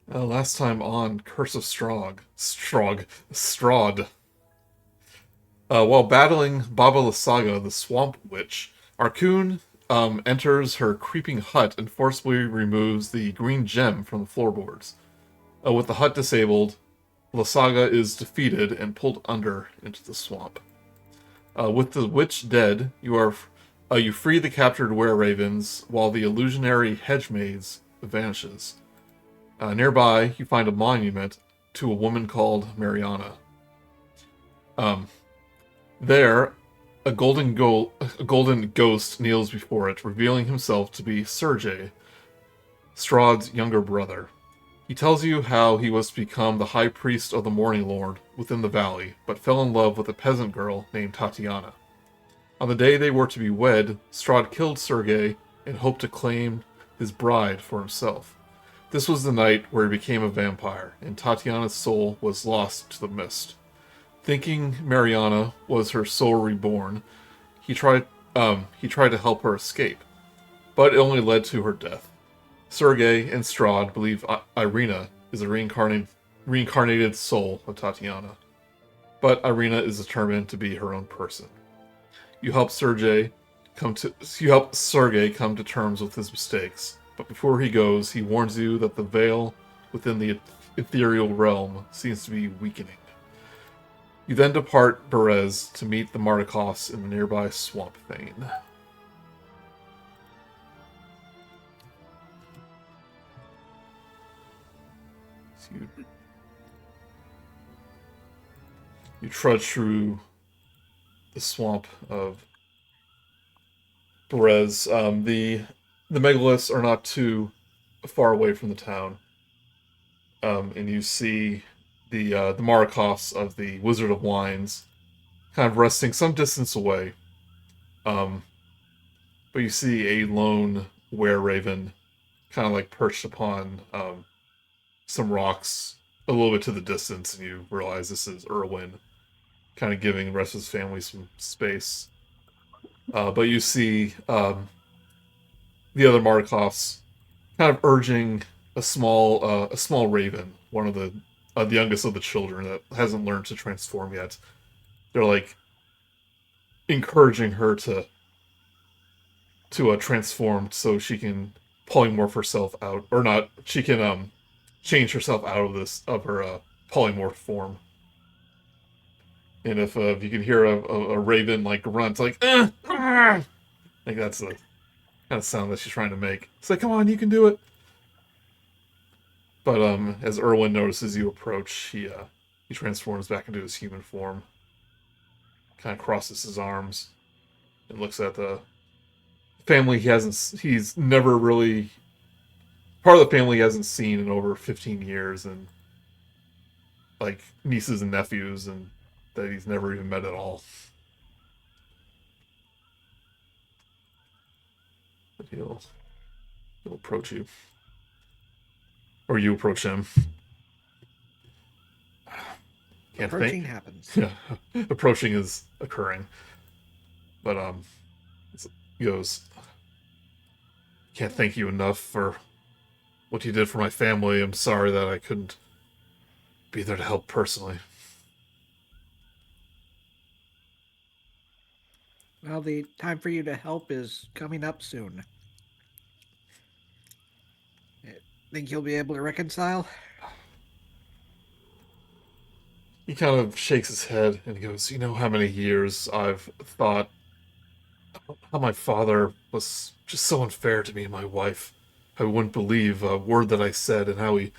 Last time on Curse of Strahd. While battling Baba Lysaga, the Swamp Witch, Arkun enters her creeping hut and forcibly removes the green gem from the floorboards. With the hut disabled, Lysaga is defeated and pulled under into the swamp. With the witch dead, you free the captured were-ravens while the illusionary hedge maze vanishes. Nearby, you find a monument to a woman called Mariana. Um, There, a golden ghost kneels before it, revealing himself to be Sergei, Strahd's younger brother. He tells you how he was to become the high priest of the Morning Lord within the valley, but fell in love with a peasant girl named Tatiana. On the day they were to be wed, Strahd killed Sergei and hoped to claim his bride for himself. This was the night where he became a vampire, and Tatiana's soul was lost to the mist. Thinking Mariana was her soul reborn, he tried he tried to help her escape, but it only led to her death. Sergei and Strahd believe Irina is a reincarnated soul of Tatiana, but Irina is determined to be her own person. You help Sergei come to terms with his mistakes, but before he goes, he warns you that the veil within the ethereal realm seems to be weakening. You then depart Berez to meet the Martikos in the nearby Swamp Thane. So you trudge through the swamp of Berez. The Megaliths are not too far away from the town, and you see the Marikos of the Wizard of Wines kind of resting some distance away. Um, but you see a lone were-raven kind of like perched upon some rocks a little bit to the distance, and you realize this is Irwin, kind of giving the rest of his family some space. But you see the other Martikos kind of urging a small raven, one of the youngest of the children that hasn't learned to transform yet. They're like encouraging her to transform so she can polymorph herself out, or not. She can change herself out of her polymorph form. And if you can hear a raven like grunt, like like that's the kind of sound that she's trying to make. It's like, come on, you can do it. But as Erwin notices you approach, he transforms back into his human form, kind of crosses his arms, and looks at the family he's never really part of the family he hasn't seen in over 15 years, and like nieces and nephews, and that he's never even met at all. But he'll approach you, or you approach him. Can't Approaching think. happens. Yeah, approaching is occurring, but he goes, "Can't thank you enough for what you did for my family. I'm sorry that I couldn't be there to help personally." Well, the time for you to help is coming up soon. Think you'll be able to reconcile? He kind of shakes his head and he goes, "You know how many years I've thought how my father was just so unfair to me and my wife. I wouldn't believe a word that I said, and how he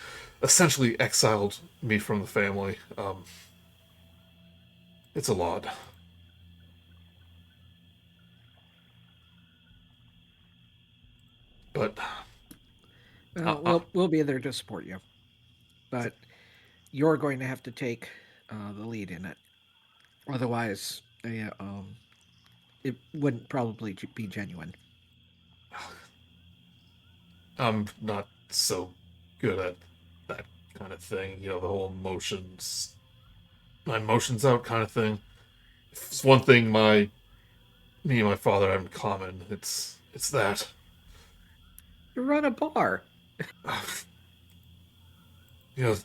essentially exiled me from the family. It's a lot." But Well, we'll be there to support you, but you're going to have to take the lead in it. Otherwise, it wouldn't probably be genuine. I'm not so good at that kind of thing. You know, the whole my emotions out kind of thing. If it's one thing me and my father have in common, it's that. You run a bar. He goes,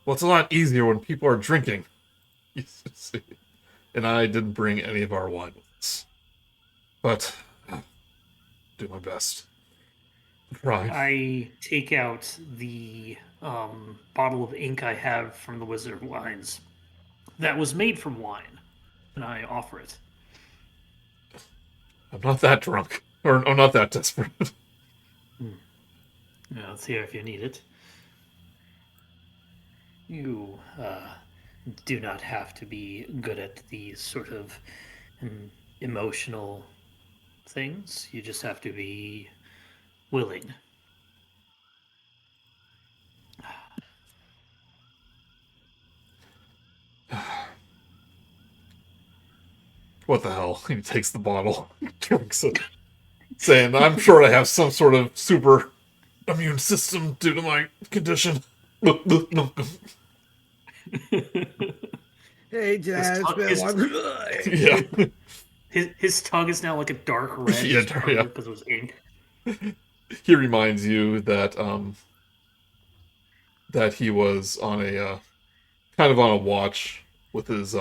well, it's a lot easier when people are drinking. And I didn't bring any of our wine with us. But, do my best. Try. I take out the bottle of ink I have from the Wizard of Wines that was made from wine, and I offer it. I'm not that drunk. Or I'm not that desperate. Yeah, let's hear if you need it. You do not have to be good at these sort of emotional things. You just have to be willing. What the hell? He takes the bottle, drinks it, saying, I'm sure I have some sort of super immune system due to my condition. Hey, Jess, it's been one. Yeah. His tongue is now like a dark red. Yeah, yeah. Because it was ink. He reminds you that that he was on a kind of on a watch with his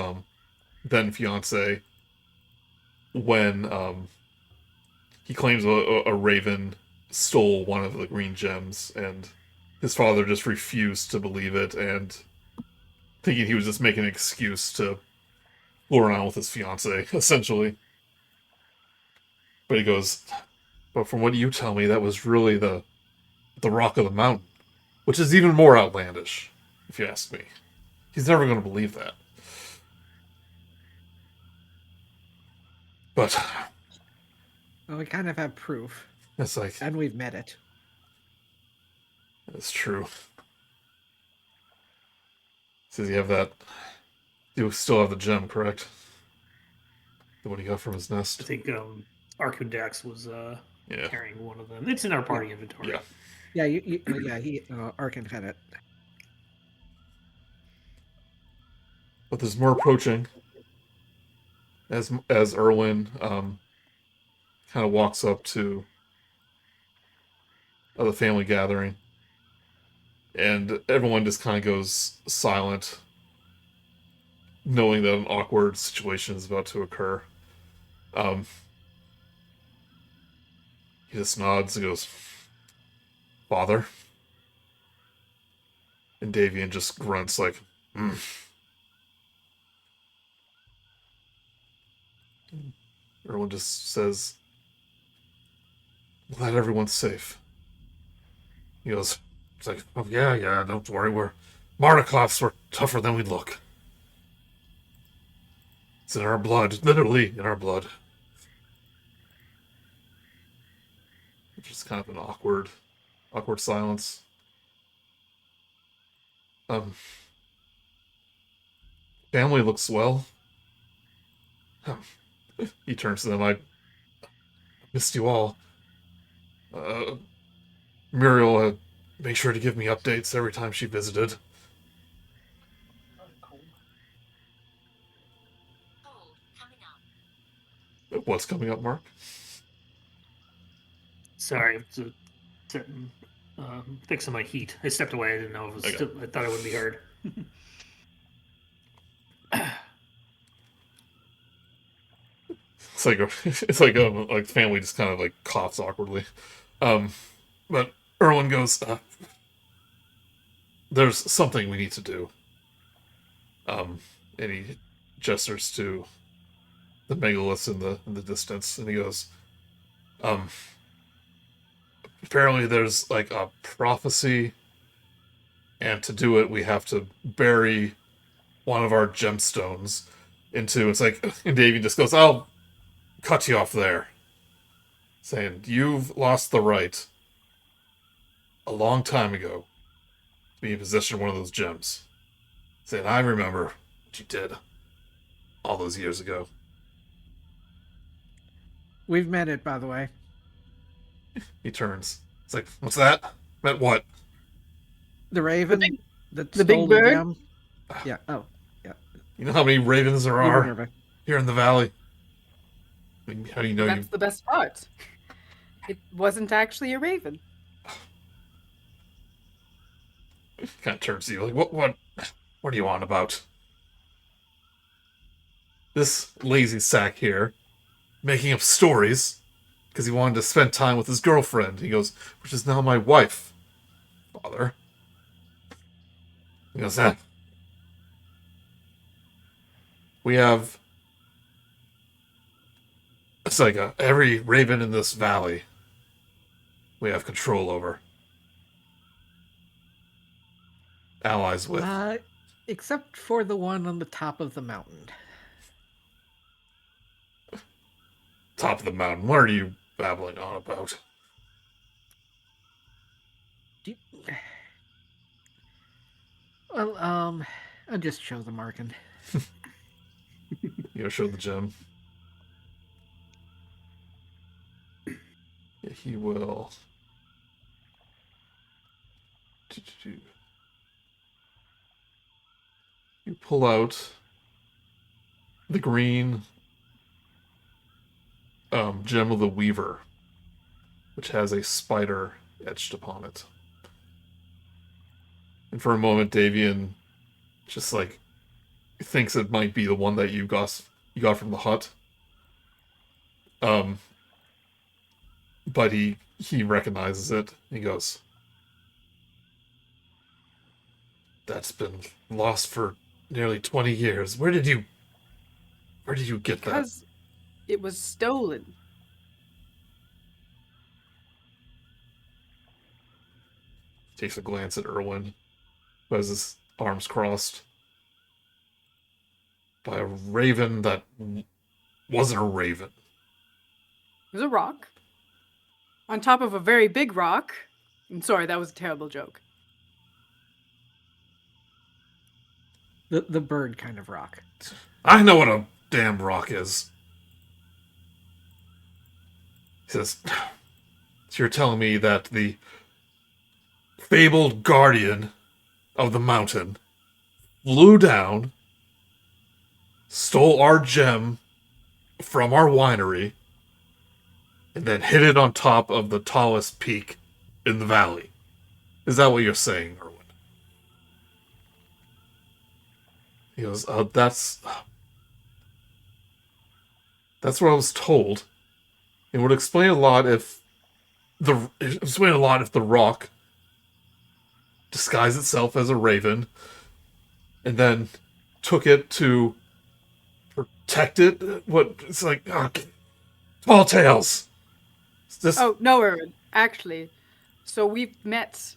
then fiance when he claims a raven stole one of the green gems, and his father just refused to believe it, and thinking he was just making an excuse to fool around with his fiance, essentially. But he goes, but from what you tell me, that was really the rock of the mountain, which is even more outlandish, if you ask me. He's never going to believe that. But Well, we kind of have proof, it's like, and we've met it. it's true. Says you have that. You still have the gem, correct? The one he got from his nest. I think Arkundax was Yeah. carrying one of them. It's in our party inventory. Yeah. Yeah, he Arkin had it. But there's more approaching. As Erwin kind of walks up to the family gathering, and everyone just kind of goes silent, knowing that an awkward situation is about to occur. He just nods and goes, "Father," and Davian just grunts like, "Hmm." Erwin just says, "Glad everyone's safe." He goes, "It's like, oh yeah, don't worry, we're Mardikovs were tougher than we look. It's in our blood, literally in our blood." Which is kind of an awkward silence. Family looks well. He turns to them. I missed you all. Muriel made sure to give me updates every time she visited. What's coming up, Mark? Sorry, fixing my heat. I stepped away. I didn't know if it was. Okay. I thought it would be heard. It's like family just kind of like coughs awkwardly. But Erwin goes, "There's something we need to do." And he gestures to the megaliths in the distance, and he goes, "Apparently, there's like a prophecy, and to do it, we have to bury one of our gemstones into." It's like, and Davey just goes, "I'll cut you off there," saying, "You've lost the right a long time ago to be in possession of one of those gems." Saying, "I remember what you did all those years ago." We've met it, by the way. He turns. It's like, "What's that? Met what?" The raven that the stole big the bird? gem. Yeah. Oh, yeah. You know how many ravens there You are Minerva. here in the valley? I mean, how do you know That's the best part. It wasn't actually a raven. Kind of turns to you like, what are you on about? This lazy sack here, making up stories because he wanted to spend time with his girlfriend. He goes, which is now my wife, father. He goes, we have, it's like every raven in this valley we have control over. Allies with. Except for the one on the top of the mountain. Top of the mountain. What are you babbling on about? Well, I'll just show the Markin. You know, show the gem. Yeah, he will. You pull out the green gem of the Weaver, which has a spider etched upon it. And for a moment, Davian just like thinks it might be the one that you got from the hut. But he recognizes it. He goes, "That's been lost for nearly 20 years. Where did you get that?" Because it was stolen. Takes a glance at Erwin, who has his arms crossed. By a raven that wasn't a raven. It was a rock. On top of a very big rock. I'm sorry, that was a terrible joke. The bird kind of rock. I know what a damn rock is. He says, so you're telling me that the fabled guardian of the mountain flew down, stole our gem from our winery, and then hid it on top of the tallest peak in the valley. Is that what you're saying, Erwin? He goes, that's what I was told. It would explain a lot if the rock disguised itself as a raven and then took it to protect it. What it's like, tall tales. Oh no, Erwin. Actually, so we've met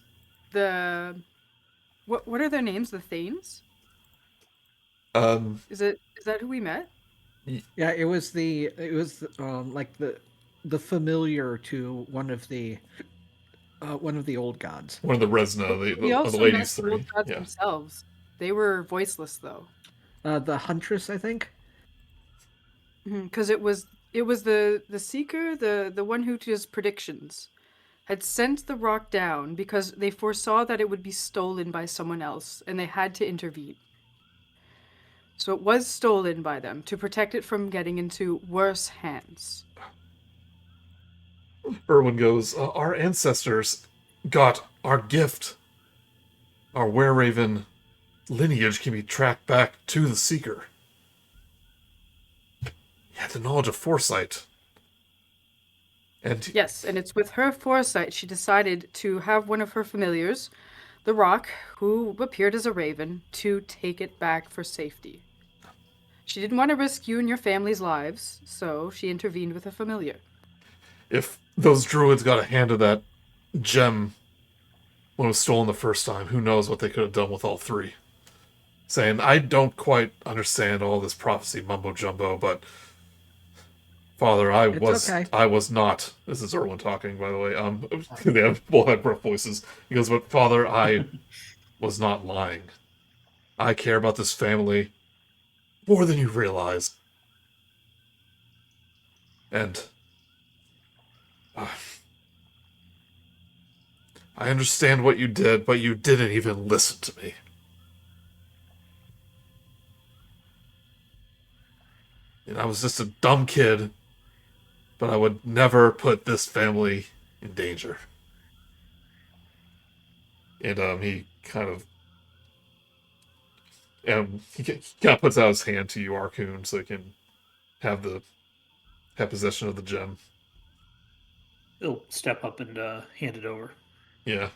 the what are their names? The Thanes? Is that who we met? Yeah, it was like the familiar to one of the old gods. One of the Resna, We of the also met ladies the three. old gods Yeah. themselves. They were voiceless though. The huntress, I think. Because it was the seeker, the one who does predictions, had sent the rock down because they foresaw that it would be stolen by someone else, and they had to intervene. So it was stolen by them to protect it from getting into worse hands. Erwin goes, our ancestors got our gift. Our were-raven lineage can be tracked back to the Seeker. He had the knowledge of foresight. And yes, and it's with her foresight she decided to have one of her familiars, the rock, who appeared as a raven, to take it back for safety. She didn't want to risk you and your family's lives, so she intervened with a familiar. If those druids got a hand of that gem when it was stolen the first time, who knows what they could have done with all three. Saying, I don't quite understand all this prophecy mumbo-jumbo, but Father, I was not. This is Erwin talking, by the way. They have both had rough voices. He goes, but Father, I was not lying. I care about this family more than you realize. And I understand what you did, but you didn't even listen to me. And I was just a dumb kid, but I would never put this family in danger. And he kind of puts out his hand to you, Arcun, so he can have possession of the gem. He'll step up and hand it over. Yeah.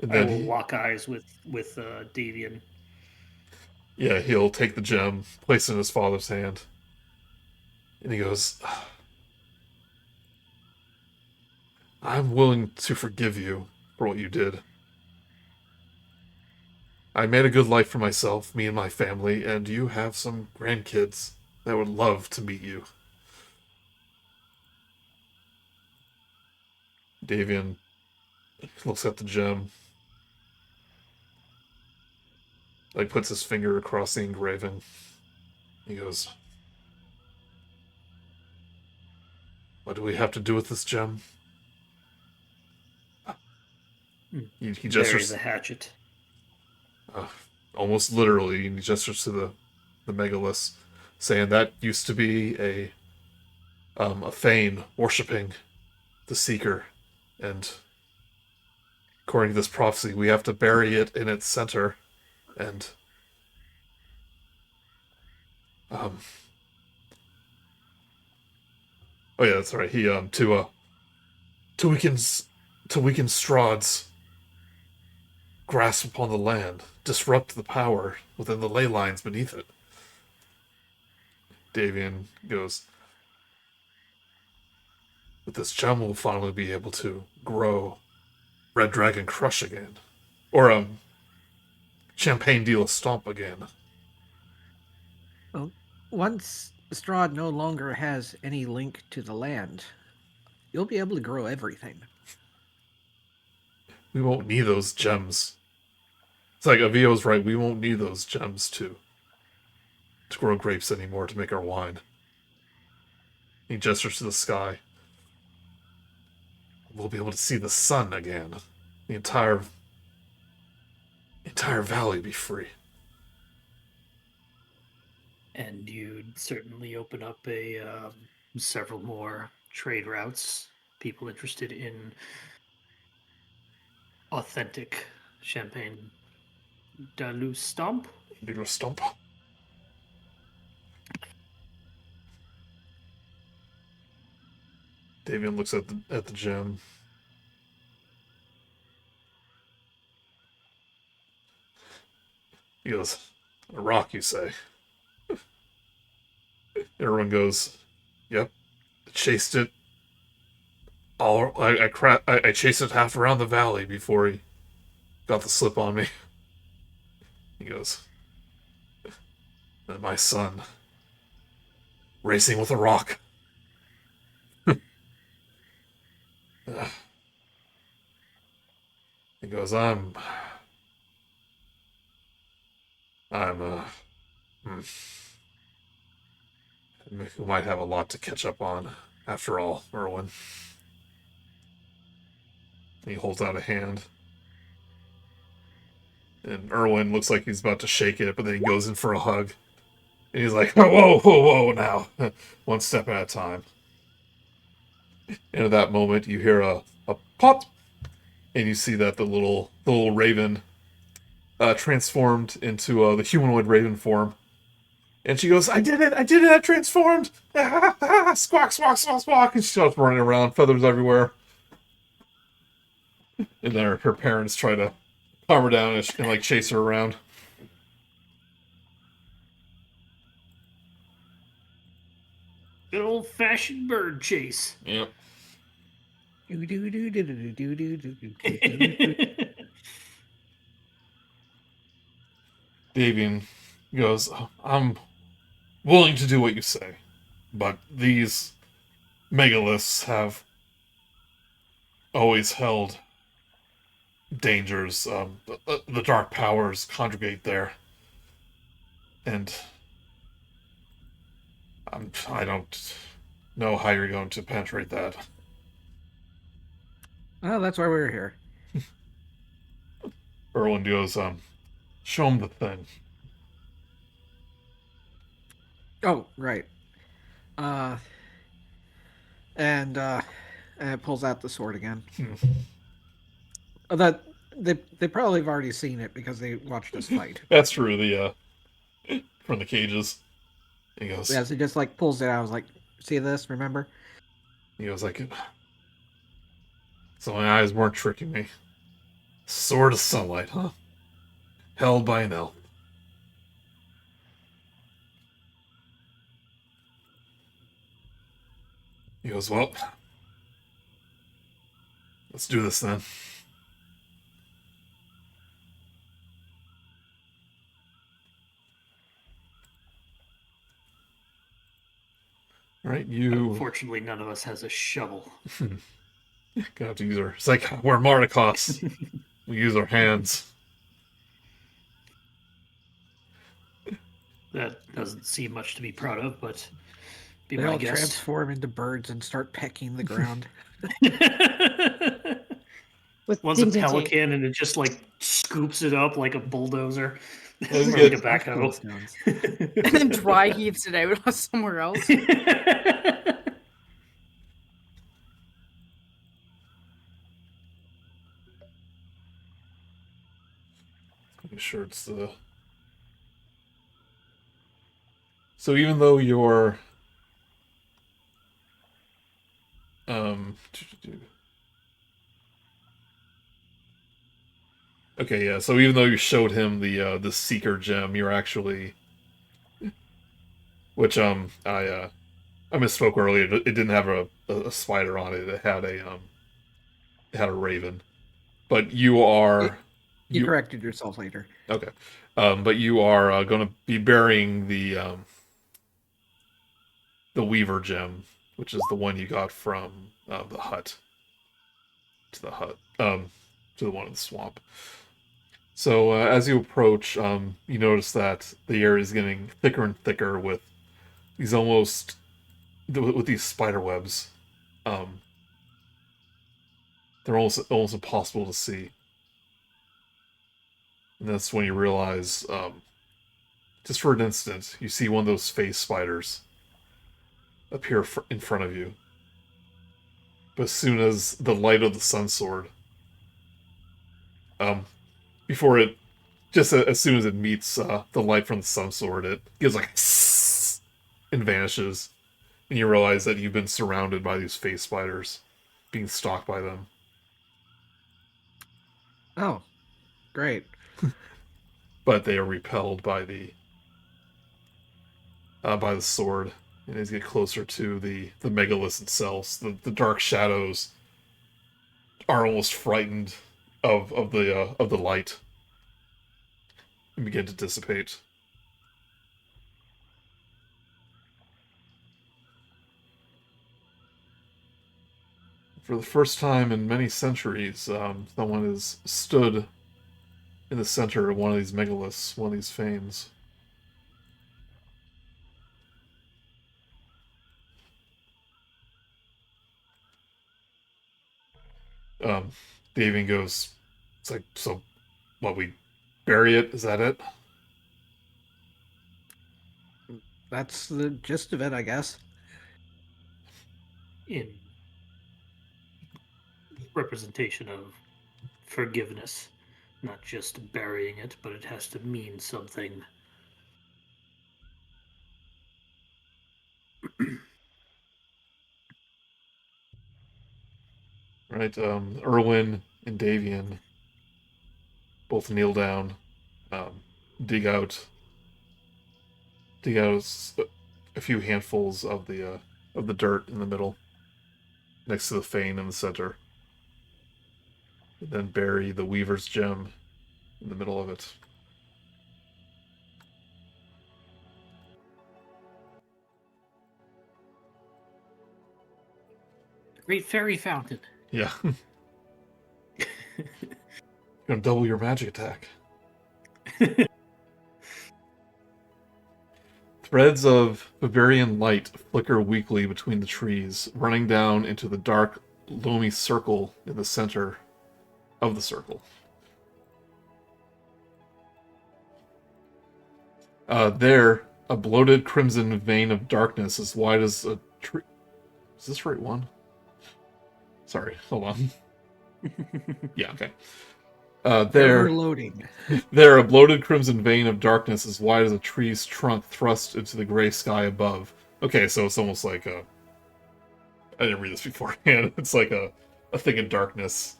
And I then will lock eyes with Davian. Yeah, he'll take the gem, place it in his father's hand, and he goes, I'm willing to forgive you for what you did. I made a good life for myself, me and my family, and you have some grandkids that would love to meet you. Davian looks at the gem, like puts his finger across the engraving. He goes, what do we have to do with this gem? He Bury gestures the hatchet. Almost literally, and he gestures to the Megaliths, saying that used to be a Thane worshipping the Seeker, and according to this prophecy, we have to bury it in its center, and oh yeah, that's right. He to weaken Strahd's grasp upon the land, disrupt the power within the ley lines beneath it. Davian goes, with this gem, we'll finally be able to grow Red Dragon Crush again. Or, Champagne Deal Stomp again. Well, once Strahd no longer has any link to the land, you'll be able to grow everything. We won't need those gems. It's like Avio's right, we won't need those gems to grow grapes anymore to make our wine. He gestures to the sky. We'll be able to see the sun again. The entire valley be free. And you'd certainly open up several more trade routes. People interested in authentic champagne Dalu Stomp. Do a stomp. Davian looks at the gem. He goes, a rock, you say? Everyone goes, yep. I chased it. I chased it half around the valley before he got the slip on me. He goes, and my son, racing with a rock. He goes, we might have a lot to catch up on, after all, Erwin. He holds out a hand. And Erwin looks like he's about to shake it, but then he goes in for a hug. And he's like, whoa, now. One step at a time. And at that moment, you hear a pop, and you see that the little raven transformed into the humanoid raven form. And she goes, I did it, I transformed! Squawk, squawk, squawk, squawk! And she starts running around, feathers everywhere. And then her parents try to calm her down and like chase her around. Good old-fashioned bird chase. Yep. Davian goes, I'm willing to do what you say, but these megaliths have always held dangers. The dark powers conjugate there, and I don't know how you're going to penetrate that. Well, that's why we're here. Erwin goes, show him the thing. Oh, right. And it pulls out the sword again. That they probably have already seen it because they watched us fight. That's true. From the cages. He goes. Yeah, so he just like pulls it out. I was like, "See this? Remember?" He goes like, "So my eyes weren't tricking me. Sword of sunlight, huh? Held by an elf. He goes, well, let's do this then. All right, you Unfortunately, none of us has a shovel. gonna have to use our. It's like we're Marnikos. We use our hands. That doesn't seem much to be proud of, but be They my all guess. transform into birds and start pecking the ground. With One's a pelican and it just like scoops it up like a bulldozer. Let's Or get- like a backhoe. Stones. and then dry heaves it out somewhere else. Make sure it's the. So even though you're, okay, yeah. So even though you showed him the Seeker gem, you're actually, which I misspoke earlier. It didn't have a spider on it. It had a raven. But you are You corrected yourself later. okay. But you are going to be burying the Weaver gem, which is the one you got from the hut to the hut to the one in the swamp. So as you approach, you notice that the area is getting thicker and thicker with these with these spider webs. They're almost impossible to see. And that's when you realize, just for an instant, you see one of those face spiders appear in front of you. But as soon as the light of the sun sword, before it, just as soon as it meets the light from the sun sword, it gives like and vanishes, and you realize that you've been surrounded by these face spiders, being stalked by them. Oh, great. But they are repelled by the sword, and as you get closer to the Megaliths itself, the dark shadows are almost frightened of the light and begin to dissipate. For the first time in many centuries, someone has stood in the center of one of these megaliths, one of these fanes. Daving goes, it's like, so what, we bury it? Is that it? That's the gist of it, I guess. In representation of forgiveness, not just burying it, but it has to mean something. Right, Erwin and Davian both kneel down, um, dig out a few handfuls of the dirt in the middle, next to the fane in the center, and then bury the Weaver's gem in the middle of it. Great fairy fountain. Yeah. You're gonna double your magic attack. Threads of Bavarian light flicker weakly between the trees, running down into the dark, loamy circle in the center of the circle. There, a bloated crimson vein of darkness as wide as a tree. Is this the right one? Sorry, hold on. Yeah, okay. They're loading. There, a bloated crimson vein of darkness as wide as a tree's trunk thrust into the gray sky above. Okay, so it's almost like a... I didn't read this beforehand. It's like a thing in darkness.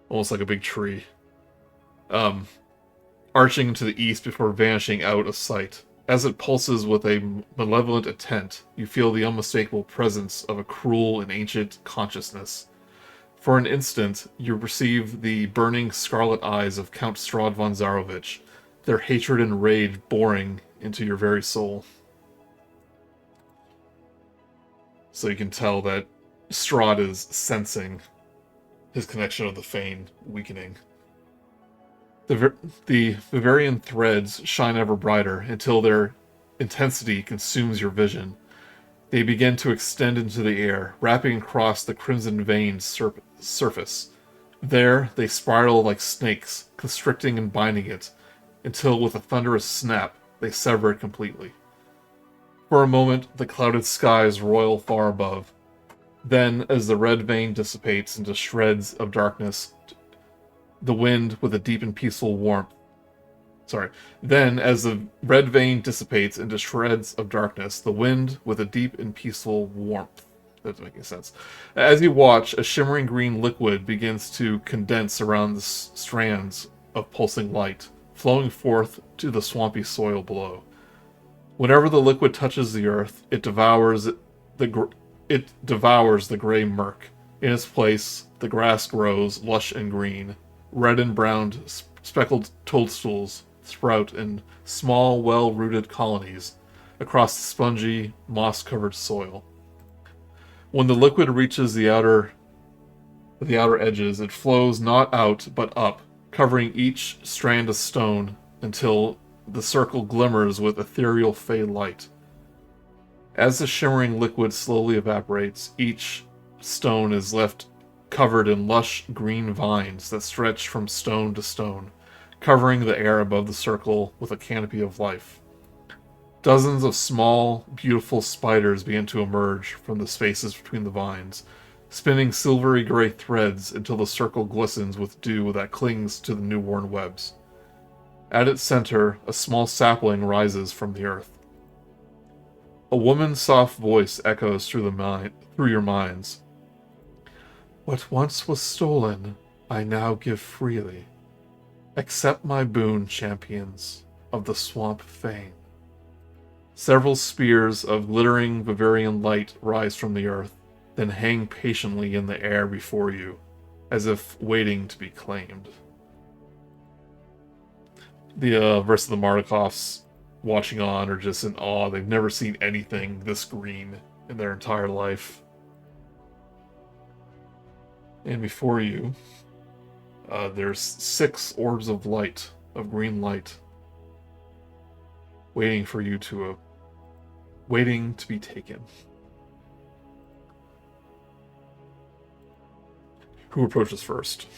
Almost like a big tree. Arching to the east before vanishing out of sight. As it pulses with a malevolent intent, you feel the unmistakable presence of a cruel and ancient consciousness. For an instant, you perceive the burning scarlet eyes of Count Strahd von Zarovich, their hatred and rage boring into your very soul. So you can tell that Strahd is sensing his connection of the Fane weakening. The Bavarian threads shine ever brighter until their intensity consumes your vision. They begin to extend into the air, wrapping across the crimson veined surface. There, they spiral like snakes, constricting and binding it, until with a thunderous snap, they sever it completely. For a moment, the clouded skies roil far above. Then, as the red vein dissipates into shreds of darkness, the wind with a deep and peaceful warmth. Then, as the red vein dissipates into shreds of darkness, the wind with a deep and peaceful warmth. That doesn't make any sense. As you watch, a shimmering green liquid begins to condense around the strands of pulsing light, flowing forth to the swampy soil below. Whenever the liquid touches the earth, it devours the gray murk. In its place, the grass grows lush and green. Red and brown speckled toadstools sprout in small, well-rooted colonies across the spongy, moss-covered soil. When the liquid reaches the outer edges, it flows not out but up, covering each strand of stone until the circle glimmers with ethereal fey light. As the shimmering liquid slowly evaporates, each stone is left covered in lush green vines that stretch from stone to stone, covering the air above the circle with a canopy of life. Dozens of small, beautiful spiders begin to emerge from the spaces between the vines, spinning silvery gray threads until the circle glistens with dew that clings to the new-worn webs. At its center, a small sapling rises from the earth. A woman's soft voice echoes through your minds. What once was stolen, I now give freely. Accept my boon, champions of the Swamp Fane. Several spears of glittering Bavarian light rise from the earth, then hang patiently in the air before you, as if waiting to be claimed. The rest of the Mardikovs watching on are just in awe. They've never seen anything this green in their entire life. And before you, there's 6 orbs of light, of green light, waiting to be taken. Who approaches first?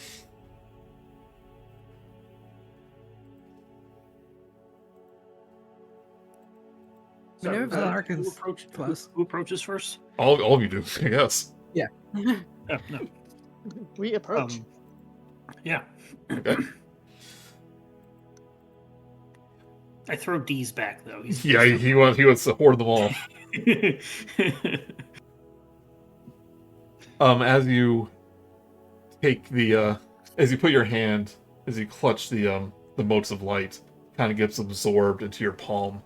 Minerva. Harkins. Close. Who approaches first? All of you do, I guess. Yeah. No. We approach. Yeah. Okay. I throw D's back though. Yeah, he wants to hoard them all. As you take as you put your hand, as you clutch the motes of light, kind of gets absorbed into your palm,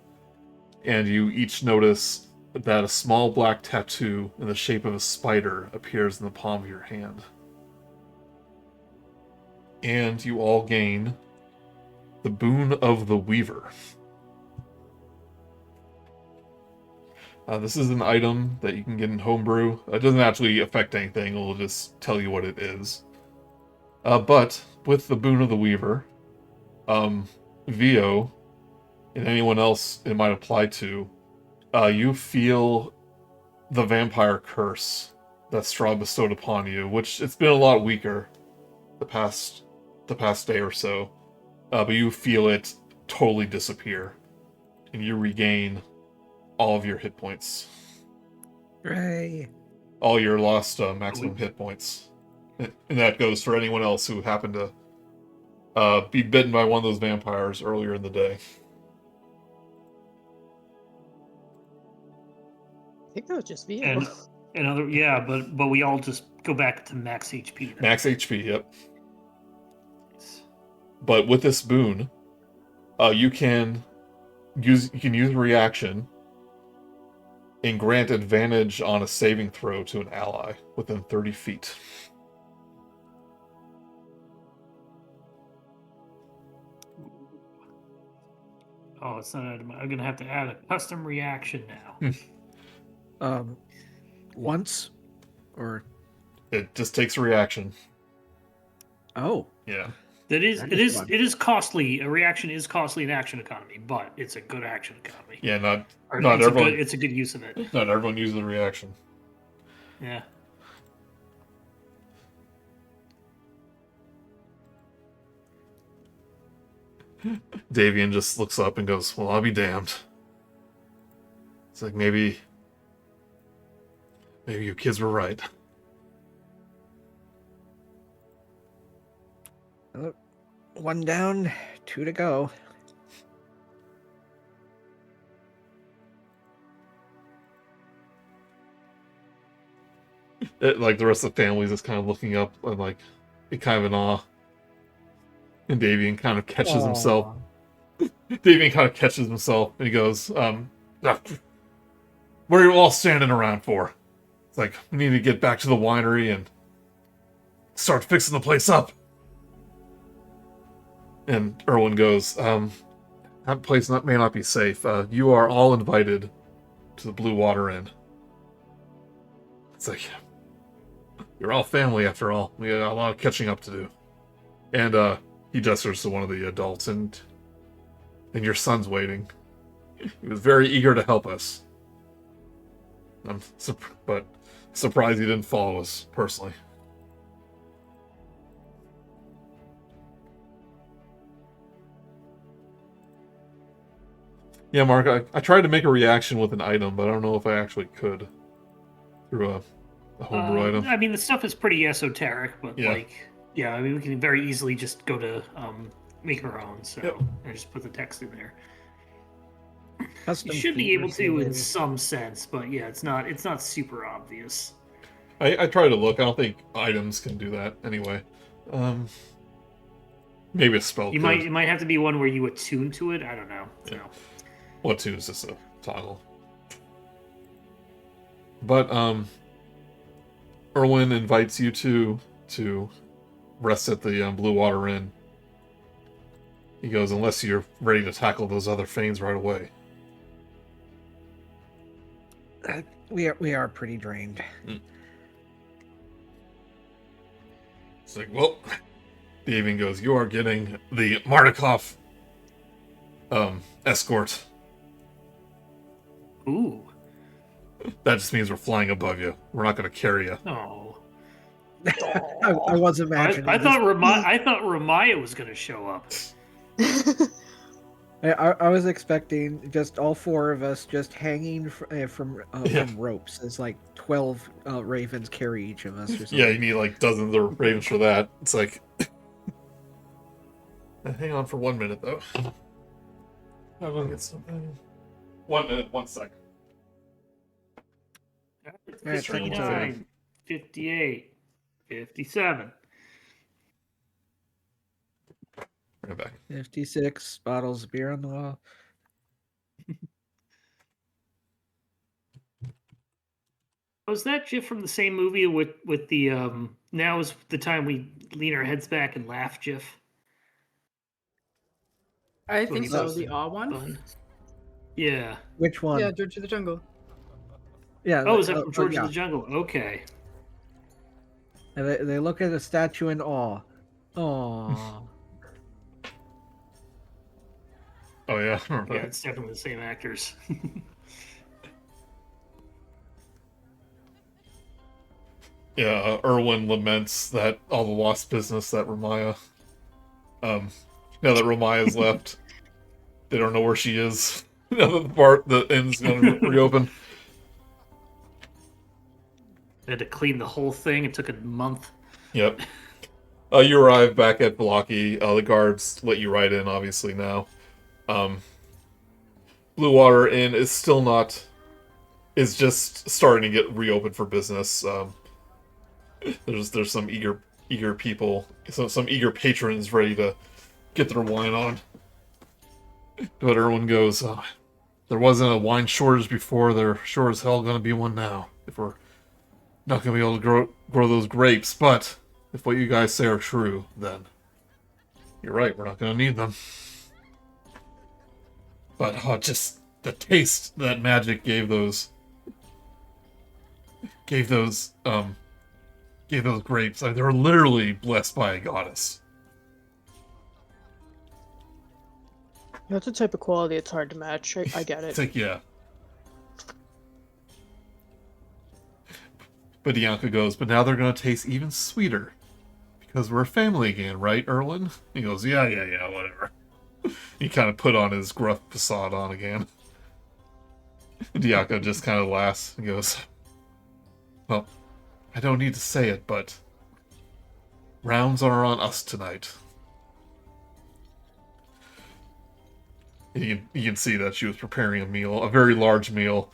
and you each notice that a small black tattoo in the shape of a spider appears in the palm of your hand. And you all gain the Boon of the Weaver. This is an item that you can get in Homebrew. It doesn't actually affect anything, it'll just tell you what it is. But with the Boon of the Weaver, Vio, and anyone else it might apply to, you feel the vampire curse that Strahd bestowed upon you, which it's been a lot weaker the past day or so. But you feel it totally disappear, and you regain all of your hit points. Hooray! All your lost maximum hit points. And that goes for anyone else who happened to be bitten by one of those vampires earlier in the day. I think that was just me. And but we all just go back to max HP. Then. Max HP, yep. But with this boon, you can use a reaction and grant advantage on a saving throw to an ally within 30 feet. Oh, it's not. I'm gonna have to add a custom reaction now. Once, or It just takes a reaction. oh, Yeah. It is. That It is is. fun. It is costly. A reaction is costly in action economy, but it's a good action economy. Yeah, not Or not it's everyone. it's a good use of it. Not everyone uses the reaction. Yeah. Davian just looks up and goes, "Well, I'll be damned." It's like maybe you kids were right. one down, 2 to go. Like the rest of the family is just kind of looking up and like kind of in awe. And Davian kind of catches himself. Davian kind of catches himself and he goes, "What are you all standing around for? It's like, we need to get back to the winery and start fixing the place up." And Erwin goes, "That place may not be safe. You are all invited to the Blue Water Inn." It's like, you're all family after all. We got a lot of catching up to do. And he gestures to one of the adults, and your son's waiting. He was very eager to help us. I'm surprised he didn't follow us personally. Yeah, Mark, I tried to make a reaction with an item, but I don't know if I actually could through a homebrew item. I mean, the stuff is pretty esoteric, but Yeah. I mean, we can very easily just go to make our own. So Yep. and just put the text in there. Custom You should be feed able to in received. some sense, but yeah, it's not super obvious. I tried to look. I don't think items can do that anyway. Maybe a spell. It might have to be one where you attune to it. I don't know. So. Yeah. What tune is just a toggle? But Erwin invites you to rest at the Blue Water Inn. He goes, unless you're ready to tackle those other Fanes right away. We are pretty drained. It's like, well, Davian goes, you are getting the Mardukov escort. Ooh. That just means we're flying above you. We're not going to carry you. Oh. I was imagining. I thought Romaia was going to show up. I was expecting just all 4 of us just hanging from ropes as like 12 ravens carry each of us or something. Yeah, you need like dozens of ravens for that. It's like, hang on for 1 minute though. I'm gonna get something. 1 minute, 1 second. 59, 58, 57. Right back. 56 bottles of beer on the wall. Was that GIF from the same movie with the now is the time we lean our heads back and laugh GIF? I think he's so. also The awe one. Fun. Yeah. Which one? Yeah, George of the Jungle. Yeah. Oh, is that from George yeah. of the Jungle? Okay. And they look at the statue in awe. Aww. Oh yeah, I remember Yeah, that. it's definitely the same actors. Yeah, Erwin laments that all the lost business that Romaia. Now that Romaia's left, they don't know where she is. Now that the inn's gonna reopen. They had to clean the whole thing. It took a month. Yep. You arrive back at Valaki. The guards let you right in, obviously, now. Blue Water Inn is still not... is just starting to get reopened for business. There's some eager people, some eager patrons ready to get their wine on. But everyone goes, there wasn't a wine shortage before, there sure as hell gonna be one now. If we're not gonna be able to grow those grapes, but if what you guys say are true, then you're right, we're not gonna need them. But just the taste that magic gave those grapes. Like, they were literally blessed by a goddess. That's a type of quality it's hard to match. I get it. It's like, yeah. But Bianca goes, but now they're gonna taste even sweeter. Because we're a family again, right, Erlen? He goes, yeah, whatever. He kind of put on his gruff facade on again. Diaco just kind of laughs and goes, well, I don't need to say it, but rounds are on us tonight. You can see that she was preparing a meal, a very large meal,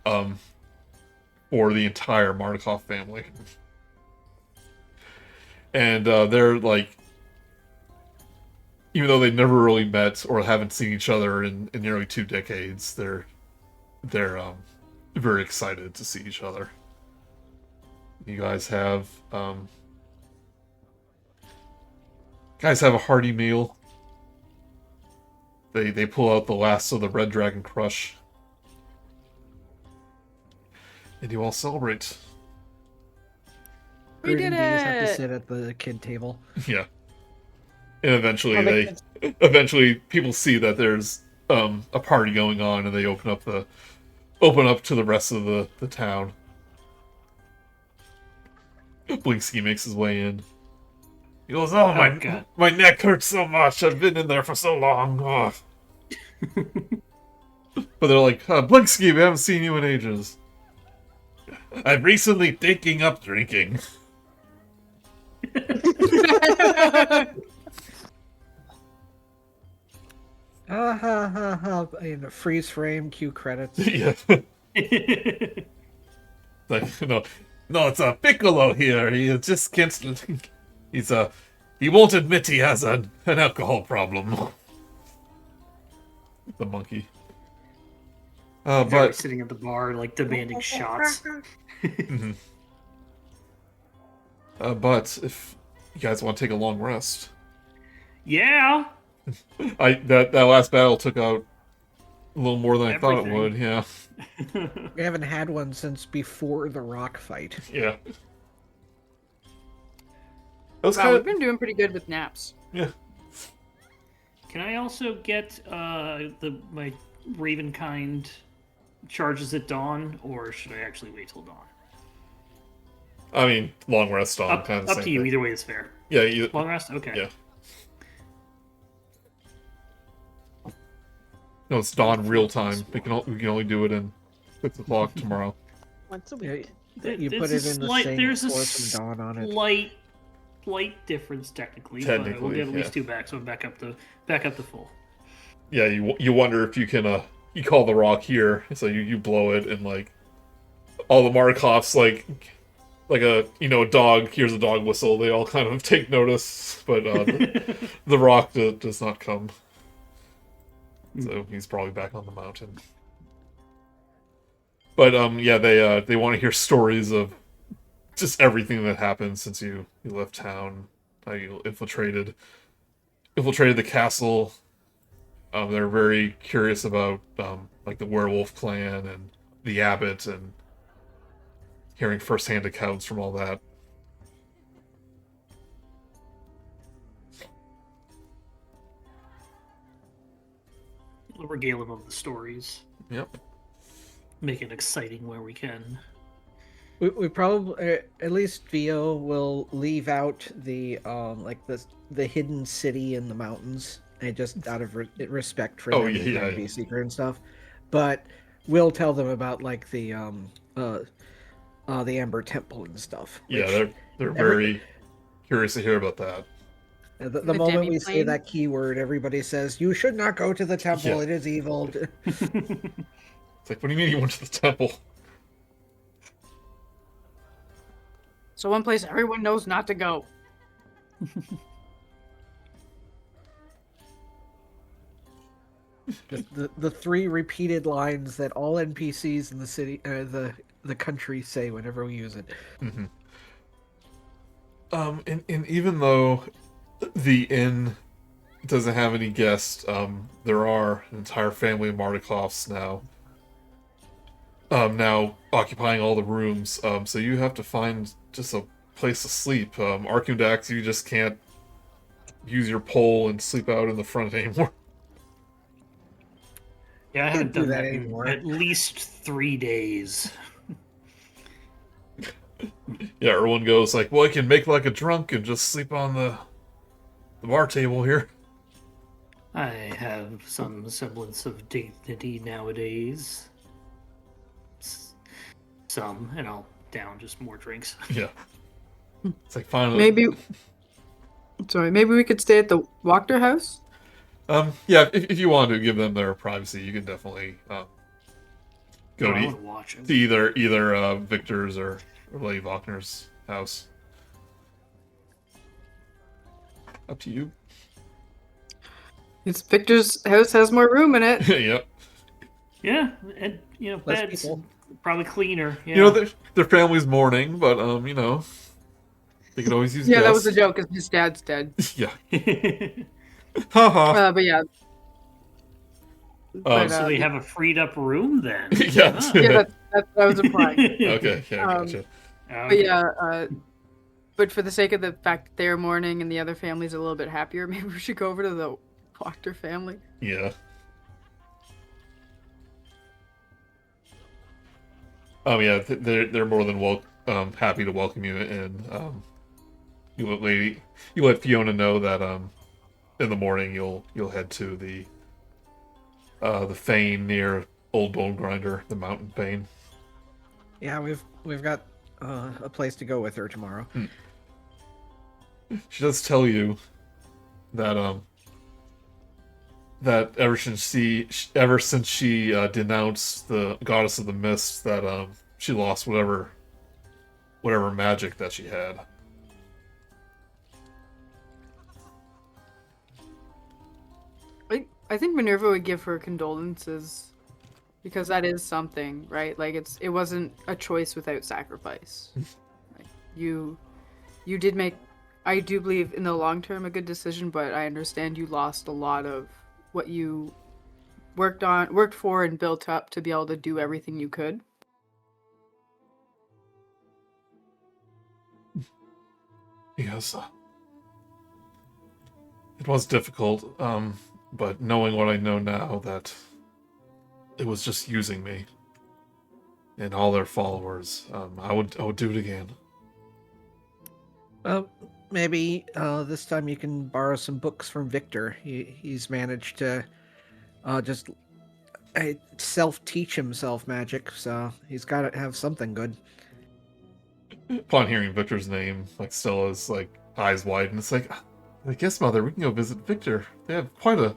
for the entire Marnikov family. And they're like, even though they never really met or haven't seen each other in nearly 2 decades, they're very excited to see each other. You guys have a hearty meal. They pull out the last of the Red Dragon Crush. And you all celebrate. We did Grude and Bees have to it! sit at the kid table. Yeah. And eventually people see that there's a party going on, and they open up to the rest of the town. Blinksky makes his way in. He goes, oh my neck hurts so much. I've been in there for so long. Oh. But they're like, Blinksky, we haven't seen you in ages. I'm recently taking up drinking. In a freeze frame, cue credits. Yeah. Like, no, it's a Piccolo here. He just can't. He won't admit he has an alcohol problem. The monkey. But sitting at the bar, like demanding shots. Mhm. But if you guys want to take a long rest, Yeah. that last battle took out a little more than I thought it Everything. would. Yeah, We haven't had one since before the rock fight. yeah. That was Wow, kind we've of been doing pretty good with naps. yeah. Can I also get my Ravenkind charges at dawn, or should I actually wait till dawn? I mean, long rest on Up kind of the to same you. thing. Either way is fair. Yeah, Long rest. Okay. Yeah. No, it's dawn real time. We can only do it in 6 o'clock tomorrow. Once a Yeah, week. you put it in the same There's a course and dawn on it. slight difference technically, but Technically, we'll get at least yeah. 2 back, so I'm back up to full. Yeah, you wonder if you can you call the rock here, so you blow it, and like all the Markovs like a dog hears a dog whistle, they all kind of take notice, but the rock does not come. So he's probably back on the mountain. But yeah, they want to hear stories of just everything that happened since you left town, how you infiltrated the castle. They're very curious about like the werewolf clan and the abbot, and hearing firsthand accounts from all that. We'll regale him of the stories. Yep. Make it exciting where we can. We probably, at least Vio will leave out the the hidden city in the mountains, and just out of respect for them trying to be secret and stuff. But we'll tell them about like the Amber Temple and stuff. Yeah, they're very curious to hear about that. The The moment we say demi-plane? that keyword, everybody says, "You should not go to the temple. Yeah. It is evil." It's like, what do you mean you went to the temple? So one place everyone knows not to go. the three repeated lines that all NPCs in the city, the country say whenever we use it. Mm-hmm. And even though the inn doesn't have any guests, there are an entire family of Mardikovs now occupying all the rooms. So you have to find just a place to sleep. Arkundax, you just can't use your pole and sleep out in the front anymore. Yeah, I haven't do done that that in anymore. at least 3 days. Yeah, Erwin goes like, well, I can make like a drunk and just sleep on the bar table here. I have some semblance of dignity nowadays. Some, and I'll down just more drinks. Yeah. It's like, finally. Maybe we could stay at the Wachter house? Yeah, if you want to give them their privacy, you can definitely go I to, want to watch it. to either Victor's or Lady Wagner's house. Up to you. It's Victor's house has more room in it. Yep. Yeah, and Less beds people. probably cleaner. Yeah. You know, their family's mourning, but they can always use Yeah, guests. that was a joke because his dad's dead. Yeah. Haha. But yeah. So they have a freed up room then. Yeah. Huh. Yeah, that's what I was implying. Okay, yeah, gotcha. But yeah, but for the sake of the fact that they're mourning and the other family's a little bit happier, maybe we should go over to the Wachter family. Yeah. Yeah, they're more than happy to welcome you in. You let Fiona know that in the morning you'll head to the Fane near Old Bone Grinder, the Mountain Fane. Yeah, we've got a place to go with her tomorrow. She does tell you that that ever since she denounced the goddess of the mist, that she lost whatever magic that she had. I think Minerva would give her condolences because that is something, right? Like it wasn't a choice without sacrifice. Like, you did make, I do believe in the long term, a good decision, but I understand you lost a lot of what you worked for and built up to be able to do everything you could. Yes. It was difficult, but knowing what I know now, that it was just using me and all their followers, I would do it again. Well, maybe this time you can borrow some books from Victor. He's managed to just self-teach himself magic, so he's got to have something good. Upon hearing Victor's name, like Stella's like eyes widen. It's like, I guess, Mother, we can go visit Victor. They have quite a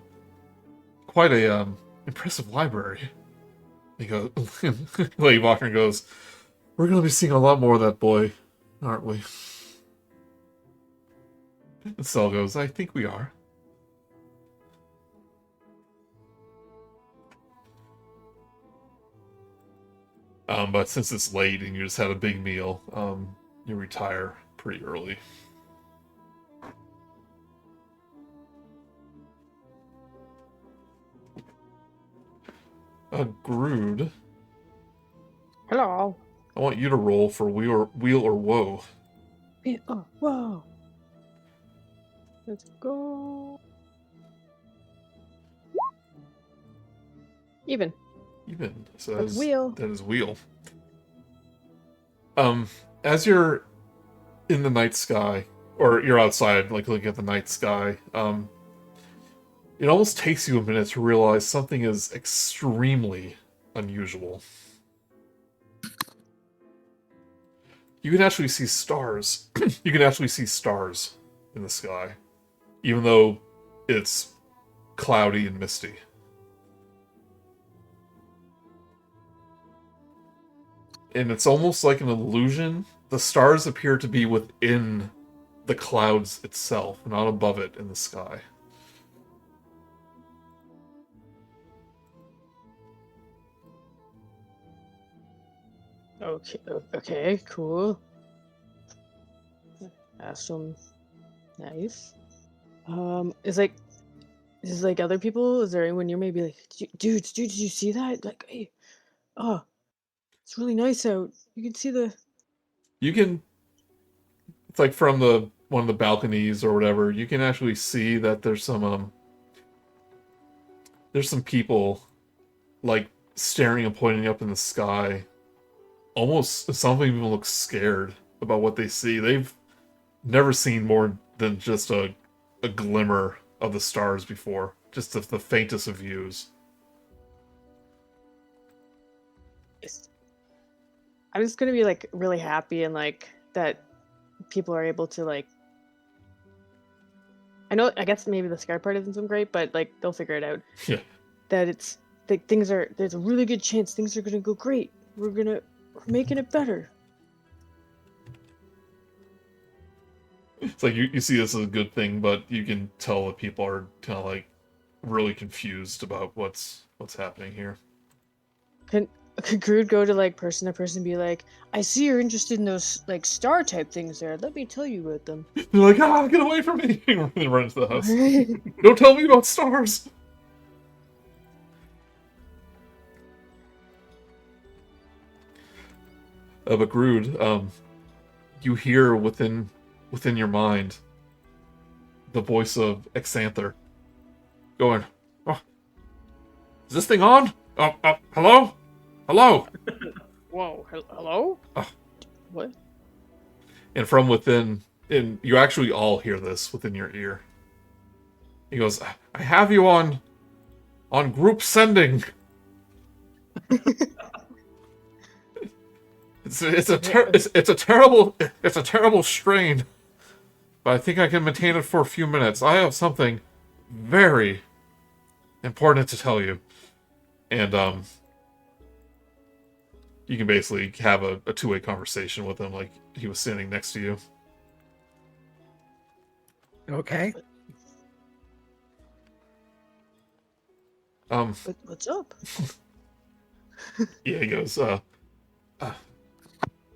impressive library. He goes, Lady Walker goes, we're gonna be seeing a lot more of that boy, aren't we? And Stella goes, I think we are. But since it's late and you just had a big meal, you retire pretty early. Grude, Hello. I want you to roll for wheel or woe. Oh, whoa. Let's go. Even. So A wheel. that is wheel. As you're in the night sky, or you're outside, like looking at the night sky, it almost takes you a minute to realize something is extremely unusual. You can actually see stars. You can actually see stars in the sky, even though it's cloudy and misty. And it's almost like an illusion. The stars appear to be within the clouds itself, not above it in the sky. Okay, cool. Awesome. Nice. Is like other people? Is there anyone near maybe like, dude, did you see that? Like, hey, oh, it's really nice out. You can see the. You can, it's like from the one of the balconies or whatever, you can actually see that there's some people like staring and pointing up in the sky. Almost some of them even look scared about what they see. They've never seen more than just a glimmer of the stars before, just the faintest of views. I'm just gonna be like really happy and like that people are able to like. I guess maybe the scared part isn't so great, but like they'll figure it out. Yeah. That it's that there's a really good chance things are gonna go great. We're making it better. It's like you see this as a good thing, but you can tell that people are kind of like really confused about what's happening here. Could Grude go to like person to person and be like, I see you're interested in those like star type things there. Let me tell you about them. They're like, get away from me! And they run into the house. Don't tell me about stars! But Grude, you hear within your mind the voice of Exanther going, oh, is this thing on? Hello? Hello? Whoa, hello? Oh. What? And from within, and you actually all hear this within your ear. He goes, I have you on group sending. It's a terrible strain, but I think I can maintain it for a few minutes. I have something very important to tell you, and you can basically have a two-way conversation with him, like he was standing next to you. Okay. What's up? Yeah, he goes, I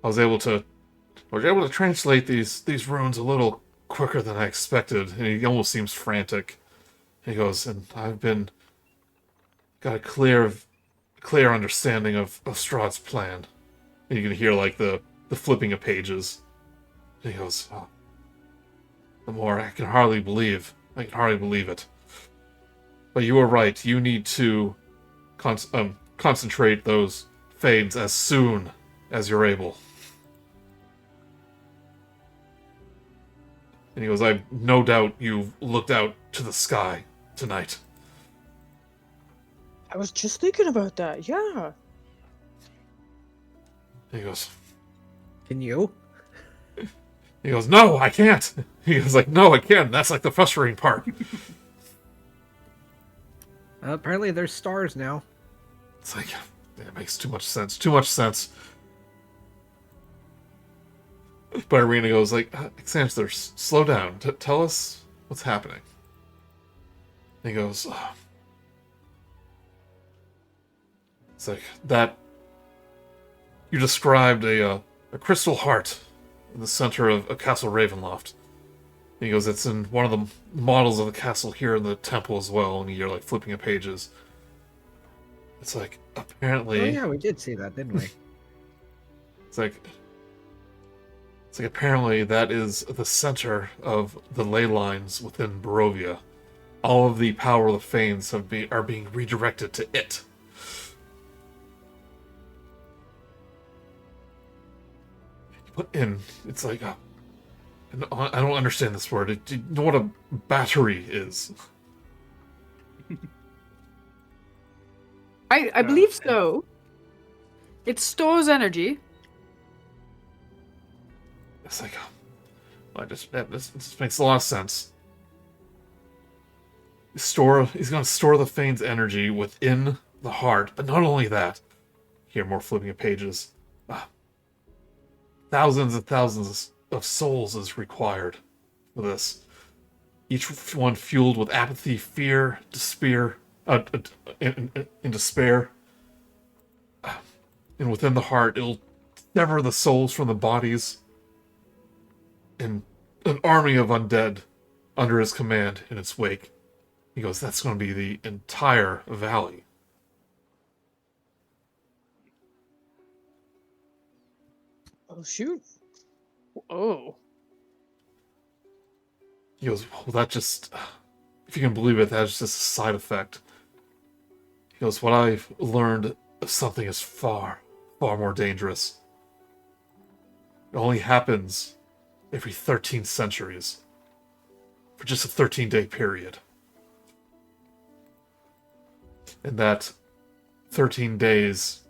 was able to translate these runes a little quicker than I expected, and he almost seems frantic. And he goes, and I've got a clear understanding of Strahd's plan. And you can hear like the flipping of pages. And he goes, oh, the more I can hardly believe it. But you were right. You need to concentrate those fades as soon as you're able. And he goes, I've no doubt you've looked out to the sky tonight. I was just thinking about that, yeah. He goes, Can you? He goes, no, I can't. He goes like, no, I can. That's like the frustrating part. Apparently there's stars now. It's like, it makes too much sense. Too much sense. But Irina goes like, Xanster, slow down. Tell us what's happening. And he goes, it's like that. You described a crystal heart in the center of a Castle Ravenloft. And he goes, it's in one of the models of the castle here in the temple as well. And you're like flipping the pages. It's like, apparently. Oh yeah, we did see that, didn't we? It's like apparently that is the center of the ley lines within Barovia. All of the power of the Fanes are being redirected to it. And it's like, I don't understand this word. Do you know what a battery is? I believe so. It stores energy. It's like, this makes a lot of sense. He's going to store the Fane's energy within the heart, but not only that. Here, more flipping of pages. Thousands and thousands of souls is required for this. Each one fueled with apathy, fear, despair, in despair. And within the heart, it'll sever the souls from the bodies. And an army of undead under his command in its wake. He goes, that's going to be the entire valley. Oh, shoot. Oh. He goes, well, that just... If you can believe it, that's just a side effect. He goes, what I've learned of something is far, far more dangerous. It only happens every 13 centuries. For just a 13-day period. And that 13 days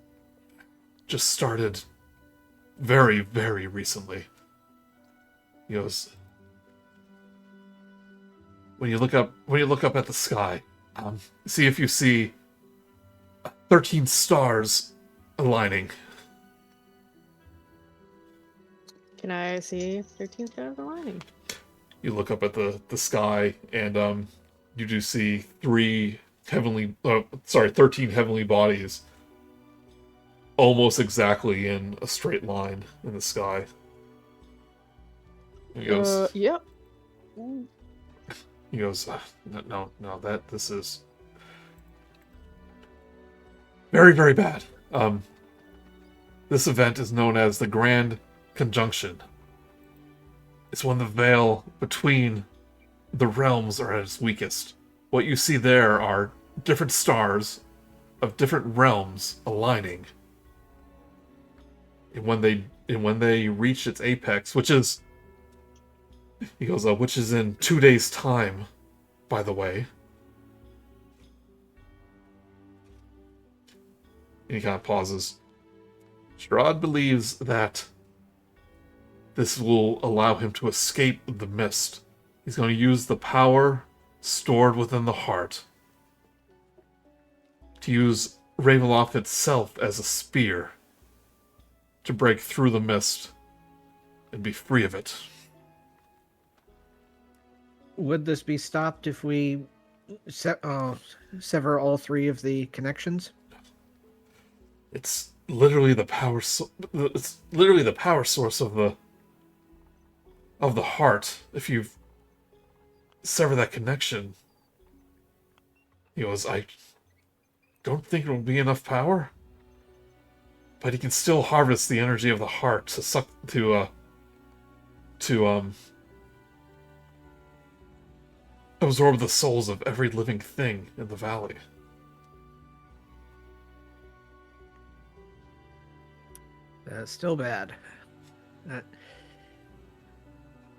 just started very, very recently. He goes, when you look up at the sky, see if you see 13 stars aligning. Can I see 13 stars aligning? You look up at the sky, and you do see 13 heavenly bodies almost exactly in a straight line in the sky. And he goes, Yep. He goes, no, this is very, very bad. This event is known as the Grand Conjunction. It's when the veil between the realms are at its weakest. What you see there are different stars of different realms aligning. And when they reach its apex, which is, he goes, which is in 2 days' time, by the way. And he kind of pauses. Strahd believes that this will allow him to escape the mist. He's going to use the power stored within the heart to use Ravenloft itself as a spear to break through the mist and be free of it. Would this be stopped if we sever all three of the connections? It's literally the power. It's literally the power source of the heart. If you sever that connection, he goes, I don't think it will be enough power, but he can still harvest the energy of the heart to suck to absorb the souls of every living thing in the valley. Still bad.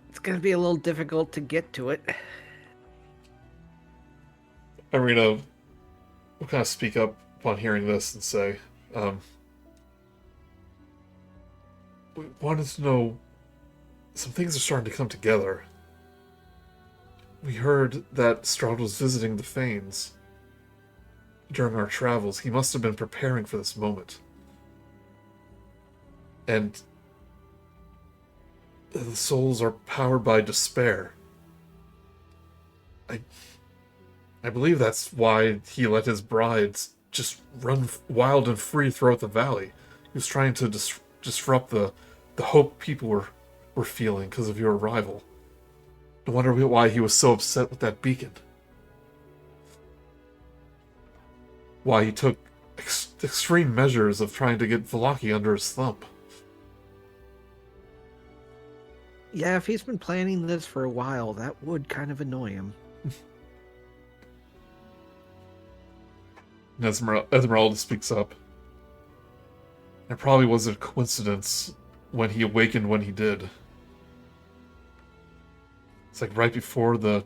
It's going to be a little difficult to get to it. Irina will kind of speak up upon hearing this and say, we wanted to know, some things are starting to come together. We heard that Strahd was visiting the Fanes during our travels. He must have been preparing for this moment. And the souls are powered by despair. I believe that's why he let his brides just run wild and free throughout the valley. He was trying to disrupt the hope people were feeling because of your arrival. I wonder why he was so upset with that beacon. Why he took extreme measures of trying to get Vallaki under his thumb. Yeah, if he's been planning this for a while, that would kind of annoy him. Esmeralda speaks up. It probably wasn't a coincidence when he awakened when he did. It's like right before this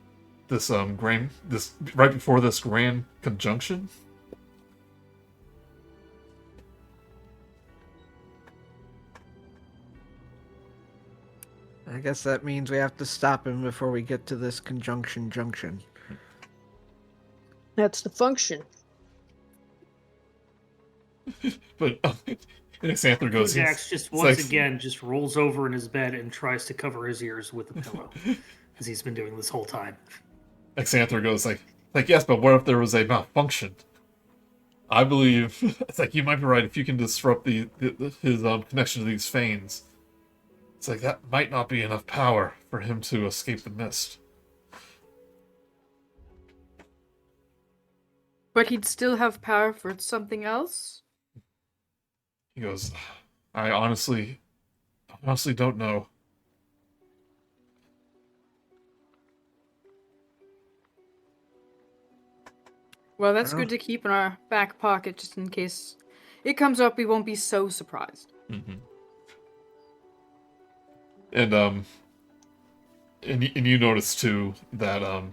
grand conjunction. I guess that means we have to stop him before we get to this conjunction junction. That's the function. But and Xanther goes, Arkundax just it's once like- again just rolls over in his bed and tries to cover his ears with a pillow, as he's been doing this whole time. Xanther goes like, yes, but what if there was a malfunction? I believe it's like you might be right if you can disrupt his connection to these fanes. It's like that might not be enough power for him to escape the mist. But he'd still have power for something else? He goes, I honestly don't know. Well, that's Oh. good to keep in our back pocket just in case it comes up, we won't be so surprised. Mm-hmm. And you notice too that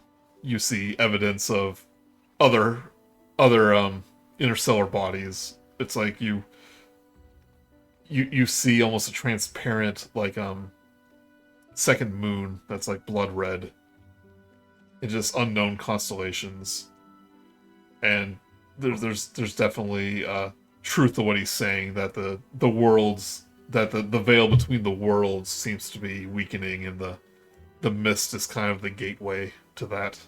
you see evidence of other interstellar bodies. It's like you see almost a transparent second moon that's like blood red. And just unknown constellations. And there's definitely truth to what he's saying, that the worlds, that the veil between the worlds seems to be weakening, and the mist is kind of the gateway to that.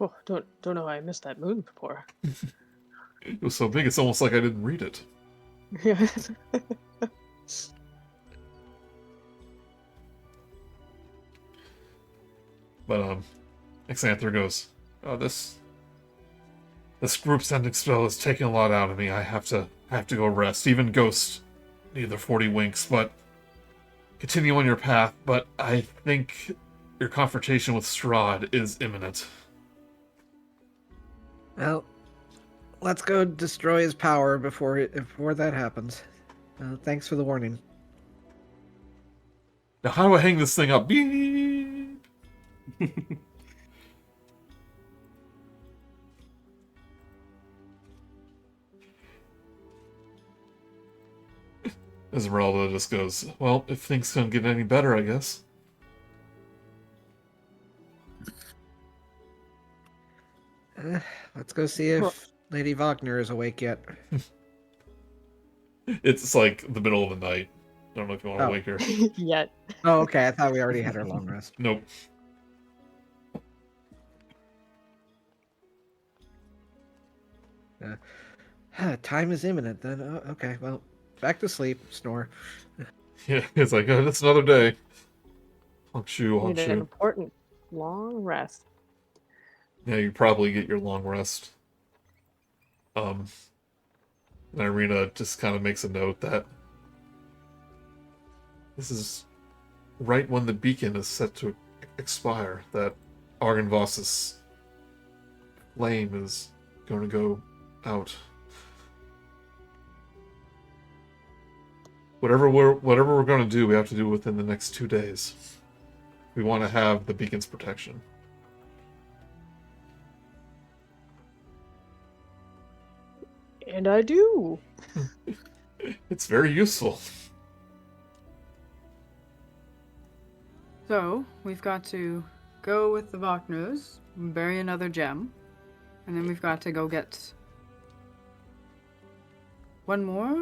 Oh, don't know how I missed that moon before. It was so big, it's almost like I didn't read it. Yeah. But Xanther goes, oh, this group sending spell is taking a lot out of me. I have to go rest. Even Ghost need their 40 winks, but continue on your path. But I think your confrontation with Strahd is imminent. Well, let's go destroy his power before that happens. Thanks for the warning. Now, how do I hang this thing up? Beep! Esmeralda just goes, well, if things don't get any better, I guess. Let's go see if Lady Wagner is awake yet. It's like the middle of the night. I don't know if you want to Oh. wake her. Yet. Oh, okay. I thought we already had our long rest. Nope. Time is imminent then. Oh, okay, well, back to sleep. Snore. Yeah, it's like, oh, that's another day. Honk shoe, honk Need an shoe. important long rest. Yeah, you probably get your long rest. And Irina just kind of makes a note that this is right when the beacon is set to expire, that Argunvoss's flame is going to go out. Whatever we're going to do, we have to do within the next 2 days. We want to have the beacon's protection. And I do. It's very useful. So, we've got to go with the Wagners, bury another gem, and then we've got to go get one more?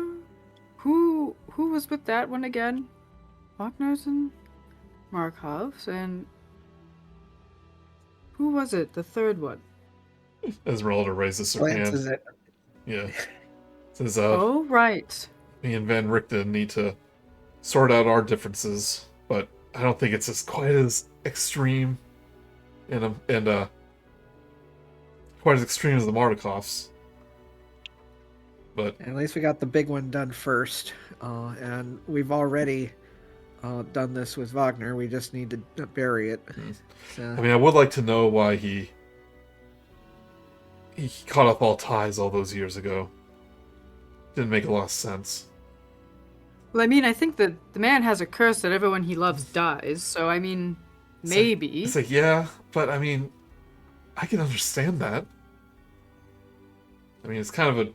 Who was with that one again? Wagners and Markovs, and who was it? The third one. Esmeralda raises her hand. Glances at Yeah. Says, Oh, right. me and Van Richten need to sort out our differences, but I don't think it's quite as extreme and quite as extreme as the Mardikovs. But At least we got the big one done first, and we've already done this with Wagner. We just need to bury it. So, I mean, I would like to know why he cut off all ties all those years ago. Didn't make a lot of sense. Well, I mean, I think that the man has a curse that everyone he loves dies, so I mean, maybe. It's like, yeah, but I mean, I can understand that. I mean, it's kind of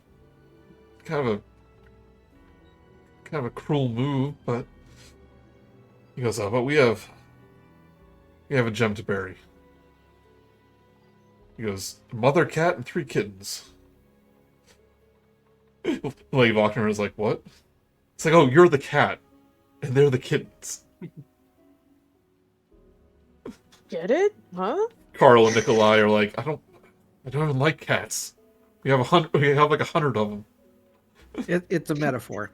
a cruel move, but He goes, but we have a gem to bury. He goes, mother cat and 3 kittens. Lady Wagner is like, what? It's like, oh, you're the cat, and they're the kittens. Get it? Huh? Carl and Nikolai are like, I don't even like cats. We have like 100 of them. It's a metaphor.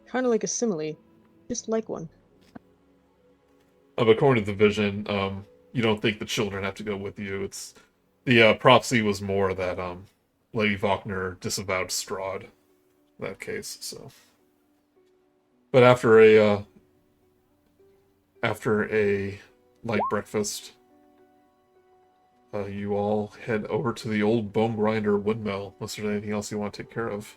Kind of like a simile. Just like one. According to the vision, you don't think the children have to go with you. It's the prophecy was more that Lady Wagner disavowed Strahd in that case. So, but after a light breakfast, you all head over to the old bone grinder windmill. Unless there's anything else you want to take care of.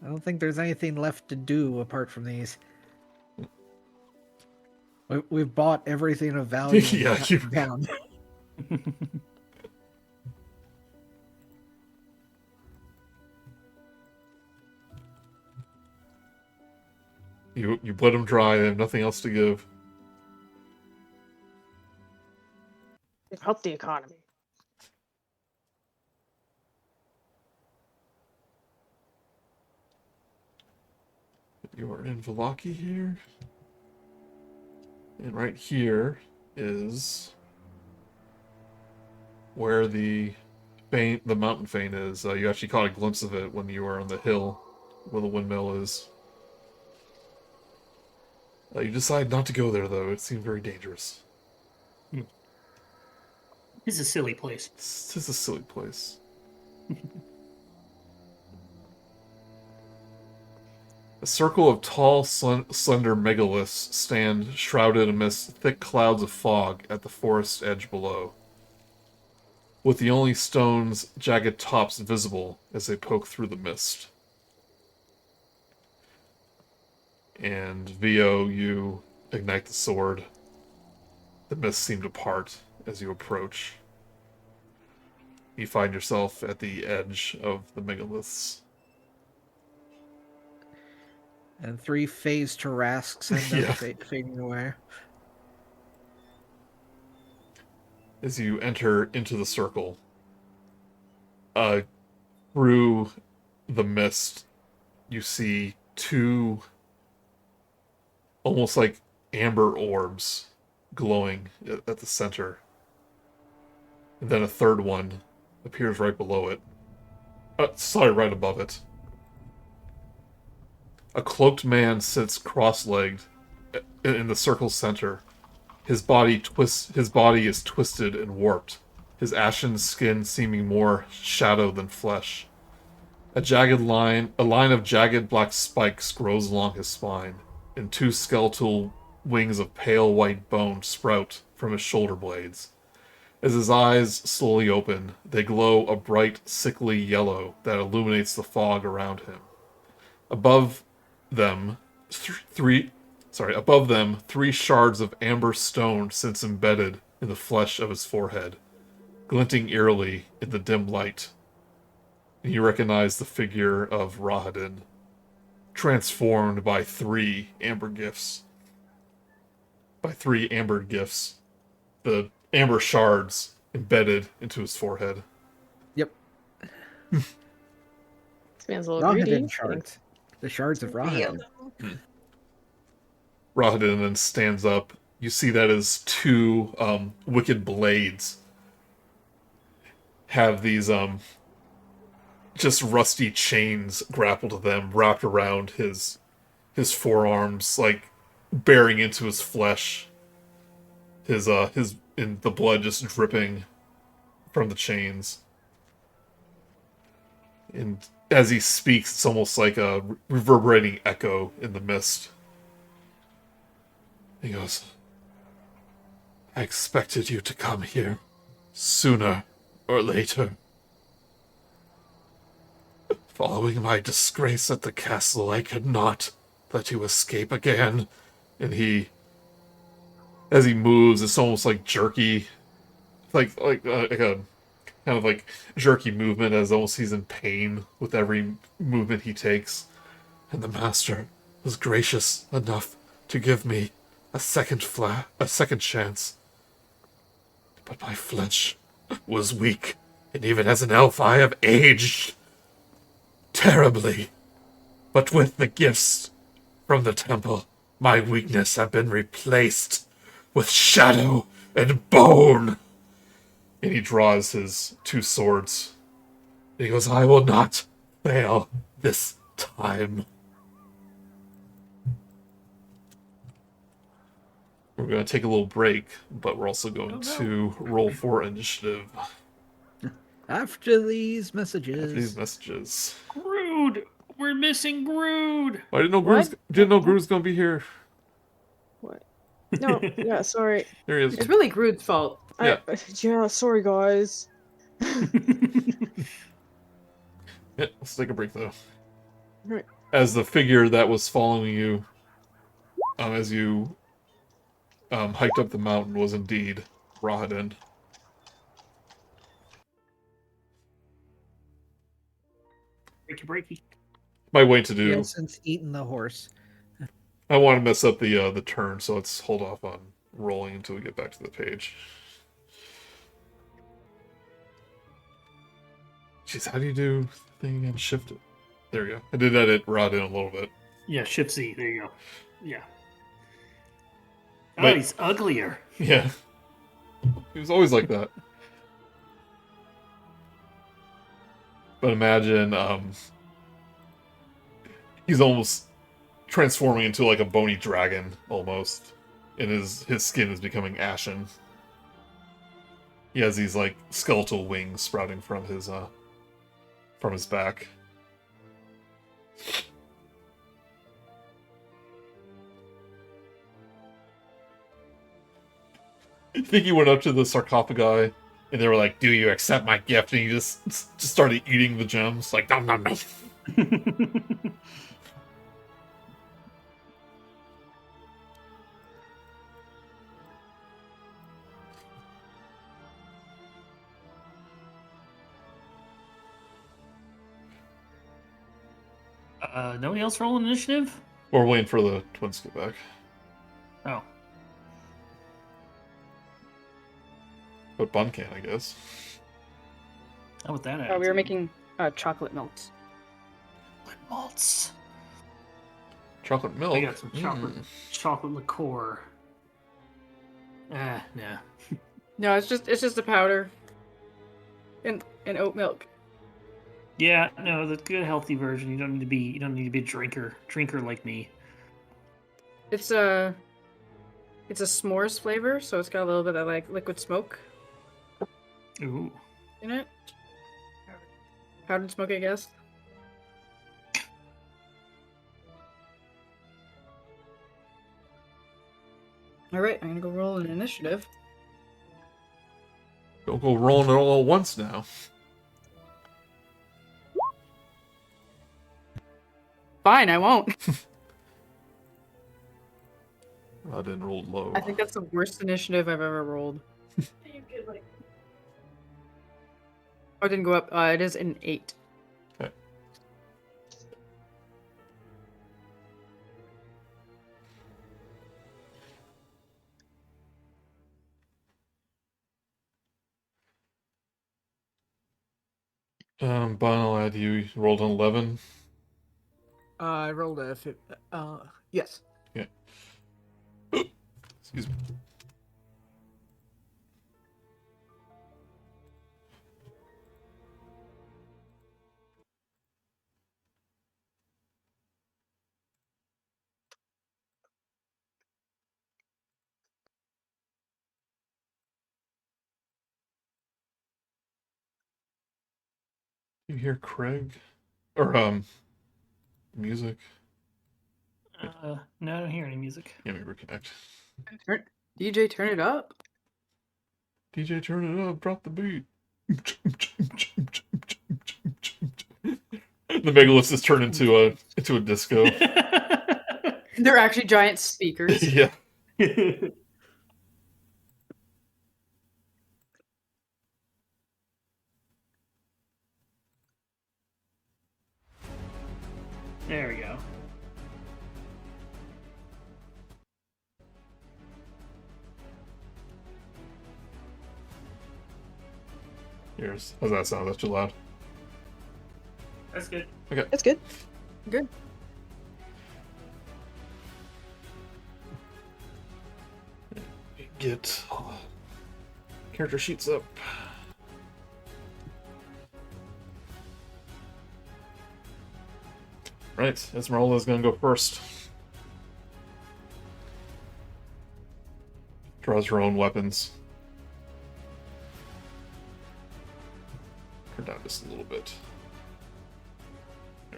I don't think there's anything left to do apart from these. We've bought everything of value Yeah, down. You bled them dry. They have nothing else to give. They've helped the economy. You are in Vallaki here. And right here is where the mountain fane is. You actually caught a glimpse of it when you were on the hill where the windmill is. You decide not to go there, though. It seemed very dangerous. It's a silly place. It's a silly place. A circle of tall, slender megaliths stand shrouded amidst thick clouds of fog at the forest edge below, with the only stone's jagged tops visible as they poke through the mist. And Vio, you ignite the sword. The mist seems to part as you approach. You find yourself at the edge of the megaliths. And 3 phased Tarrasques end up fading away. As you enter into the circle, through the mist, you see 2 almost like amber orbs glowing at the center. And then a third one appears right below it. Right above it. A cloaked man sits cross-legged in the circle's center. His body is twisted and warped, his ashen skin seeming more shadow than flesh. A line of jagged black spikes grows along his spine, and 2 skeletal wings of pale white bone sprout from his shoulder blades. As his eyes slowly open, they glow a bright, sickly yellow that illuminates the fog around him. Above them, 3 shards of amber stone sits embedded in the flesh of his forehead, glinting eerily in the dim light. And you recognize the figure of Rahadin, transformed by 3 amber gifts. The amber shards embedded into his forehead. Yep. This man's a little greedy. Rahadin shards. The shards of Rahadin. Rahadin then stands up. You see that his 2 wicked blades have these just rusty chains grappled to them, wrapped around his forearms, like bearing into his flesh. In the blood just dripping from the chains. And as he speaks, it's almost like a reverberating echo in the mist. He goes, I expected you to come here sooner or later. Following my disgrace at the castle, I could not let you escape again. And as he moves, it's almost like jerky, like a kind of like jerky movement, as almost he's in pain with every movement he takes. And the master was gracious enough to give me a second chance. But my flesh was weak, and even as an elf I have aged terribly. But with the gifts from the temple, my weakness have been replaced with shadow and bone. And he draws his 2 swords. And he goes, I will not fail this time. We're going to take a little break, but we're also going to roll for initiative. After these messages. After these messages. Grude! We're missing Grude! I didn't know What? Grude's going to be here. What? No, yeah, sorry. There he is. It's really Grude's fault. Yeah. Yeah, sorry, guys. Yeah, let's take a break, though. Right. As the figure that was following you, as you hiked up the mountain, was indeed Rahadin. Breaky. My way to do. Yeah, since eating the horse. I want to mess up the turn, so let's hold off on rolling until we get back to the page. Jeez, how do you do the thing again? Shift it. There you go. I did edit Rod in a little bit. Yeah, Shift Z. There you go. Yeah. Oh, But- he's uglier. Yeah. He was always like that. But imagine, he's almost transforming into like a bony dragon, almost. And his skin is becoming ashen. He has these like skeletal wings sprouting from his back. I think he went up to the sarcophagi, and they were like, "Do you accept my gift?" And he just started eating the gems, like nom nom nom. Nobody else rolling initiative? We're waiting for the twins to get back. Oh. But Bun can, I guess. How about that? We were attitude? making chocolate milks. Malts. Chocolate milk. I got some chocolate liqueur. No. No, it's just a powder. And oat milk. Yeah, no, the good healthy version. You don't need to be a drinker like me. It's a s'mores flavor, so it's got a little bit of like liquid smoke Ooh. in it. Powdered smoke, I guess. All right, I'm gonna go roll an initiative. Don't go rolling it all at once now. Fine, I won't. I didn't roll low. I think that's the worst initiative I've ever rolled. Oh, it didn't go up. It is an 8. Okay. Bun, I'll add you. You rolled an 11. I rolled a yes. Yeah. Excuse me. You hear Craig? Or, music? No, I don't hear any music. Let me reconnect. DJ, turn it up. DJ, turn it up. Drop the beat. The Megaliths is turned into a disco. They're actually giant speakers. Yeah. There we go. Yours. How's that sound? That's too loud. That's good. Okay. That's good. Good. Get character sheets up. Right, Esmeralda's gonna go first. Draws her own weapons. Turn down just a little bit.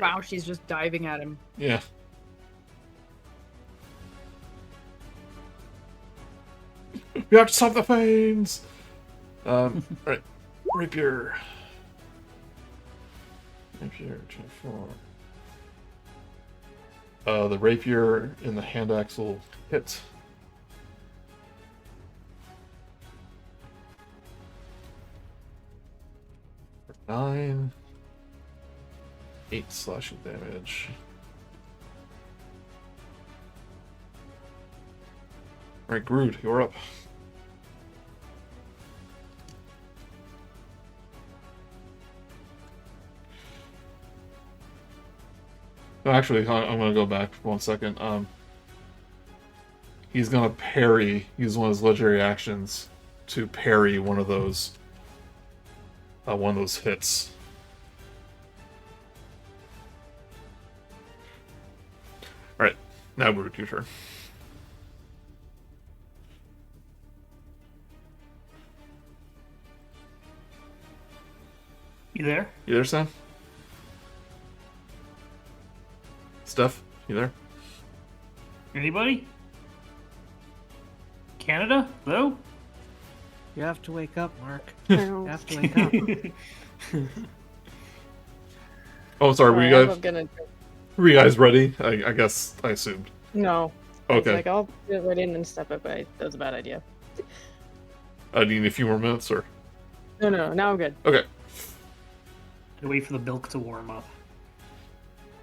Wow, she's just diving at him. Yeah. We have to stop the Fanes! Right. Rapier. Rapier, 24. The rapier in the hand axe will hit. For 9. 8 slashing damage. Alright, Grude, you're up. No, actually, I'm gonna go back for 1 second. He's gonna parry, use one of his legendary actions to parry one of those hits. Alright, now Grude, your turn. You there? You there, Sam? Steph, you there? Anybody? Canada? Hello? You have to wake up, Mark. I You know. have to wake up. Oh, sorry, were Sorry, you I'm gonna. were you guys ready? I guess I assumed. No. It's Okay. like I'll get right in and step it, but that was a bad idea. Do you need a few more minutes, or? No. Now I'm good. Okay. Wait for the milk to warm up.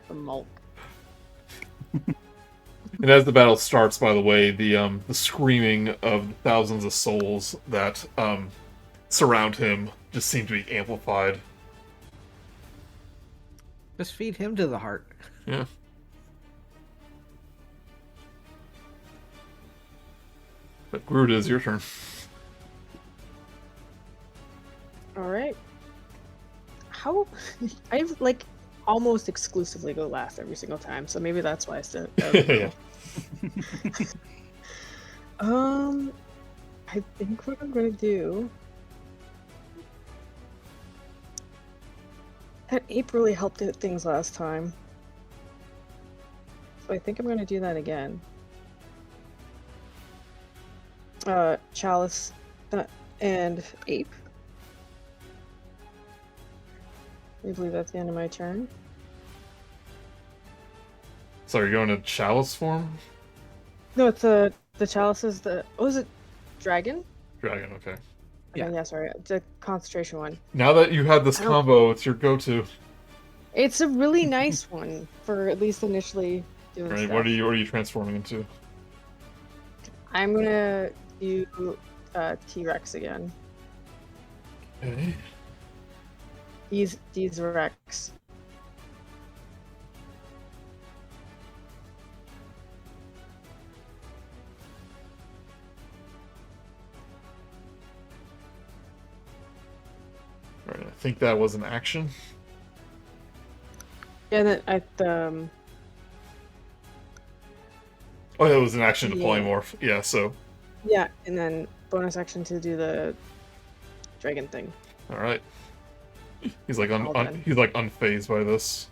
The mulk. And as the battle starts, by the way, the screaming of thousands of souls that surround him just seem to be amplified. Just feed him to the heart. Yeah. But Grude, is your turn. All right. How I've like almost exclusively go last every single time, so maybe that's why I still. Yeah. I think what I'm gonna do. That ape really helped hit things last time, so I think I'm gonna do that again. Chalice, and ape. I believe that's the end of my turn. So you're going to chalice form? No, it's the chalice is the. Oh, is it dragon? Dragon, okay. Yeah. Yeah, sorry. It's a concentration one. Now that you have this I don't- combo, it's your go-to. It's a really nice one for at least initially doing Right? stuff. What are you transforming into? I'm gonna do T-Rex again. Okay. These Rex. Alright, I think that was an action. Yeah, then Oh, yeah, it was an action to Yeah. polymorph. Yeah, so yeah, and then bonus action to do the dragon thing. all right. He's like All done. he's like unfazed by this.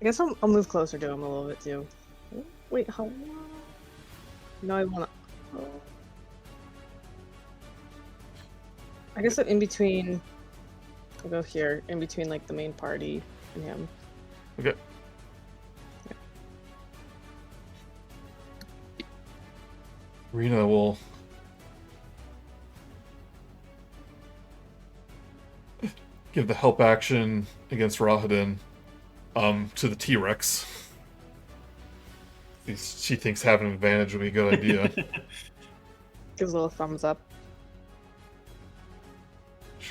I guess I'll move closer to him a little bit too. Wait, how? No, I wanna. Oh. I guess in between. I'll go here, in between like the main party and him. Okay. Rena will give the help action against Rahadin to the T-Rex. She thinks having an advantage would be a good idea. Gives a little thumbs up.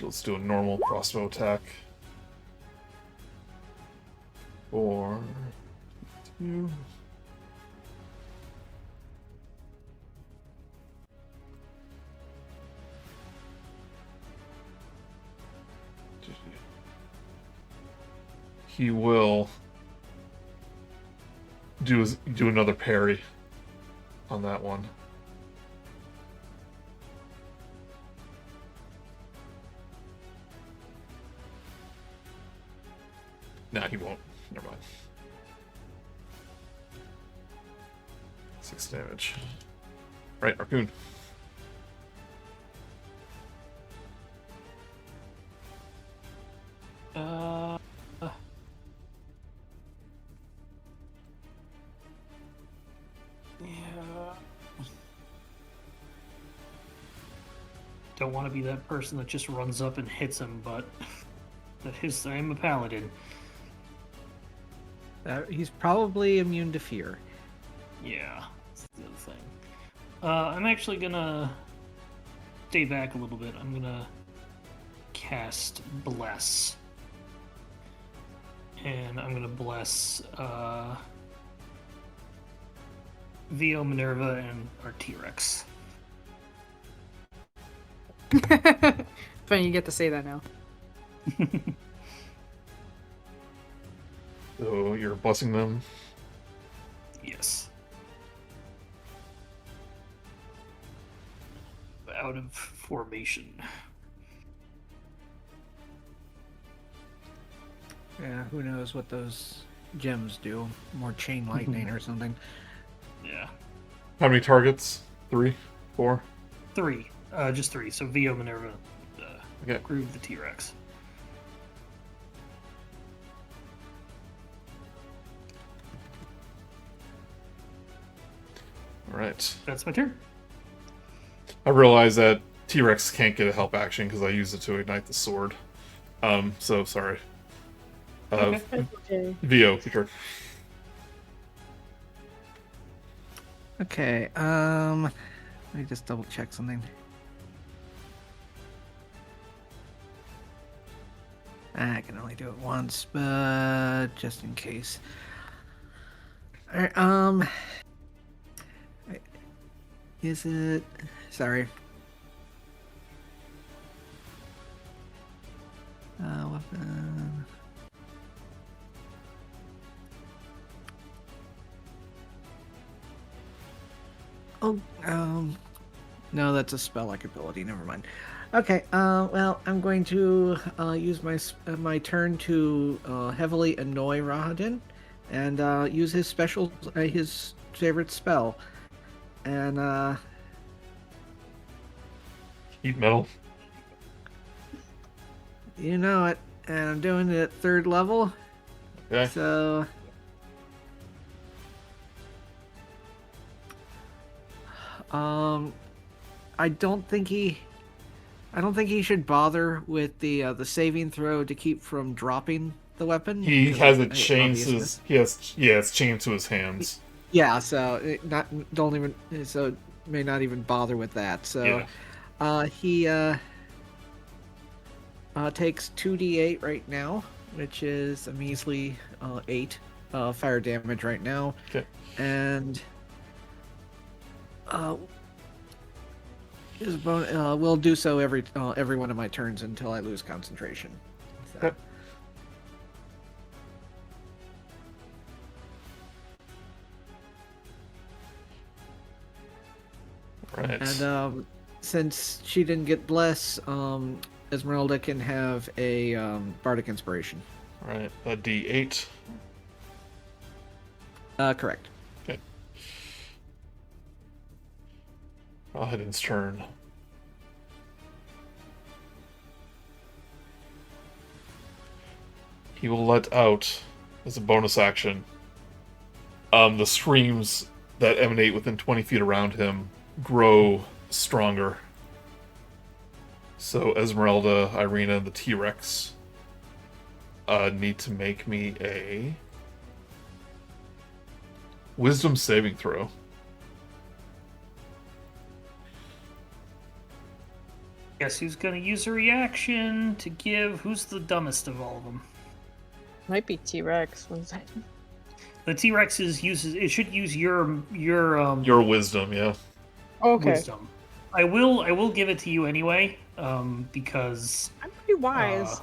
Let's do a normal crossbow attack. 4, 2. He will do another parry on that one. Nah, he won't. Never mind. 6 damage. Right, Arcun. Don't want to be that person that just runs up and hits him, but I'm a paladin. He's probably immune to fear. Yeah, that's the other thing. I'm actually gonna stay back a little bit. I'm gonna cast Bless. And I'm gonna bless Vio, Minerva, and our T-Rex. Funny you get to say that now. So you're blessing them. Yes. Out of formation. Yeah, who knows what those gems do? More chain lightning or something. Yeah. How many targets? 3? 4? 3. Just 3. So Vio, Minerva, Okay. Grude the T-Rex. Alright. That's my turn. I realize that T-Rex can't get a help action because I used it to ignite the sword. So sorry. Okay. Okay. Vio, your turn. Okay, let me just double check something. I can only do it once, but just in case. Alright, is it... Sorry. Weapon... Oh, no, that's a spell-like ability. Never mind. Okay, well, I'm going to use my turn to heavily annoy Rahadin, and use his his favorite spell, and Heat metal. you know it. And I'm doing it at 3rd level, Okay. so I don't think he should bother with the saving throw to keep from dropping the weapon. He because has of it chained to obviousness. it's chained to his hands. Yeah, so don't even so may not even bother with that. So he takes 2d8 right now, which is a measly 8 fire damage right now. Okay. And will do so every one of my turns until I lose concentration. So. Okay. Right. And since she didn't get bless, Esmeralda can have a bardic inspiration. Right. A D8. Correct. Okay. Rahadin's turn. He will let out, as a bonus action, the screams that emanate within 20 feet around him grow stronger. So Esmeralda, Irina, and the T-Rex need to make me a Wisdom saving throw. Guess who's gonna use a reaction to give? Who's the dumbest of all of them? Might be T-Rex. What is that? The T-Rex should use your Wisdom, yeah. Okay. wisdom. I will give it to you anyway, because I'm pretty wise.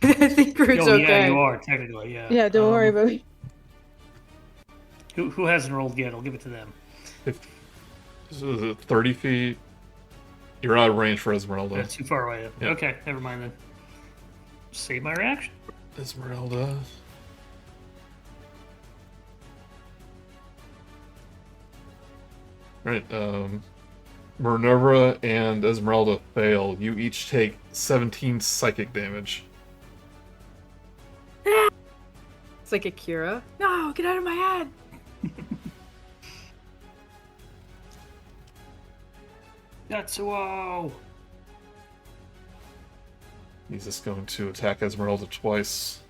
I think Grude's okay. Yeah, you are technically, yeah. Yeah, don't worry about me. Who hasn't rolled yet? I'll give it to them. Is it 30 feet? You're out of range for Esmeralda. That's too far away. Yeah. Okay, never mind then. Save my reaction. Esmeralda. Right, Minerva and Esmeralda fail. You each take 17 psychic damage. It's like Akira. No, get out of my head. Yatsuo! He's just going to attack Esmeralda twice.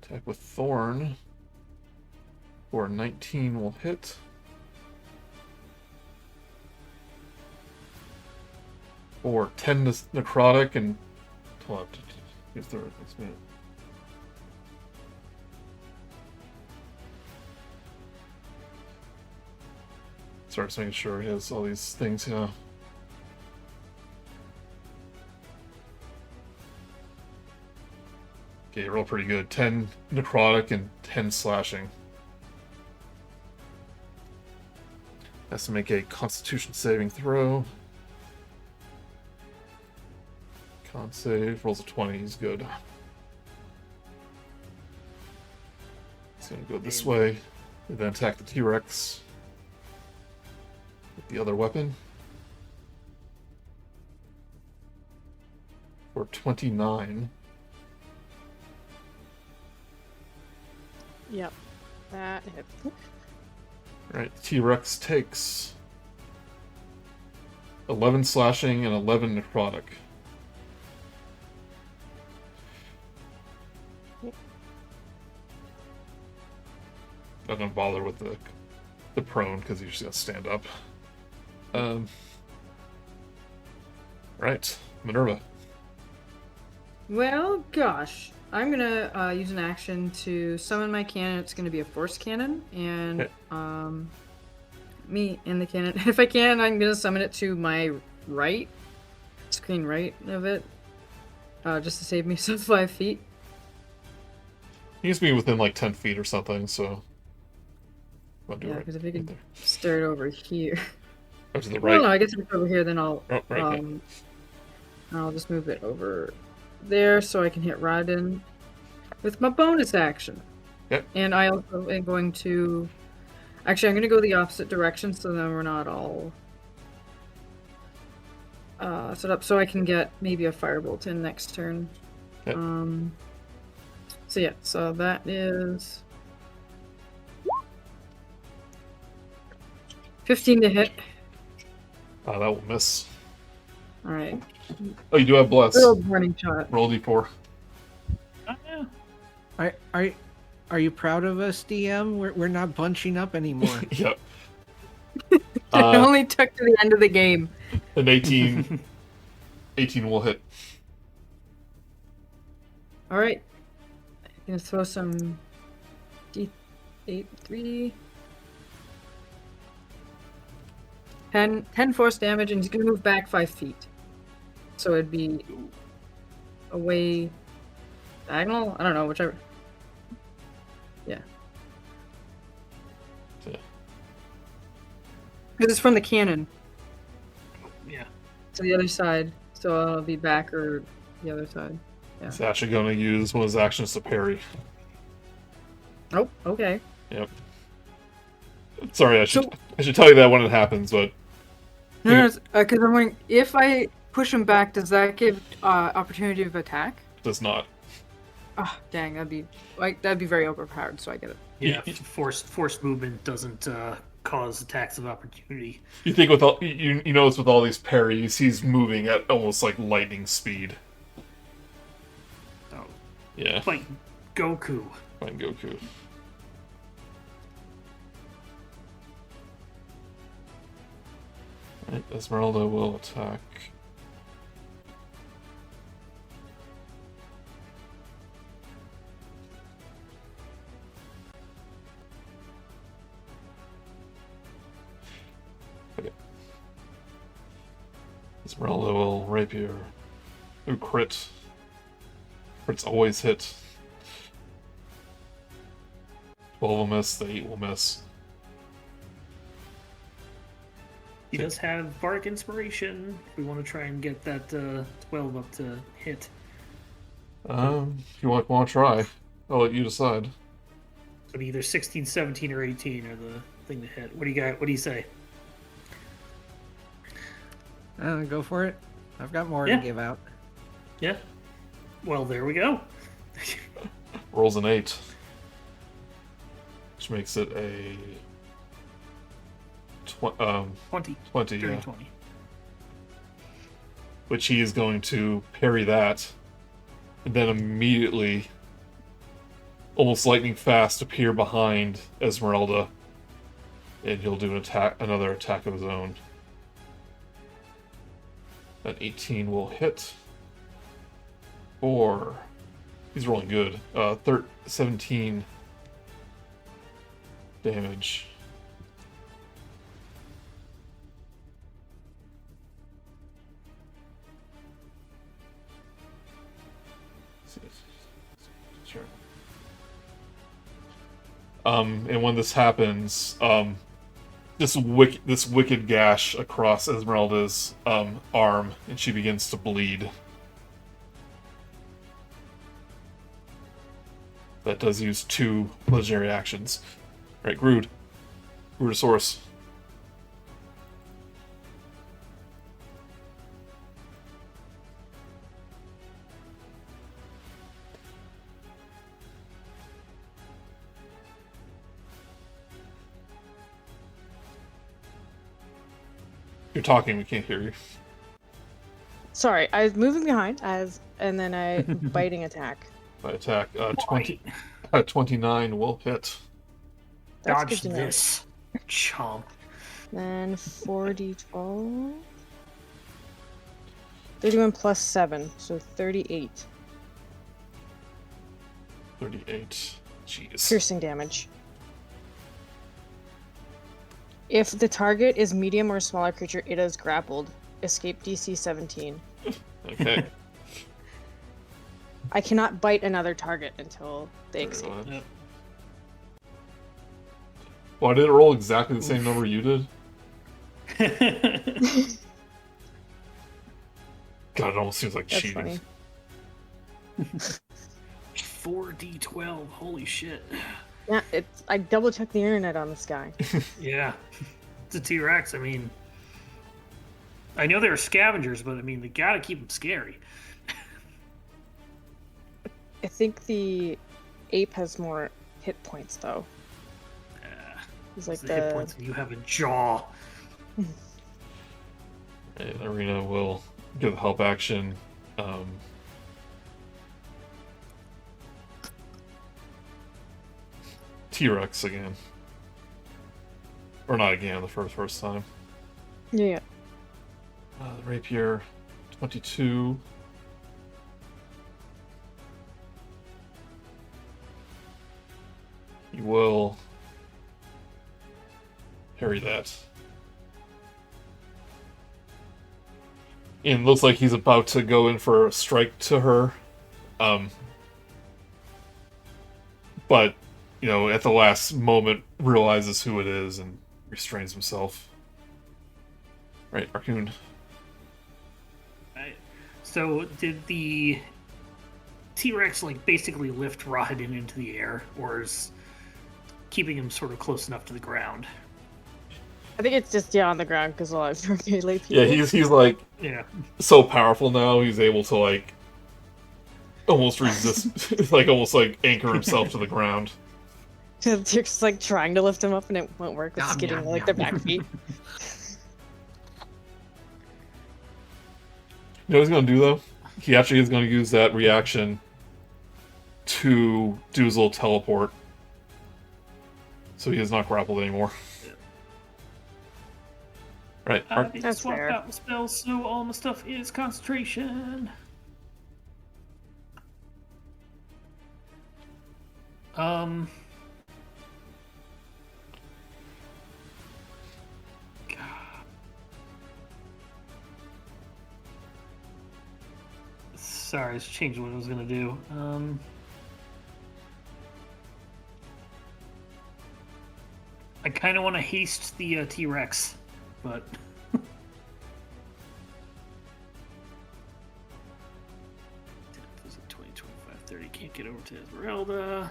Attack with Thorn. For 19 will hit. For 10 necrotic and 12. Here's the next minute. Sorry, just making sure he has all these things, yeah. Okay, roll pretty good. 10 necrotic and 10 slashing. Has to make a Constitution saving throw. Con save. Rolls a 20. He's good. He's gonna go this way. And then attack the T-Rex with the other weapon. For 29. Yep. That hit. Right, the T-Rex takes 11 slashing and 11 necrotic. Not gonna bother with the prone because he's just gonna stand up. Right, Minerva. Well, gosh. I'm gonna use an action to summon my cannon. It's gonna be a force cannon, and Okay. Me and the cannon. If I can, I'm gonna summon it to my right, screen right of it, just to save me some 5 feet. He needs to be within like 10 feet or something, so. I'll do Yeah, right, because if I could right start over here. there. Or to the Well, right. no, I guess if it's over here, then I'll Oh, right. I'll just move it over there so I can hit Rahadin with my bonus action. Yep. And I also am going to... Actually, I'm going to go the opposite direction so then we're not all set up. So I can get maybe a firebolt in next turn. Yep. So yeah, so that is... 15 to hit. That will miss. Alright. Oh, you do have Bless. Little warning shot. Roll D4. Are you proud of us, DM? We're not bunching up anymore. Yep. It only took to the end of the game. An 18. 18 will hit. Alright. I'm gonna throw some D8, 3. 10 force damage, and he's gonna move back 5 feet. So it'd be away diagonal? I don't know, whichever. Yeah. Yeah. Because it's from the cannon Yeah. to the other side. So I'll be back or the other side. Yeah. He's actually going to use one of his actions to parry. Oh, okay. Yep. Sorry, I should tell you that when it happens, but No, because I'm wondering, if I push him back, does that give opportunity of attack? it does not. Oh, dang, that'd be very overpowered, so I get it. Yeah, forced movement doesn't cause attacks of opportunity. You think with all you notice with all these parries, he's moving at almost like lightning speed. Yeah. Fight Goku. Fight Goku. Right, Esmeralda will attack. Okay. Esmeralda will rapier. Ooh, crit. Crits always hit. 12 will miss, the 8 will miss. He does have Bardic Inspiration. If we want to try and get that 12 up to hit. If you want to try, I'll let you decide. It'll be either 16, 17, or 18 are the thing to hit. What do you got? What do you say? Go for it. I've got more Yeah. to give out. Yeah. Well, there we go. Rolls an 8. Which makes it a 20. 20, Dirty yeah. 20. Which he is going to parry that, and then immediately, almost lightning fast, appear behind Esmeralda, and he'll do another attack of his own. That 18 will hit. Or he's rolling good. 17 damage. Sure. And when this happens, this wicked gash across Esmeralda's arm, and she begins to bleed. That does use 2 legendary actions. Right, Grude. Grudosaurus. You're talking, we can't hear you. Sorry, I was moving behind and then I biting attack. By attack, 29 will hit. That's Dodge good to know. this. Chomp. Then 4d12. 31 plus 7, so 38 38. Jeez. piercing damage. If the target is medium or smaller creature, it is grappled. Escape DC 17. Okay. I cannot bite another target until they escape. Yep. Well, I didn't roll exactly the same number you did. God, it almost seems like That's cheating. funny. 4d12. Holy shit. Yeah, I double checked the internet on this guy. Yeah. It's a T-Rex. I mean, I know they're scavengers, but I mean, they gotta keep them scary. I think the ape has more hit points though. He's like The hit points when you have a jaw. And Arena will give help action. T-Rex again. Or not again, the first time. Yeah. The rapier, 22. You will parry that. And looks like he's about to go in for a strike to her. But, you know, at the last moment realizes who it is and restrains himself. Right, Arcune. Right. So did the T-Rex like basically lift Rahadin into the air, or is keeping him sort of close enough to the ground? I think it's just on the ground because a lot of melee people. Yeah, he's like Yeah. so powerful now. He's able to like almost resist, like almost like anchor himself to the ground. They're just like trying to lift him up and it won't work. It's Nom, getting nom, like nom. their back feet. You know what he's gonna do though? He actually is gonna use that reaction to do his little teleport. So he is not grappled anymore. Right. I That's swapped fair. out my spells, so all my stuff is concentration. Sorry, it's changed what I was gonna do. I kind of want to haste the T-Rex, but was it 20, 25, 30? Can't get over to Esmeralda.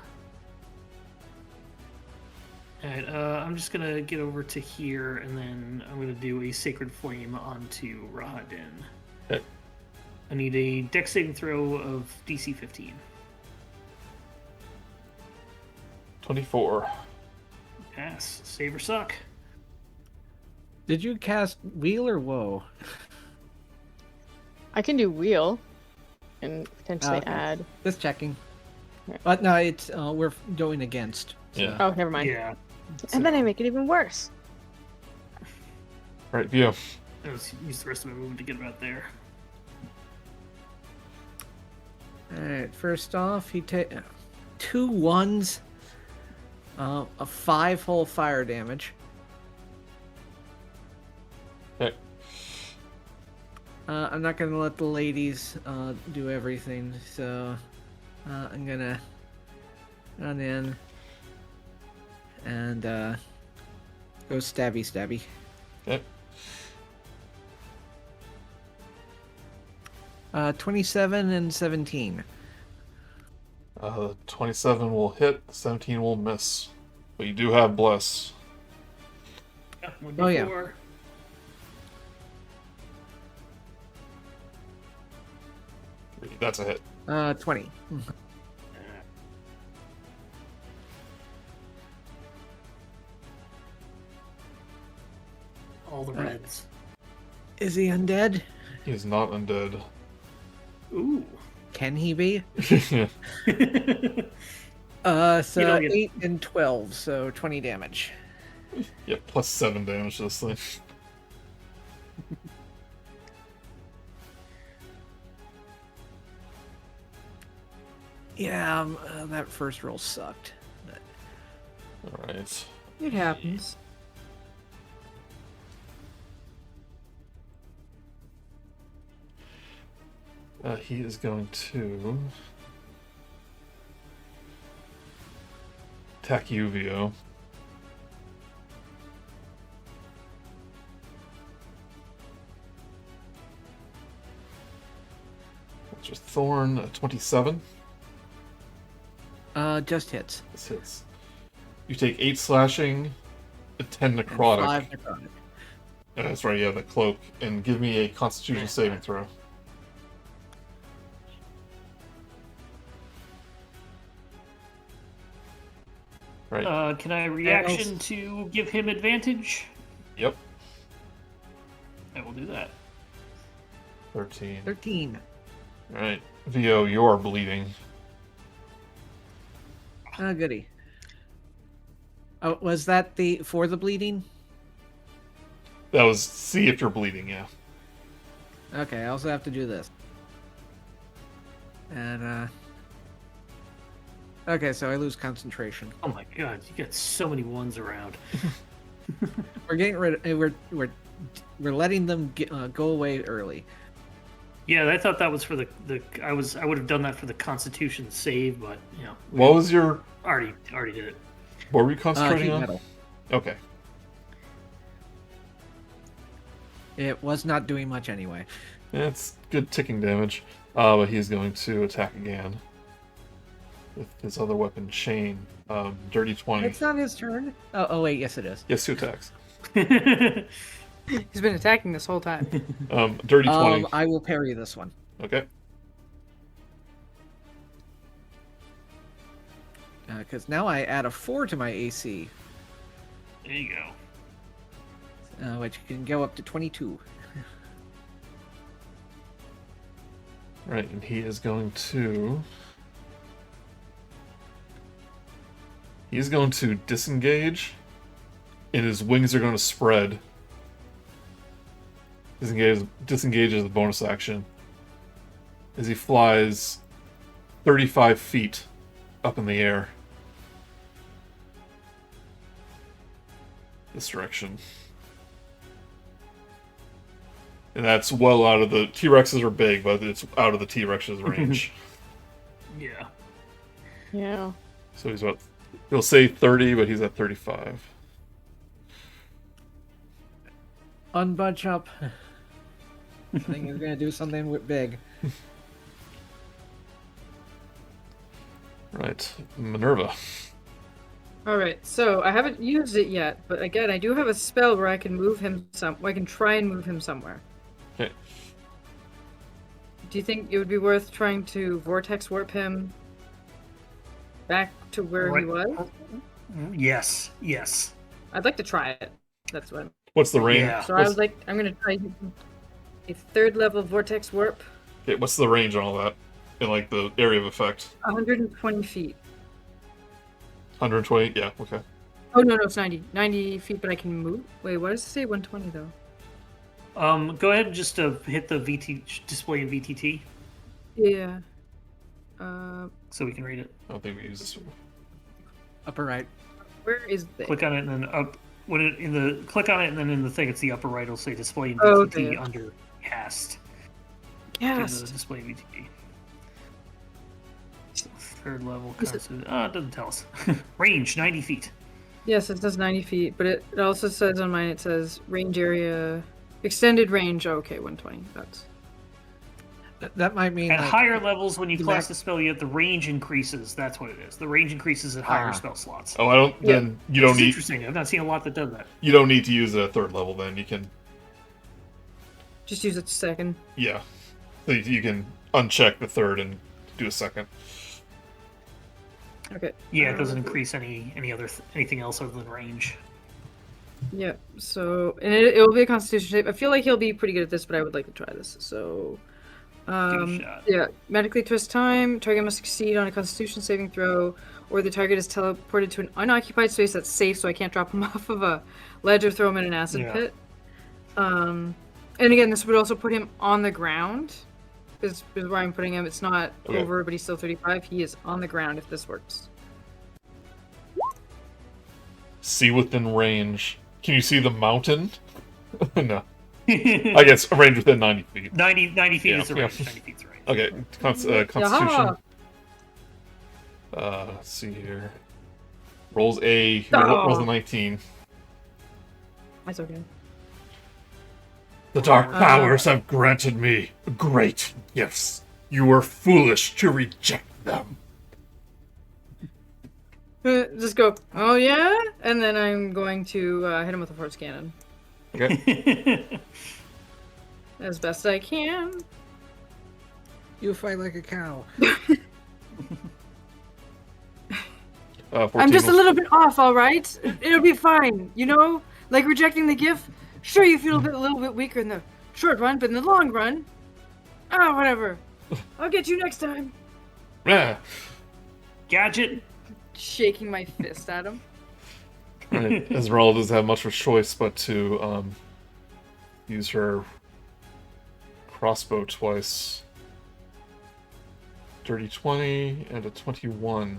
Alright, I'm just gonna get over to here, and then I'm gonna do a Sacred Flame onto Rahadin. Okay. I need a Dex saving throw of DC 15. 24. Pass. Save or suck. Did you cast Wheel or Woe? I can do wheel and potentially Okay. add. Just checking. Yeah. But no, it's we're going against. So. Yeah. Oh, never mind. Yeah. And then I make it even worse. Right, Vio. Let's use the rest of my movement to get him out there. Alright, first off, he takes 2 1s, a 5 whole fire damage. Okay. I'm not gonna let the ladies do everything, so I'm gonna run in and go stabby stabby. Okay. 27 and 17. 27 will hit, 17 will miss. But you do have Bless. Yeah, Oh, yeah. 1d4. That's a hit. 20. All the reds. Is he undead? He is not undead. Ooh. Can he be? Yeah. So You don't get- 8 and 12, so 20 damage. Yeah, plus 7 damage to this thing. Yeah, that first roll sucked. Alright. It happens. He is going to attack you, Vio. What's your Thorn? 27. Just hits. This hits. You take 8 slashing, 10 And necrotic. 5 necrotic. That's right, yeah, the cloak. And give me a Constitution saving throw. Right. Can I reaction to give him advantage? Yep. I will do that. 13. 13. Alright. Vio, you're bleeding. Oh, goody. Oh, was that for the bleeding? That was see if you're bleeding, yeah. Okay, I also have to do this. And, okay, so I lose concentration. Oh my god, you got so many ones around. We're getting rid of, we're letting them go away early. Yeah, I thought that was for the I would have done that for the Constitution save, but you know, we What was your... already did it. What were you concentrating Heat on? metal. Okay. It was not doing much anyway. Yeah, it's good ticking damage. But he's going to attack again. With his other weapon, Chain. Dirty 20. It's not his turn. Oh wait, yes it is. Yes, 2 attacks. He's been attacking this whole time. Dirty 20. I will parry this one. Okay. Because now I add a 4 to my AC, There you go. which can go up to 22. Right, and he is going to He's going to disengage, and his wings are going to spread. Disengage as a bonus action as he flies 35 feet up in the air. This direction. And that's well out of the... T-Rexes are big, but it's out of the T-Rex's range. Yeah. Yeah. So he's about... He'll say 30, but he's at 35. Unbunch up. I think he's gonna do something big. Right. Minerva. All right, so I haven't used it yet, but again, I do have a spell where I can move him I can try and move him somewhere. Okay. Do you think it would be worth trying to vortex warp him back to where he was? Yes. Yes. I'd like to try it. That's what. What's the range? Yeah. So I was like, I'm gonna try a 3rd level vortex warp, Okay, what's the range on all that? In, like, the area of effect? 120 feet. 120? Yeah, okay. Oh no, it's 90. 90 feet, but I can move. Wait, why does it say 120 though? Go ahead and just hit the display in VTT Yeah. so we can read it. I don't think we use this one. Upper right. Where is the? Click on it and then up. Click on it and then in the thing, it's the upper right. It'll say display in Oh, VTT okay. under cast. Yes. Display in VTT. 3rd level. It doesn't tell us. Range 90 feet. Yes, it says 90 feet, but it also says on mine, it says range area, extended range. Oh, okay, 120. That's. That might mean At like, higher levels, when you the class max- the spell, the range increases. That's what it is. The range increases at higher Ah. spell slots. Oh, I don't... Yeah. Then you don't It's need... interesting. I've not seen a lot that does that. You don't need to use it at 3rd level, then. You can... Just use it second. Yeah. So you can uncheck the 3rd and do a 2nd. Okay. Yeah, it doesn't increase anything else other than range. Yeah. So, and it will be a Constitution save. I feel like he'll be pretty good at this, but I would like to try this. So, Give it a shot. yeah. Medically twist time. Target must succeed on a Constitution saving throw, or the target is teleported to an unoccupied space that's safe, so I can't drop him off of a ledge or throw him in an acid Yeah. pit. And again, this would also put him on the ground. Is where I'm putting him. It's not Okay. over, but he's still 35. He is on the ground if this works. See within range. Can you see the mountain? No. I guess range within 90 feet. 90 feet Yeah, is the yeah. range. 90 feet's the range. Okay, Constitution. Yaha! Let's see here. Rolls a... Oh. Rolls a 19. That's okay. The dark powers have granted me great gifts. You were foolish to reject them. Just go, oh yeah? And then I'm going to hit him with a force cannon. Okay. As best I can. you fight like a cow. 14 I'm just a will- little bit off, alright? It'll be fine, you know? Like rejecting the gift, sure you feel a little bit weaker in the short run, but in the long run, whatever. I'll get you next time. Yeah. Gadget. Shaking my fist at him. Right. Esmeralda doesn't have much of a choice but to use her crossbow twice. Dirty 20 and a 21.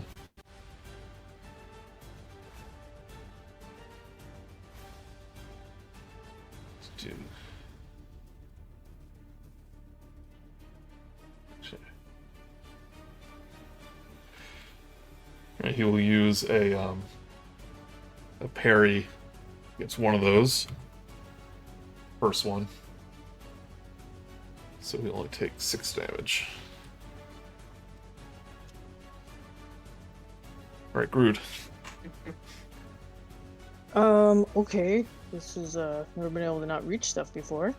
Let's do... Right, he will use a parry against one of those. First one. So he only takes 6 damage. Alright, Grude. Okay. This is, never been able to not reach stuff before.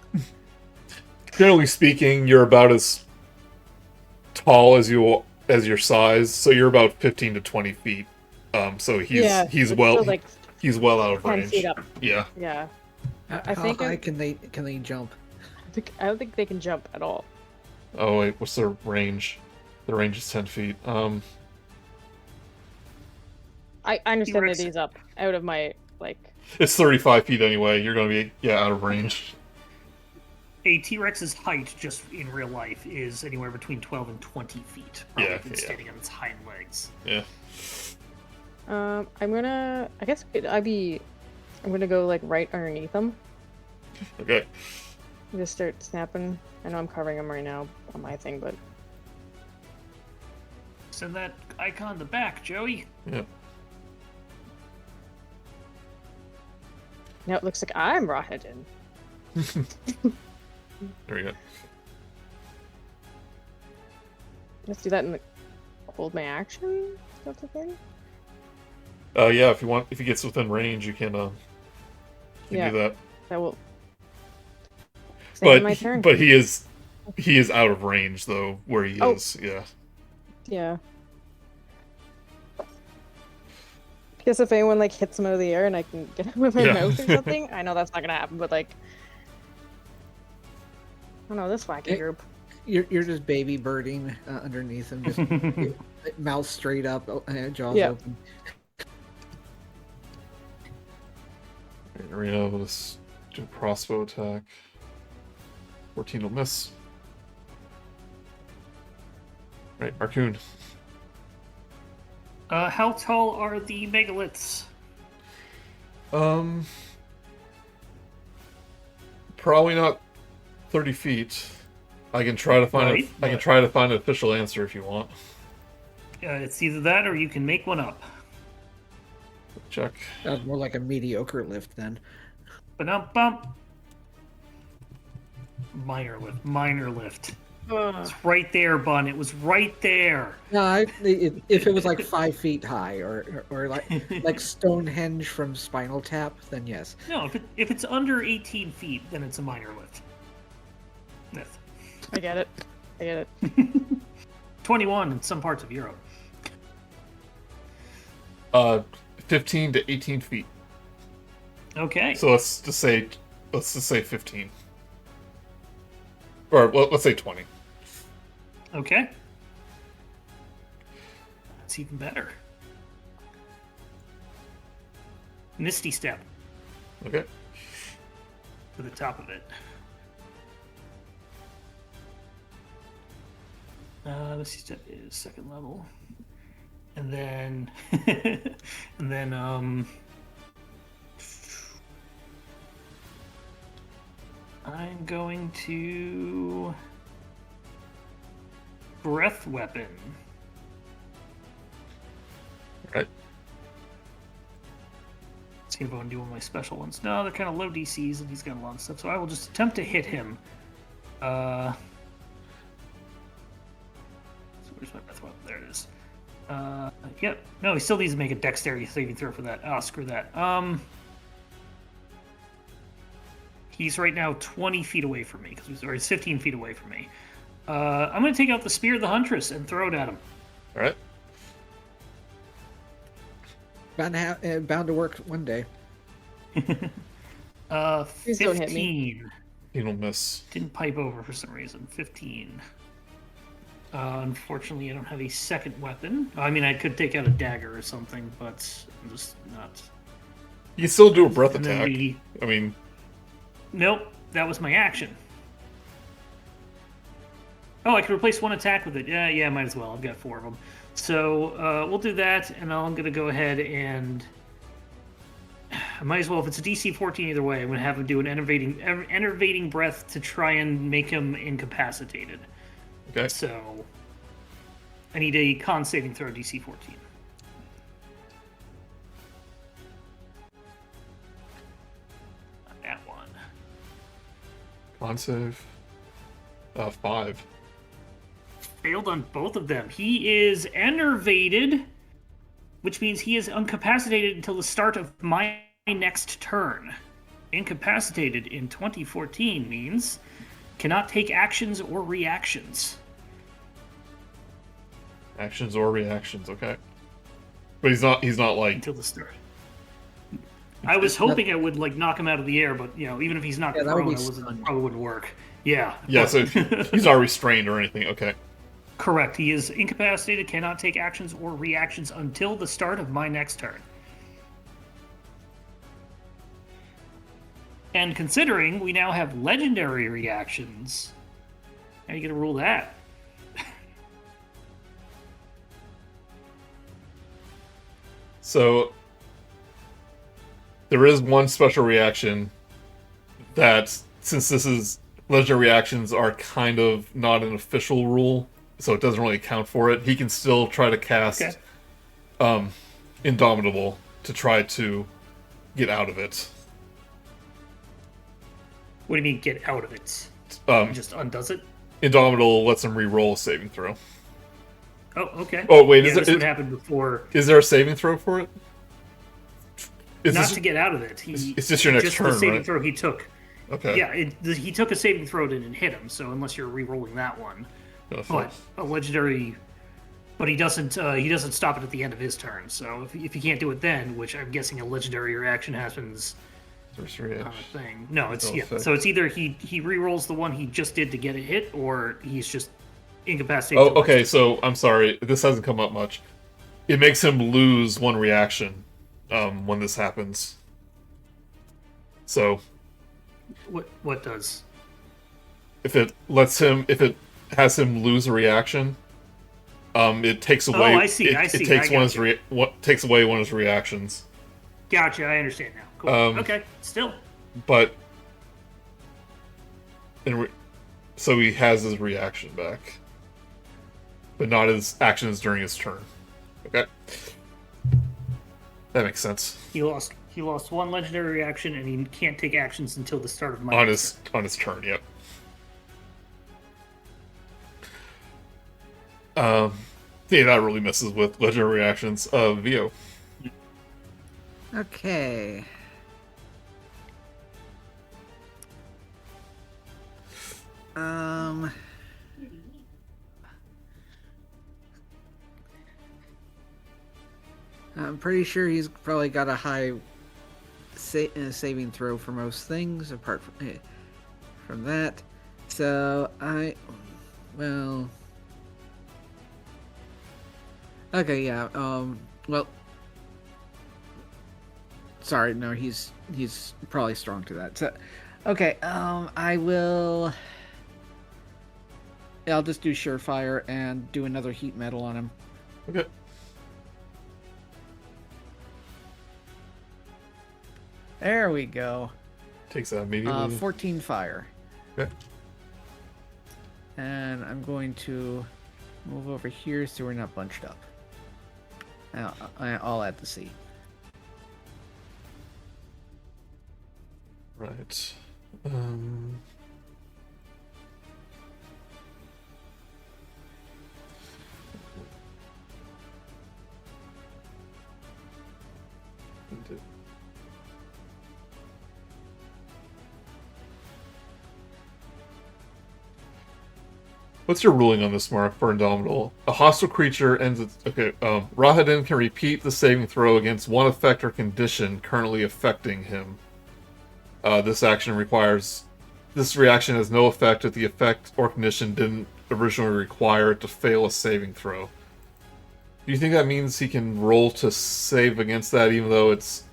Generally speaking, you're about as tall as your size, so you're about 15 to 20 feet. So he's it's well still, like, he's well out of 10 range. feet up. Yeah. Yeah. How think high I- can they jump? I don't think they can jump at all. Oh wait, what's their range? The range is 10 feet. I understand that T-Rex. he's up out of my like. It's 35 feet anyway. You're going to be out of range. A T-Rex's height, just in real life, is anywhere between 12 and 20 feet. Yeah, Than standing on its hind legs. Yeah. I'm gonna. I guess I'm gonna go like right underneath him. Okay. Just start snapping. I know I'm covering him right now on my thing, but Send that icon to back, Joey. Yeah. now it looks like I'm Rahadin. There we go. Let's do that in the hold my action. That's the thing. Yeah, if he gets within range, you can Yeah. do that. That will. Stay my But turn. but he is out of range though, where he Oh. is. Yeah. Yeah. Because if anyone like hits him out of the air and I can get him with my Yeah. mouth or something, I know that's not gonna happen. But like, I don't know this wacky It- group. You're just baby birding underneath him, just mouth straight up, jaws Yeah. open. Arena, let's do a crossbow attack. 14 will miss. Right, Arcun. How tall are the megaliths? Probably not 30 feet. I can try to find Right, I can try to find an official answer if you want. It's either that or you can make one up. Check. Sounds more like a mediocre lift then. Ba-dum-bump. Minor lift. Minor lift. Ugh. It's right there, Bun. It was right there. No, if it was like 5 feet high or like Stonehenge from Spinal Tap, then yes. No, if it's under 18 feet, then it's a minor lift. Lift. I get it. I get it. 21 in some parts of Europe. 15 to 18 feet. Okay. So let's just say 15. Or let's say 20. Okay. That's even better. Misty Step Okay. to the top of it. Misty Step is second level. And then I'm going to breath weapon. Right. See if I can do one of my special ones. No, they're kind of low DCs, and he's got a lot of stuff. So I will just attempt to hit him. So where's my breath weapon? There it is. Yep. No, he still needs to make a dexterity saving throw for that. Ah, screw that. He's right now 20 feet away from me, or he's 15 feet away from me. I'm going to take out the Spear of the Huntress and throw it at him. All right. Bound to work one day. Please don't hit 15. 15 will miss. Didn't pipe over for some reason. 15. Unfortunately, I don't have a second weapon. I mean, I could take out a dagger or something, but I'm just not. You can still do a breath And then attack. I mean, Nope, that was my action. Oh, I could replace one attack with it. Yeah, might as well. I've got 4 of them. So we'll do that, and I'm going to go ahead and... I might as well, if it's a DC 14 either way, I'm going to have him do an enervating breath to try and make him incapacitated. okay. So I need a con saving throw DC 14. That one. Con save. 5. Failed on both of them. He is enervated, which means he is incapacitated until the start of my next turn. Incapacitated in 2014 means cannot take actions or reactions. Actions or reactions, okay. But he's not like Until the start. I was hoping I would like knock him out of the air, but even if he's not Yeah, that would prone, be it stunned. probably wouldn't work. Yeah. yeah, but- so he's not restrained or anything. Okay. Correct. He is incapacitated, cannot take actions or reactions until the start of my next turn. And considering we now have legendary reactions, how are you going to rule that? So there is one special reaction that, since this is legendary reactions are kind of not an official rule, so it doesn't really account for it. He can still try to cast Indomitable to try to get out of it. What do you mean, get out of it? He just undoes it? Indomitable lets him re-roll a saving throw. Oh, okay. Oh, wait, yeah, this would happen before. Is there a saving throw for it? Not to get out of it. It's just your next just turn, the saving right? throw he took. Okay. Yeah, he took a saving throw and didn't hit him, so unless you're re-rolling that one. But a legendary... But he doesn't stop it at the end of his turn, so if he can't do it then, which I'm guessing a legendary reaction happens... Sorcery thing. No, so it's either he re-rolls the one he just did to get a hit, or he's just incapacitated. Oh, okay, so I'm sorry. This hasn't come up much. It makes him lose one reaction when this happens. So... What does? If it has him lose a reaction, it takes away. Oh, I see. It takes takes away one of his reactions. Gotcha. I understand now. Cool. Okay. Still. But so he has his reaction back, but not his actions during his turn. Okay, that makes sense. He lost one legendary reaction, and he can't take actions until the start of my on his turn. Yep. Yeah, that really messes with legendary reactions. Vio. Okay. I'm pretty sure he's probably got a high saving throw for most things, apart from that. So okay, yeah. Well, sorry, no, he's probably strong to that. So, okay, I'll just do Surefire and do another heat metal on him. Okay. There we go. Takes that immediately. 14 fire. Okay. And I'm going to move over here so we're not bunched up. I'll add the C. Right. What's your ruling on this, Mark, for Indomitable? A hostile creature ends its... Okay, Rahadin can repeat the saving throw against one effect or condition currently affecting him. This action requires... This reaction has no effect if the effect or condition didn't originally require it to fail a saving throw. Do you think that means he can roll to save against that, even though it's...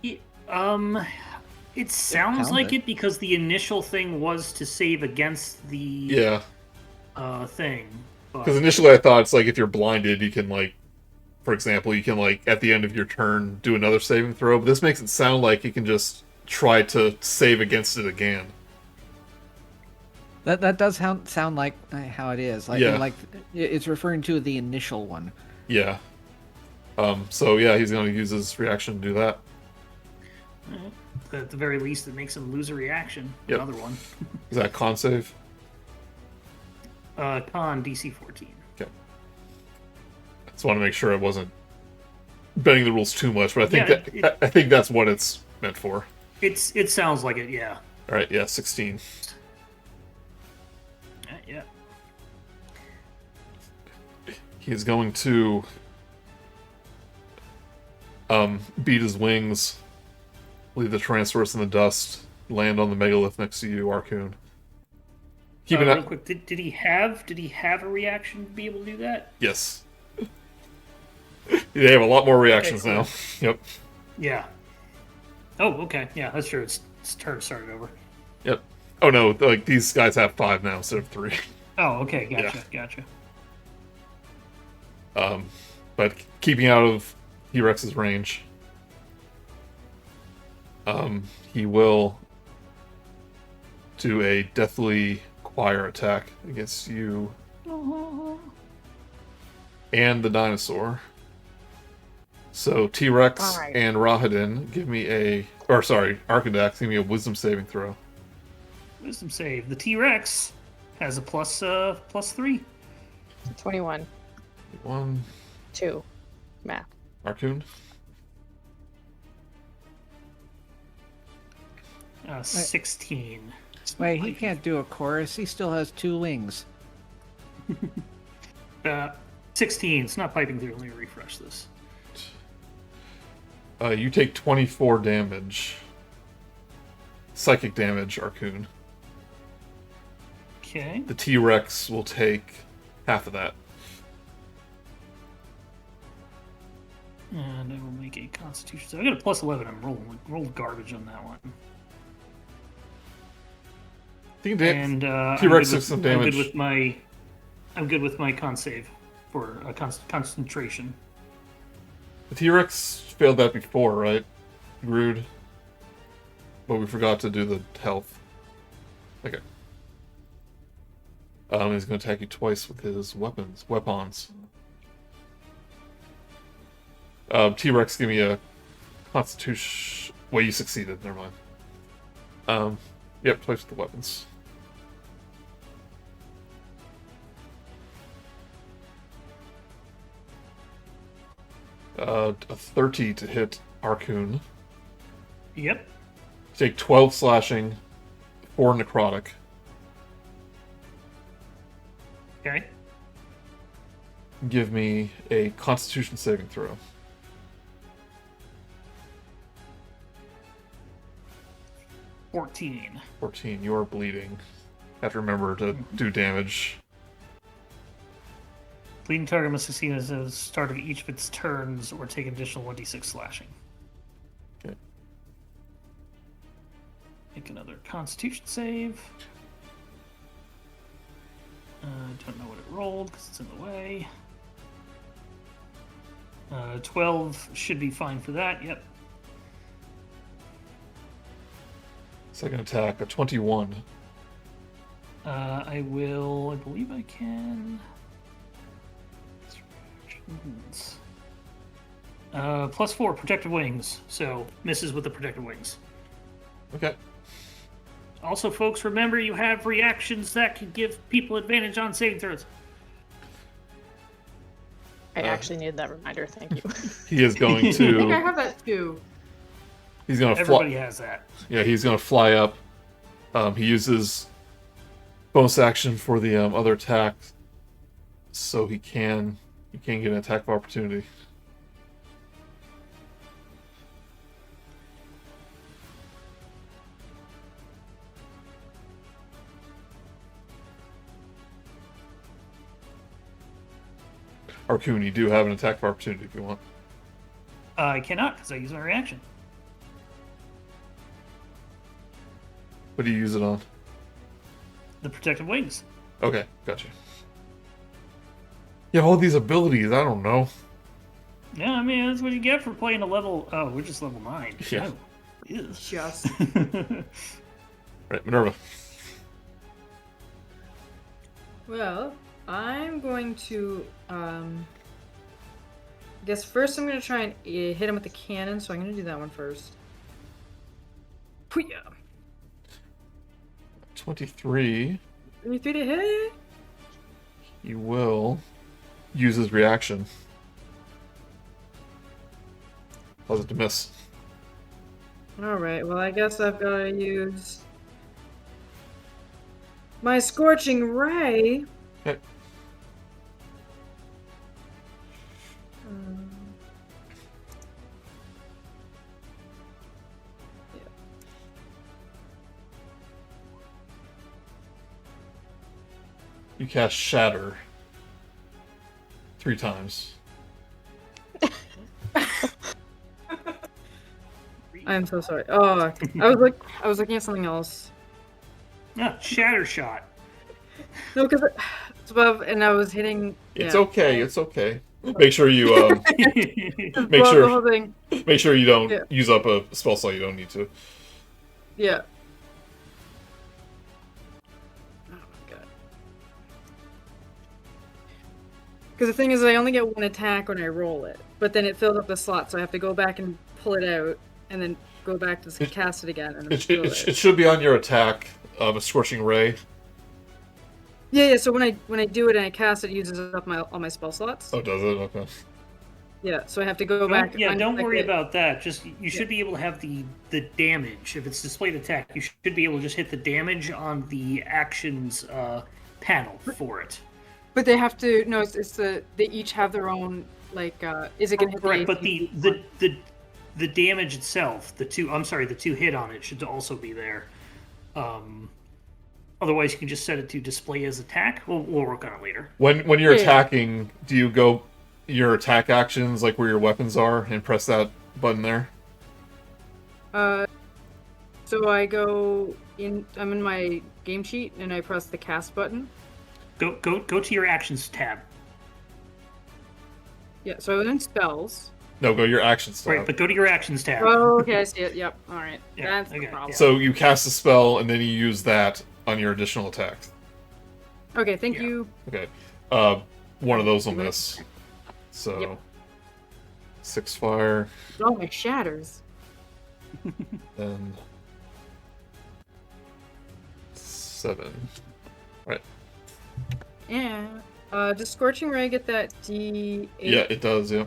It sounds like it because the initial thing was to save against the... Yeah. Thing. Because initially I thought it's like if you're blinded, you can, like, for example, you can, like, at the end of your turn, do another saving throw. But this makes it sound like you can just try to save against it again. That does sound like how it is. Like, yeah. Like it's referring to the initial one. Yeah. So yeah, he's going to use his reaction to do that. At the very least, it makes him lose a reaction. Yep. Another one. Is that con save? Con DC 14. Okay. Just want to make sure I wasn't bending the rules too much, but I think I think that's what it's meant for. It sounds like it, yeah. All right, yeah, 16. Yeah. He's going to beat his wings, leave the Tyrannosaurus in the dust, land on the megalith next to you, Arcun. Keeping real quick, did he have a reaction to be able to do that? Yes. They have a lot more reactions Okay, cool. now. Yep. Yeah. Oh, okay. Yeah, that's true. Its turn started over. Yep. Oh no, like these guys have 5 now instead of 3. Oh, okay. Yeah. Gotcha. But keeping out of T-Rex's range. He will do a deathly choir attack against you and the dinosaur. So T-Rex Fine. and Rahadin, give me a... Or sorry, Arkundax, give me a wisdom saving throw. Wisdom save. The T-Rex has a +3. 21. 1. 2. Math. Arkun. 16. Wait, he can't do a chorus. He still has 2 wings. 16. It's not piping through. Let me refresh this. You take 24 damage. Psychic damage, Arkun. Okay. The T-Rex will take half of that. And I will make a Constitution. So I got a +11. I'm rolled garbage on that one. And T-Rex took some damage. I'm good with my con save for a concentration. The T-Rex failed that before, right? Grude. But we forgot to do the health. Okay. He's going to attack you twice with his weapons. T-Rex, give me a Constitution... Well, you succeeded. Never mind. Yep, twice with the weapons. A 30 to hit Arkun. Yep. Take 12 slashing, 4 necrotic. Okay. Give me a Constitution saving throw. 14. 14. You are bleeding. Have to remember to do damage. Bleeding target must succeed at the start of each of its turns or take an additional 1d6 slashing. Okay. Make another Constitution save. Don't know what it rolled because it's in the way. 12 should be fine for that. Yep. Second attack, a 21. I believe I can. +4 protective wings, so misses with the protective wings. Okay. Also, folks, remember you have reactions that can give people advantage on saving throws. I actually needed that reminder. Thank you. He is going I think I to... have that too. He's going to Everybody has that. Yeah, he's going to fly up. He uses bonus action for the other attack, so he can get an attack of opportunity. Arkun, you do have an attack of opportunity if you want. I cannot because I use my reaction. What do you use it on? The protective wings. Okay, gotcha. You have all these abilities, I don't know. Yeah, I mean, that's what you get for playing a level... Oh, we're just level 9. Yeah. Oh, ew. Just. Right, Minerva. Well, I'm going to, I guess first I'm going to try and hit him with the cannon, so I'm going to do that one first. Pooyah! 23. 23 to hit? He will use his reaction. Cause it to miss. Alright, well I guess I've got to use my Scorching Ray. Okay. Yeah. You cast Shatter 3 times. I'm so sorry. Oh, I was looking at something else. Shatter shot. No, because it's above, and I was hitting. It's yeah. okay. It's okay. Make sure you It's make above sure the whole thing. make sure you don't Yeah. use up a spell slot you don't need to. Yeah. Oh my god. Because the thing is, I only get one attack when I roll it, but then it fills up the slot, so I have to go back and pull it out, and then go back to cast it again, and then fill It should be on your attack of a Scorching Ray. Yeah. So when I do it and I cast it, it uses up all my spell slots. Oh, does it? Okay. Yeah. So I have to go back. Don't worry it. about that. Just you should be able to have the damage. If it's displayed attack, you should be able to just hit the damage on the actions panel for it. But they have to. No, it's they each have their own is it gonna hit Correct, the but the damage itself, the 2 hit on it should also be there. Otherwise, you can just set it to display as attack. We'll work on it later. When you're attacking, do you go your attack actions like where your weapons are and press that button there? So I go in. I'm in my game sheet and I press the cast button. Go to your actions tab. Yeah. So I was in spells. No, go your actions tab. Right, but go to your actions tab. Oh, okay, I see it. Yep. All right. Yeah, That's the okay, problem. So you cast a spell and then you use that on your additional attacks. Okay. Thank you. Okay. One of those will miss. So Yep. 6 fire, Oh, my shatters. then 7. Right. Yeah. Does Scorching Ray get that D8? Yeah, it does. Yeah.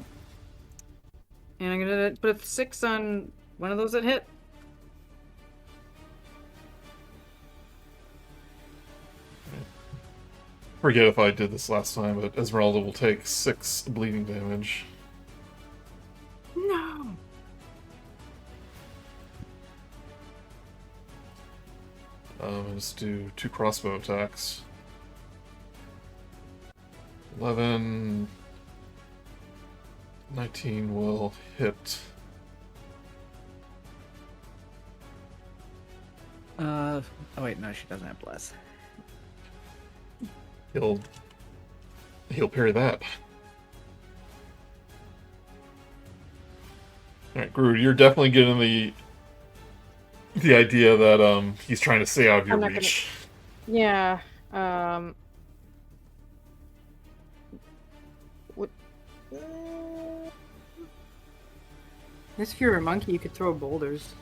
And I'm gonna put a 6 on one of those that hit. Forget if I did this last time, but Esmeralda will take 6 bleeding damage. No. Let's do 2 crossbow attacks. 11, 19 will hit. Oh wait, no, she doesn't have bless. He'll parry that. Alright, Grude, you're definitely getting the idea that he's trying to stay out of your I'm not reach. Yeah. What? If you're a monkey, you could throw boulders.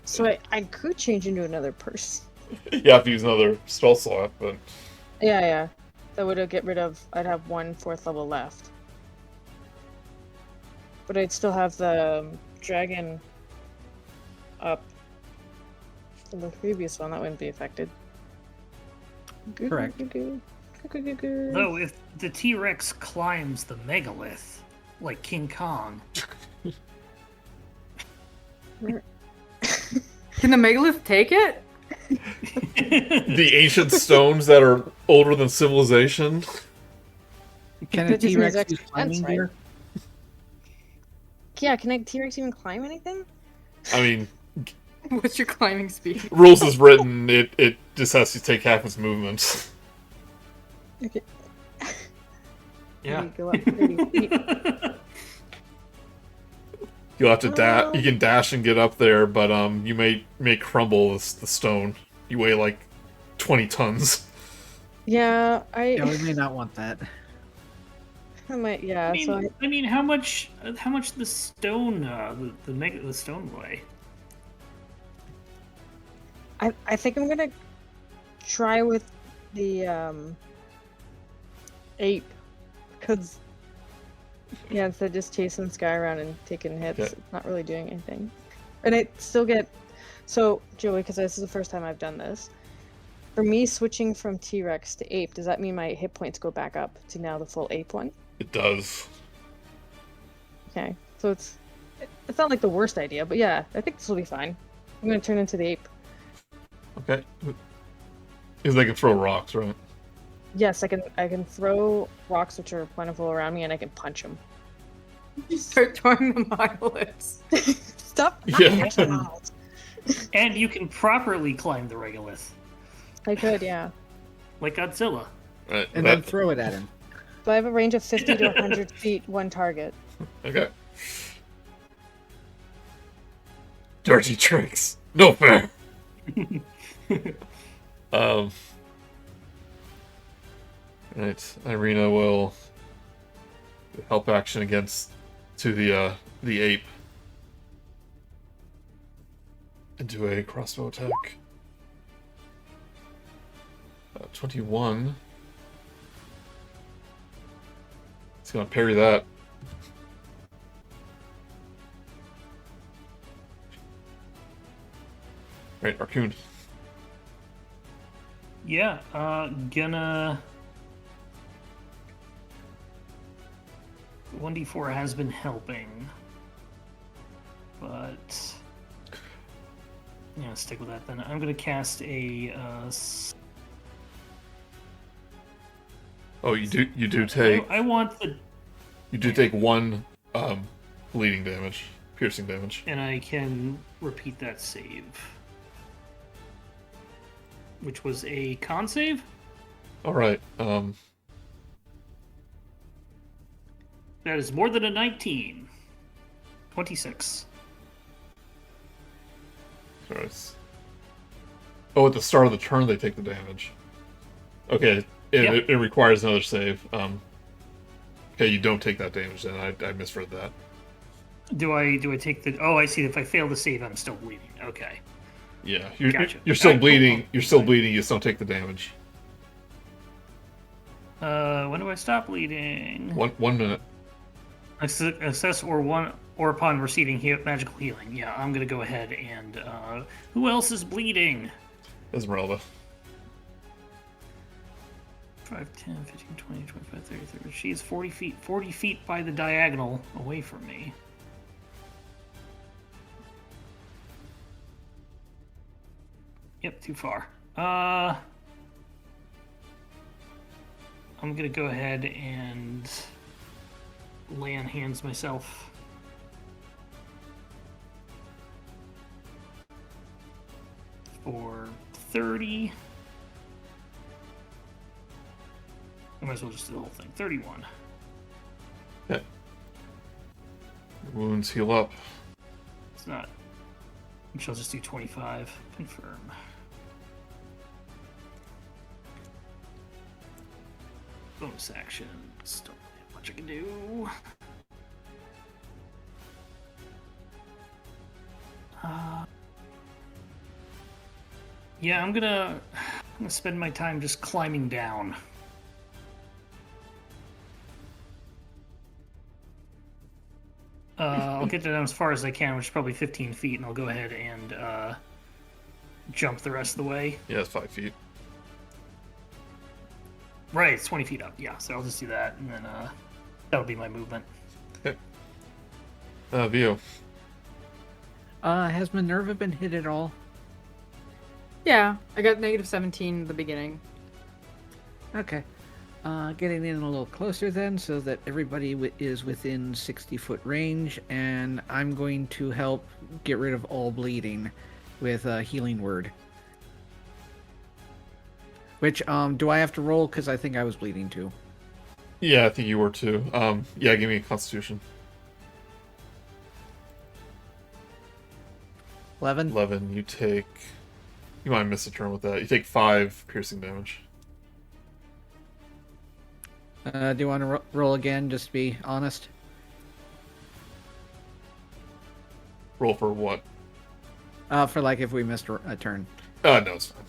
So I could change into another person. You have to use another spell slot, but Yeah. That would get rid of. I'd have 1 4th level left. But I'd still have the dragon up from the previous one. That wouldn't be affected. Correct. Though, if the T-Rex climbs the megalith, like King Kong, Can the megalith take it? the ancient stones that are older than civilization. Can a That just T-Rex makes use extra climbing sense, right? gear? Yeah, can a T-Rex even climb anything? I mean, What's your climbing speed? rules is written, it just has to take half its movements. Okay. yeah. Maybe go up 30 feet. You'll have to you can dash and get up there, but you may crumble the stone. You weigh like 20 tons. Yeah, Yeah, we may not want that. I might. Yeah, I mean, how much the stone, the stone weigh? I think I'm gonna try with the ape, because instead of just chasing this guy around and taking hits, Okay. it's not really doing anything. And I still get Joey, because this is the first time I've done this. For me, switching from T-Rex to ape, does that mean my hit points go back up to now the full ape one? It does. Okay, so it's not like the worst idea, but yeah, I think this will be fine. I'm gonna turn into the ape. Okay. Because they can throw rocks, right? Yes, I can throw rocks which are plentiful around me, and I can punch them. You start throwing the Megaliths. Stop! Yeah. And you can properly climb the regolith, I could, yeah. like Godzilla. Right. And then throw it at him. But I have a range of 50 to 100 feet, one target. Okay. Dirty tricks. No fair. Right. Irina will help action against the ape. And do a crossbow attack. 21. It's gonna parry that. Right, Arcune. Yeah, gonna... 1d4 has been helping. But... yeah, stick with that then. I'm gonna cast a... Oh, you do take... I want the... You do take 1 bleeding damage. Piercing damage. And I can repeat that save. Which was a con save? Alright, That is more than a 19. 26. sorry. Oh, at the start of the turn they take the damage. Okay, it requires another save. Okay, you don't take that damage then. I misread that. Do I take the... Oh, I see. If I fail to save, I'm still bleeding. Okay. Yeah, Gotcha. you're still Alright, bleeding. cool. You're still bleeding. You just don't take the damage. When do I stop bleeding? 1 minute. Assess or upon receiving magical healing. Yeah, I'm gonna go ahead and who else is bleeding? Esmeralda. 5, 10, 15, 20, 25, 30, 30. She is 40 feet by the diagonal away from me. Yep, too far. I'm gonna go ahead and lay on hands myself. For 30. I might as well just do the whole thing. 31. Yeah. Wounds heal up. It's not. Which I'll just do 25. Confirm. Bonus actions. Don't really have much I can do. Yeah, I'm gonna spend my time just climbing down. I'll get down as far as I can, which is probably 15 feet, and I'll go ahead and jump the rest of the way. Yeah, it's 5 feet. Right, it's 20 feet up. Yeah, so I'll just do that, and then that'll be my movement. Okay. Vio. Has Minerva been hit at all? Yeah, I got negative 17 at the beginning. Okay. Getting in a little closer then, so that everybody is within 60-foot range, and I'm going to help get rid of all bleeding with a healing word. Which, do I have to roll? Because I think I was bleeding too. Yeah, I think you were too. Yeah, give me a Constitution. 11? 11. You take... You might miss a turn with that. You take 5 piercing damage. Do you want to roll again, just to be honest? Roll for what? For like if we missed a turn. No, it's fine.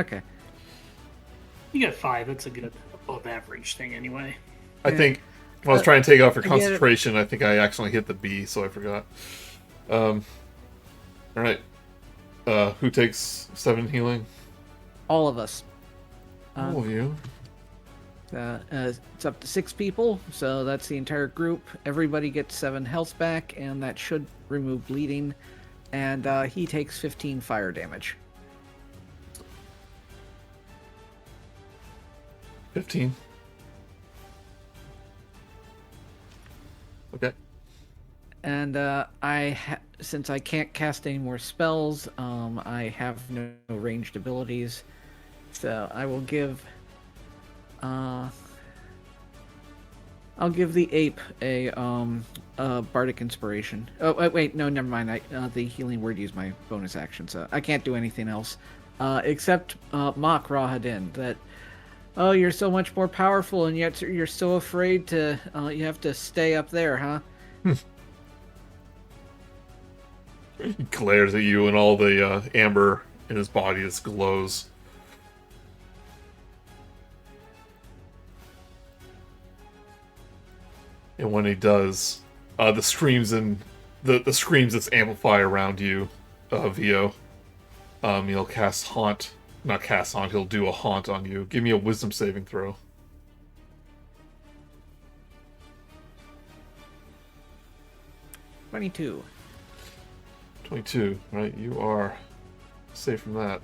Okay. You got 5. That's a good above average thing anyway. I Yeah. think when I was trying to take off your I get it. concentration, I think I accidentally hit the B, so I forgot. Alright. Who takes 7 healing? All of us. All of you. It's up to 6 people, so that's the entire group. Everybody gets 7 health back, and that should remove bleeding. And he takes 15 fire damage. 15. Okay. And since I can't cast any more spells, I have no ranged abilities, so I will give. I'll give the ape a bardic inspiration. Oh wait, no, never mind. The healing word used my bonus action, so I can't do anything else, except mock Rahadin. That, oh, you're so much more powerful, and yet you're so afraid to. You have to stay up there, huh? He glares at you, and all the amber in his body just glows. And when he does, the screams the screams that amplify around you, Vio. He'll cast haunt, not cast haunt. He'll do a haunt on you. Give me a wisdom saving throw. 22. 22. Right, you are safe from that.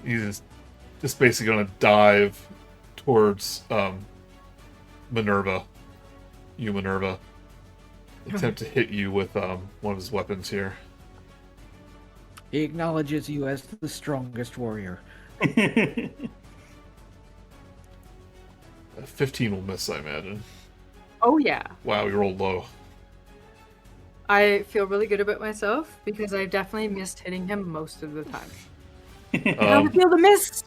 He's just basically gonna dive towards Minerva. You, Minerva. Attempt to hit you with one of his weapons here. He acknowledges you as the strongest warrior. 15 will miss, I imagine. Oh yeah. Wow, you rolled low. I feel really good about myself because I definitely missed hitting him most of the time. How to feel the miss?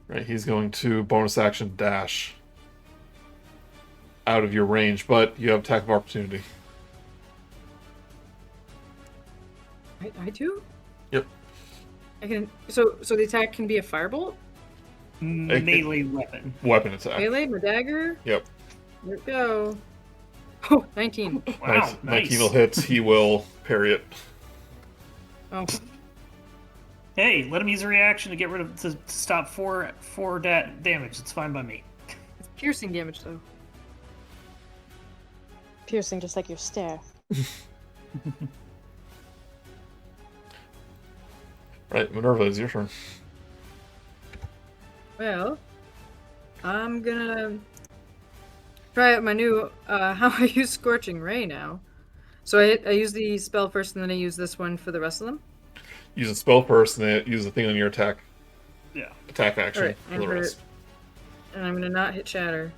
Right, he's going to bonus action dash out of your range, but you have attack of opportunity. I do? Yep. I can. So the attack can be a firebolt? Melee weapon. Weapon attack. Melee, my dagger? Yep. Here we go. Oh, 19. Wow, Nice. nice. 19 will hit. He will parry it. Oh, Hey, let him use a reaction to get rid of to stop four damage. It's fine by me. it's piercing damage though. Piercing just like your stare. Right, Minerva, it's your turn. Well, I'm gonna try out my new how I use Scorching Ray now. So I use the spell first, and then I use this one for the rest of them. Use a spell first, and then use the thing on your attack Yeah. action Alright, for the rest. And I'm gonna not hit Shatter.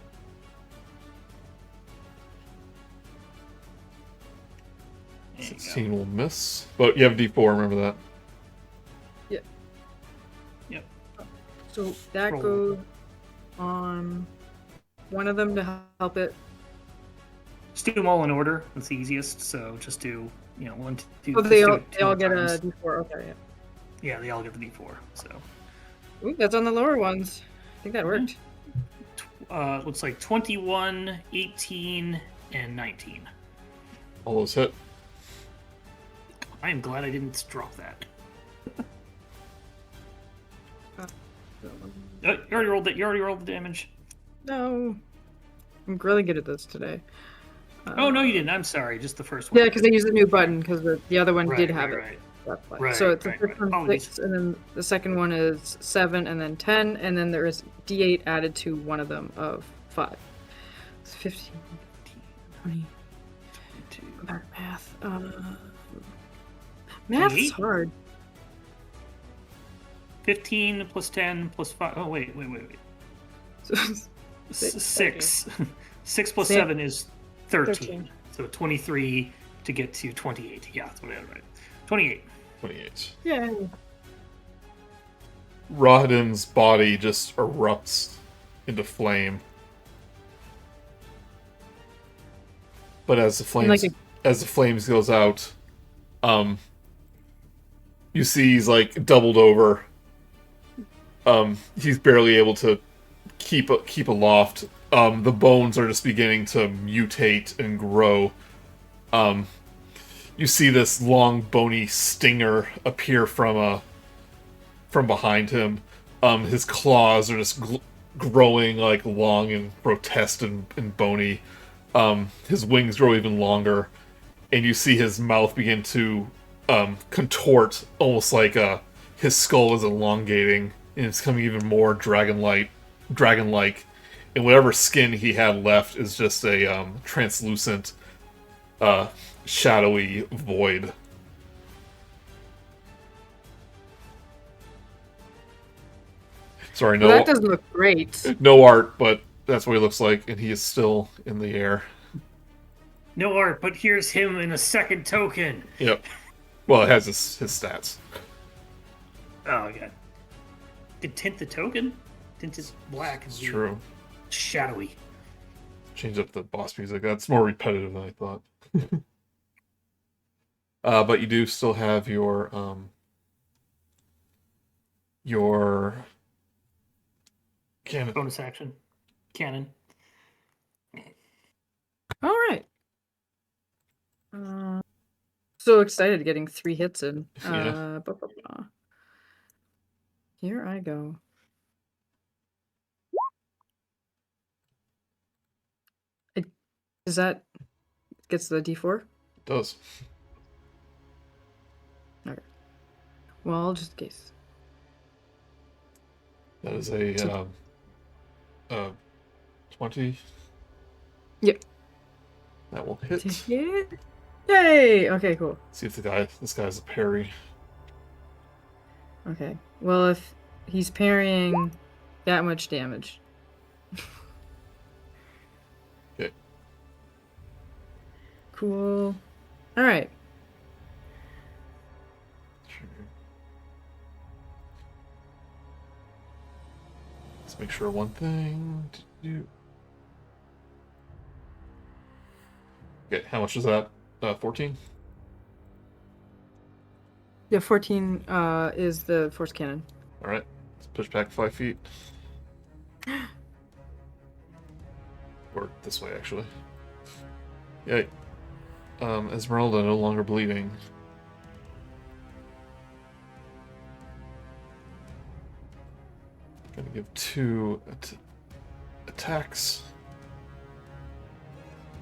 There you go. 16 will miss, but you have D4. Remember that. Yep. So that Roll. goes on one of them to help it. Just do them all in order. That's the easiest. So just do 1, 2. Oh, just they do all, it they all 2 get times. a D4. Okay, yeah. Yeah, they all get the D4. So Ooh, that's on the lower ones. I think that worked. looks like 21, 18, and 19. All those hit. I am glad I didn't drop that. You already rolled it. You already rolled the damage. No, I'm really good at this today. Oh no, you didn't. I'm sorry. Just the first one. Yeah, because I used the new button because the other one Right, did have right, it. right. That's why. Right, So it's the right, first right. one Apologies. 6, and then the second one is 7, and then 10, and then there is D8 added to one of them of 5. It's 15, 20. I'm bad at math. Math is 28? hard. 15 plus 10 plus 5. Oh wait. So, 6. 6 plus Six. 7 is 13. 13. So 23 to get to 28. Yeah, that's what I had right. 28. 28. yeah. Rahadin's body just erupts into flame. But as the flames goes out, you see he's like doubled over. He's barely able to keep aloft. The bones are just beginning to mutate and grow. You see this long bony stinger appear from behind him. His claws are just growing like long and grotesque and bony. his wings grow even longer, and you see his mouth begin to contort, almost like his skull is elongating, and it's becoming even more dragon-like, and whatever skin he had left is just a translucent, shadowy void. Sorry, no, Well, that doesn't look great. no art, but that's what he looks like, and he is still in the air. No art, but here's him in a second token. Yep. Well, it has his stats. Oh, God. Did tint the token? Tint is black. It's true. Shadowy. Change up the boss music. That's more repetitive than I thought. But you do still have your cannon. Bonus action. Cannon. All right. So excited getting 3 hits in. Yeah. Blah, blah, blah. Here I go. Is that gets the D4? It does. Okay. Well, I'll just guess. That is a 20. Yep. That will hit. Yeah. Yay! Okay, cool. See if this guy's a parry. Okay. Well, if he's parrying that much damage. Okay. Cool. All right. Sure. Let's make sure one thing to do. Okay, how much is that? 14? Yeah, 14 is the force cannon. Alright, let's push back 5 feet. Or this way, actually. Yay. Esmeralda no longer bleeding. Gonna give 2 attacks.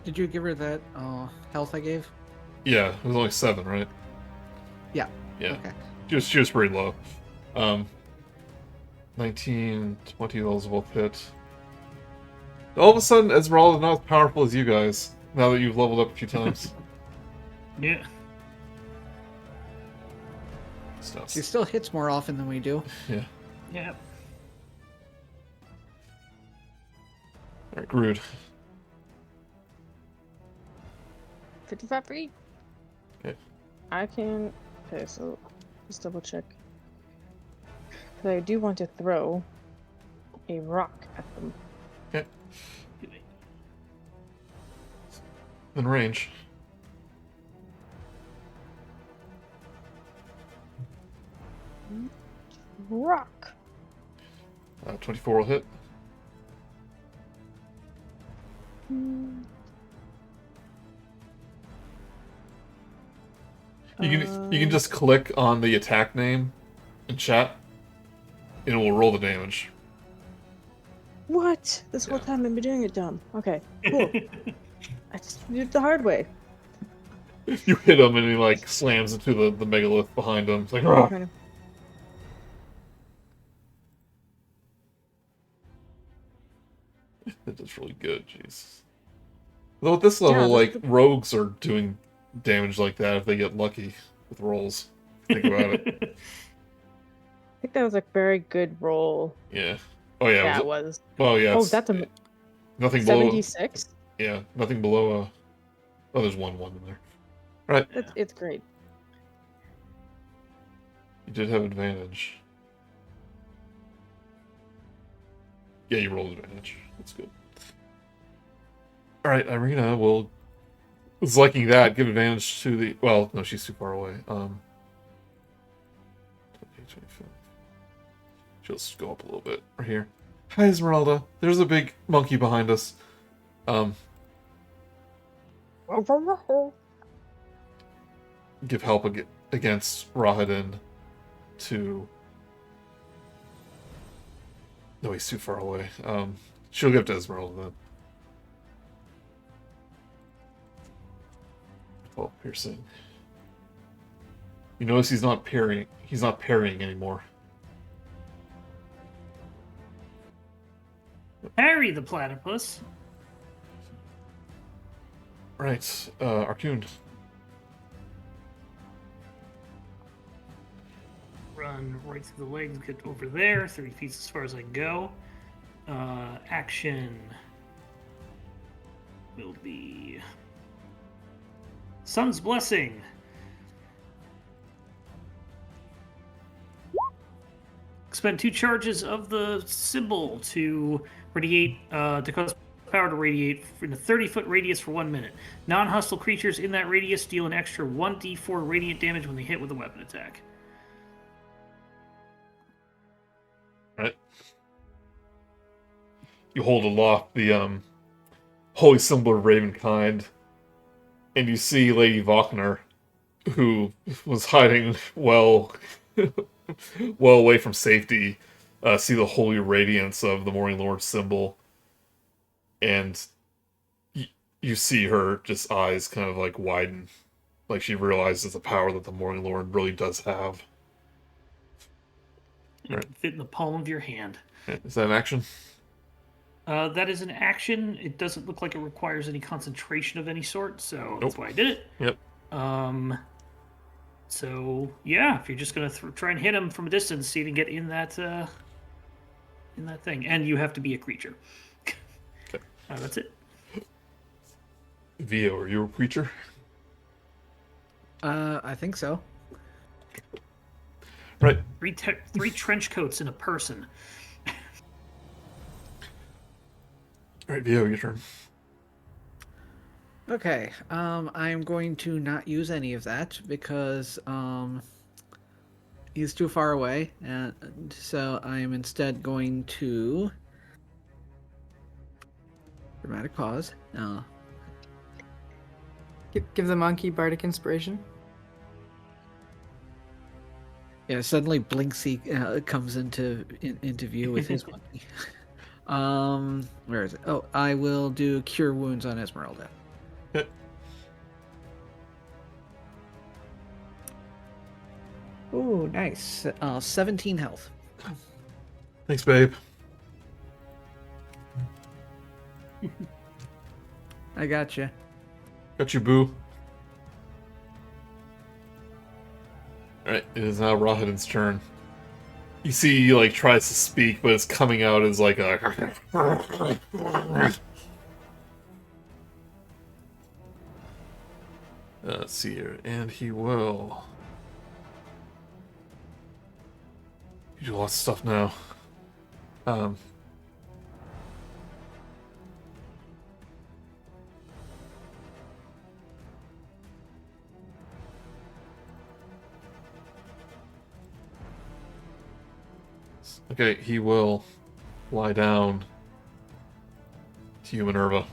Did you give her that health I gave? Yeah, it was only 7, right? Yeah. Yeah. Okay. She was pretty low. 19, 20, those both hit. All of a sudden, Esmeralda is not as powerful as you guys, now that you've leveled up a few times. Yeah. Stuff. She still hits more often than we do. Yeah. Yeah. Alright, Grude. 55 free? Okay. I can... Okay, so just double check. Because I do want to throw a rock at them. Okay. In range. Rock! 24 will hit. You can just click on the attack name in chat, and it will roll the damage. What? This whole time I've been doing it dumb. Okay, cool. I just did it the hard way. You hit him, and he like slams into the megalith behind him. It's like, "Rah!" Kind of. That's really good. Jeez. Though at this level, Yeah, like rogues are doing damage like that if they get lucky with rolls. Think about it. I think that was a very good roll. Yeah. Oh yeah. Yeah, Was it was. Oh yeah. Oh, it's- that's a nothing below. 76? Yeah, nothing below. Oh, there's one in there. Right. It's great. You did have advantage. Yeah, you rolled advantage. That's good. Alright, Irina will... was liking that. Give advantage to the... Well, no, she's too far away. 20, 25. She'll just go up a little bit. Right here. Hi, Esmeralda. There's a big monkey behind us. Give help against Rahadin to... No, he's too far away. She'll give to Esmeralda then. 12 piercing. You notice he's not parrying. He's not parrying anymore. Harry the platypus. Right, Arkun. Run right through the legs, get over there, 30 feet as far as I can go. Action will be Sun's Blessing. Spend 2 charges of the symbol to radiate, to cause power to radiate in a 30-foot radius for 1 minute. Non-hostile creatures in that radius deal an extra 1d4 radiant damage when they hit with a weapon attack. Right. You hold aloft the holy symbol of Ravenkind, and you see Lady Vokner, who was hiding well away from safety, see the holy radiance of the Morning Lord symbol, and you see her just eyes kind of like widen, like she realizes the power that the Morning Lord really does have. It can fit in the palm of your hand. Is that an action? That is an action. It doesn't look like it requires any concentration of any sort, so that's why I did it. Yep. So yeah, if you're just gonna try and hit him from a distance, see if you can get in that thing, and you have to be a creature. Okay. That's it. Vio, are you a creature? I think so. Right. 3 trench coats in a person. Alright, Vio, your turn. Okay, I'm going to not use any of that because he's too far away, and so I am instead going to dramatic pause. Give the monkey bardic inspiration. Yeah, suddenly Blinksy comes into view with his monkey. Where is it? Oh, I will do Cure Wounds on Esmeralda. Okay. Ooh, nice. 17 health. Thanks, babe. I gotcha. Got you, boo. Alright, it is now Rahadin's turn. You see he, like, tries to speak, but it's coming out as, like, a... Let's see here. And he will... You do lots of stuff now. Okay, he will lie down to you, Minerva.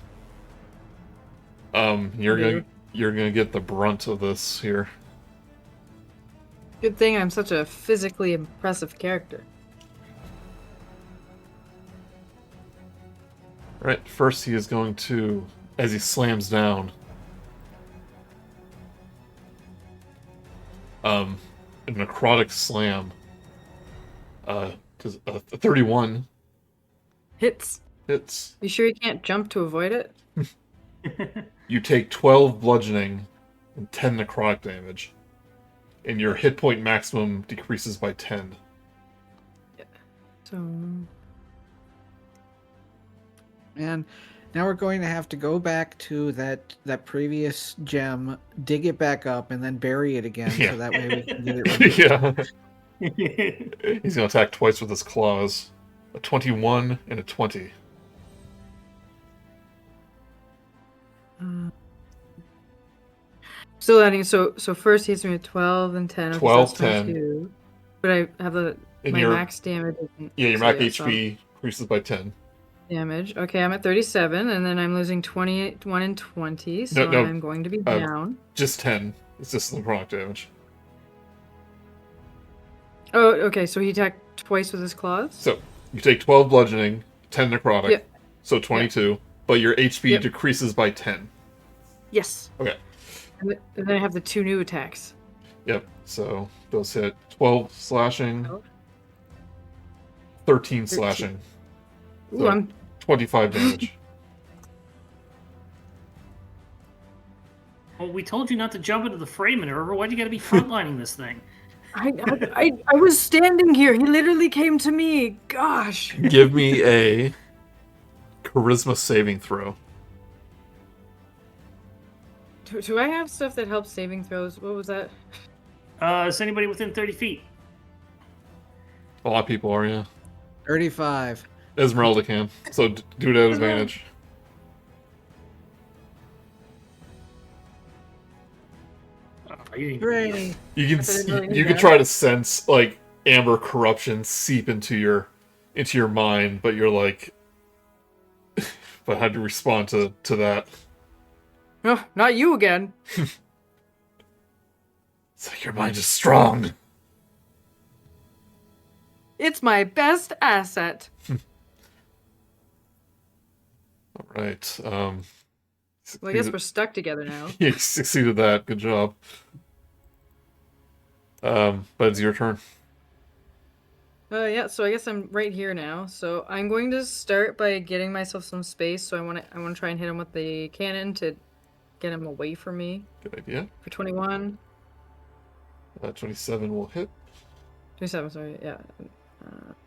You're gonna get the brunt of this here. Good thing I'm such a physically impressive character. Right, first he is going to, as he slams down, a necrotic slam. Does a 31 Hits. hits. You sure you can't jump to avoid it? You take 12 bludgeoning and 10 necrotic damage. And your hit point maximum decreases by 10. So And now we're going to have to go back to that previous gem, dig it back up, and then bury it again, Yeah. so that way we can get it removed. Yeah. He's gonna attack twice with his claws. A 21 and a 20. still adding. So first he hits me with 12 and 10. Okay, 12, so that's 10. 22. But I have And my your- max damage. Yeah, your so max yeah, so HP increases by 10. damage. Okay, I'm at 37, and then I'm losing 21 and 20, so No, I'm going to be down. Just 10. It's just the necrotic damage. Oh, okay, so he attacked twice with his claws? So, you take 12 bludgeoning, 10 necrotic, Yep. so 22, but your HP Yep. decreases by 10. Yes. Okay. And then I have the 2 new attacks. Yep. So those hit 12 slashing, Oh. 13 slashing. Ooh, So I'm 25 damage. Well, we told you not to jump into the fray, Minerva. Why'd you gotta be frontlining this thing? I was standing here. He literally came to me. Gosh. Give me a charisma saving throw. Do I have stuff that helps saving throws? What was that? Is anybody within 30 feet? A lot of people are, yeah. 35. Esmeralda can, so do it at advantage. Hooray! You can I didn't really you need can that. try to sense like amber corruption seep into your mind, but you're like, but how do you respond to that? Oh, not you again. It's like your mind is strong. It's my best asset. All right. Well, I guess we're stuck together now. You succeeded that. Good job. But it's your turn. Yeah, so I guess I'm right here now. So I'm going to start by getting myself some space. So I want to try and hit him with the cannon to get him away from me. Good idea. For 21. 27 will hit. 27, sorry, yeah.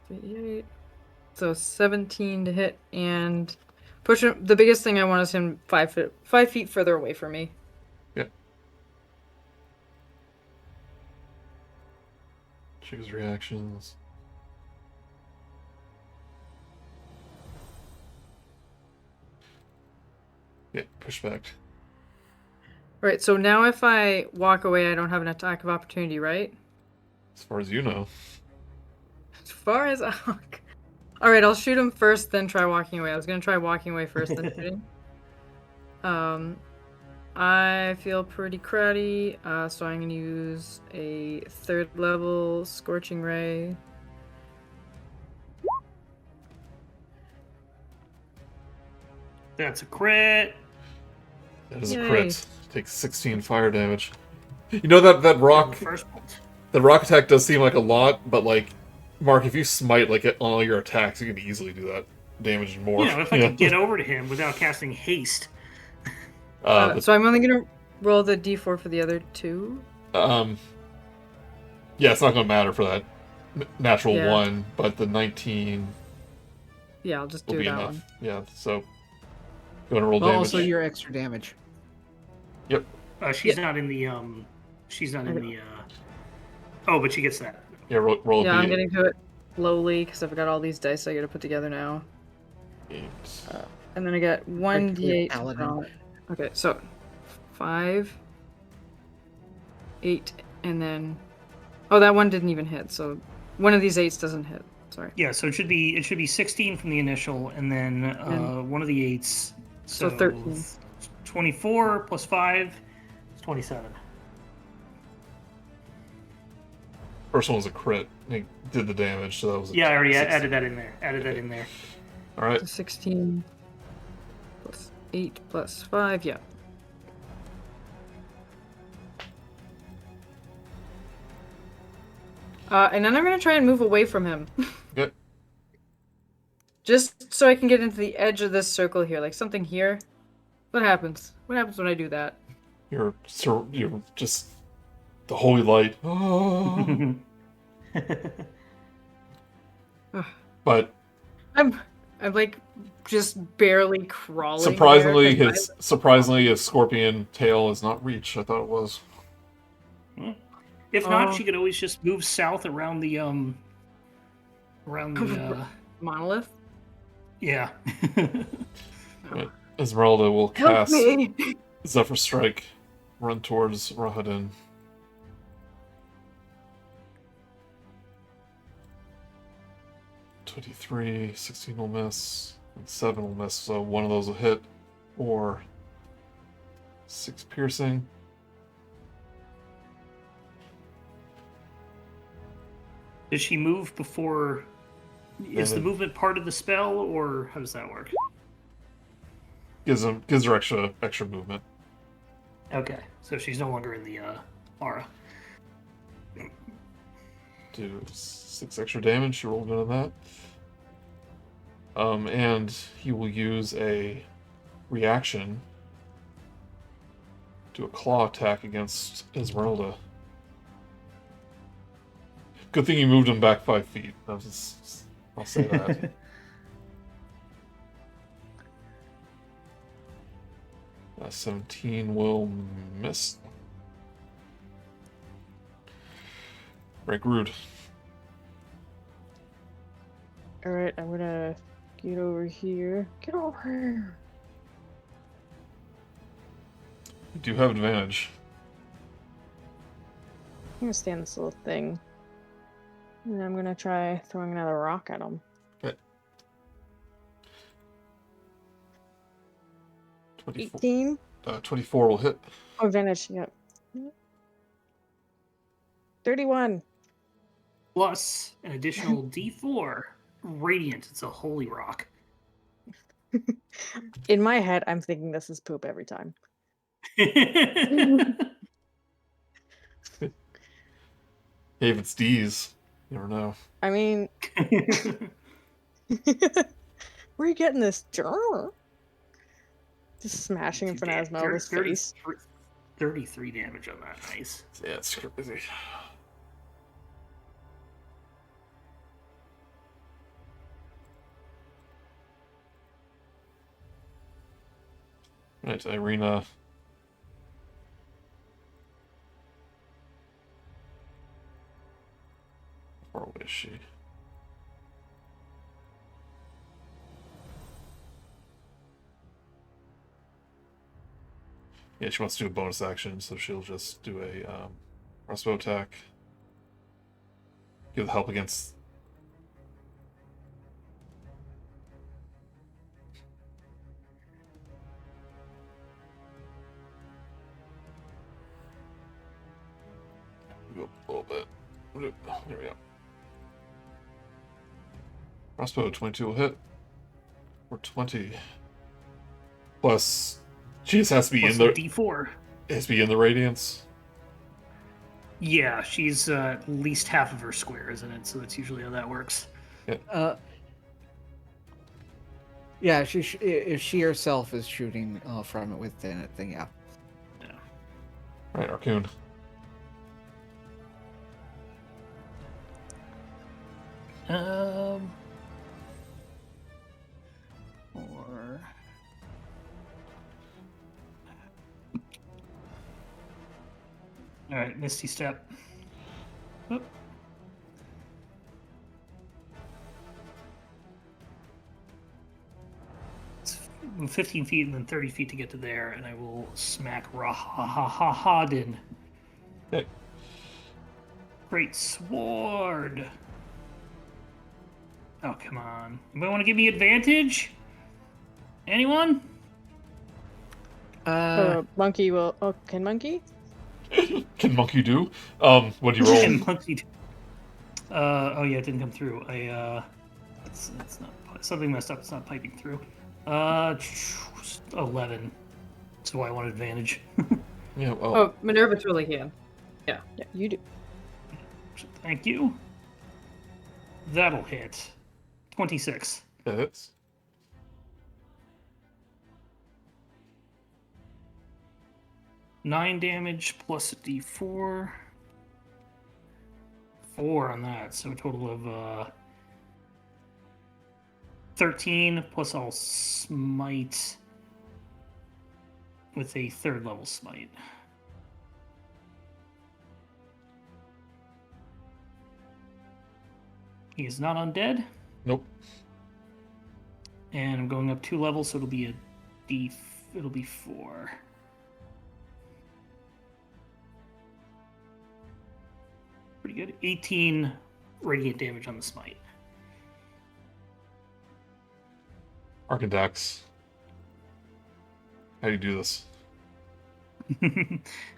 38. So 17 to hit and push him. The biggest thing I want is him 5 feet further away from me. Yep. Choose reactions. Yeah, push back. Right, so now if I walk away, I don't have an attack of opportunity, right? As far as you know. As far as all right, I'll shoot him first, then try walking away. I was gonna try walking away first, then shooting. I feel pretty cruddy, so I'm gonna use a 3rd level Scorching Ray. That's a crit. That is a Yay. crit. Takes 16 fire damage. You know that rock First bolt. the rock attack does seem like a lot, but like Mark, if you smite like on all your attacks, you can easily do that damage and more. You know, if I could get over to him without casting haste. But, So I'm only gonna roll the d4 for the other 2. yeah, it's not going to matter for that natural Yeah. 1, but the 19 Yeah, I'll just will do be that enough. one. Yeah, so you want to roll Well, damage? also your extra damage. Yep. She's not in the She's not in the. Oh, but she gets that. Yeah, roll Yeah, a I'm D8. getting to it slowly because I've got all these dice I gotta put together now. And then I got 1d8. Paladin. from it. Okay, so 5, 8, and then that one didn't even hit. So one of these 8s doesn't hit. Sorry. Yeah, so it should be 16 from the initial, and then one of the 8s. So 13. 24 plus 5 is 27. First one was a crit. It did the damage, so that was. Yeah, I already 6. added that in there. Added that in there. All right. So 16 plus 8 plus 5. Yeah. And then I'm gonna try and move away from him. Good. Just so I can get into the edge of this circle here, like something here. What happens? What happens when I do that? You're just the holy light. Oh. But I'm like just barely crawling. surprisingly, there 'cause his scorpion tail is not reach. I thought it was. If not, Oh. she could always just move south around the monolith. yeah. But Esmeralda will Help cast me! Zephyr Strike, run towards Rahadin. "23, 16 will miss, and 7 will miss, so one of those will hit, or 6 piercing. Does she move before? Is the then- movement part of the spell, or how does that work? Gives her extra movement. Okay, so she's no longer in the aura. Do 6 extra damage. She rolled into that. And he will use a reaction. Do a claw attack against Esmeralda. Good thing you moved him back 5 feet. I'll say that. 17 will miss. Right, Grude. Alright, I'm gonna get over here. Get over here. You do have advantage. I'm gonna stand this little thing. And I'm gonna try throwing another rock at him. Okay. 24, 18. 24 will hit. Oh, advantage, yep. 31. Plus an additional D4 radiant. It's a holy rock. In my head, I'm thinking this is poop every time. Hey, if it's D's, you never know. I mean, where are you getting this? Just smashing in front of Esmeralda's face. 33 damage on that. Nice. Yeah, it's crazy. Right, Irina. How far away is she? Yeah, she wants to do a bonus action, so she'll just do a crossbow attack. Give help against. Go a little bit. There we go. Crossbow 22 will hit. Or 20. Plus, she just has to be Plus in the D4. Has to be in the radiance. Yeah, she's at least half of her square, isn't it? So that's usually how that works. Yeah, if she herself is shooting from it within it, then yeah. Right, Arcune. Or all right, Misty Step. Oop. It's 15 feet and then 30 feet to get to there, and I will smack Rahadin. Okay. Great sword. Oh, come on. Anybody want to give me advantage? Anyone? Monkey will. Oh, can monkey? Can monkey do? What do you roll? Can monkey do? Oh yeah, it didn't come through. It's not something messed up. It's not piping through. 11. So I want advantage. Yeah. Well. Oh, Minerva totally can. Yeah, you do. Thank you. That'll hit. 26. That hits. Nine damage plus a D4. 4 on that, so a total of 13. Plus I'll smite with a 3rd level smite. He is not undead. Nope. And I'm going up 2 levels, so it'll be it'll be 4. Pretty good. 18 radiant damage on the smite. Arkundax. How do you do this?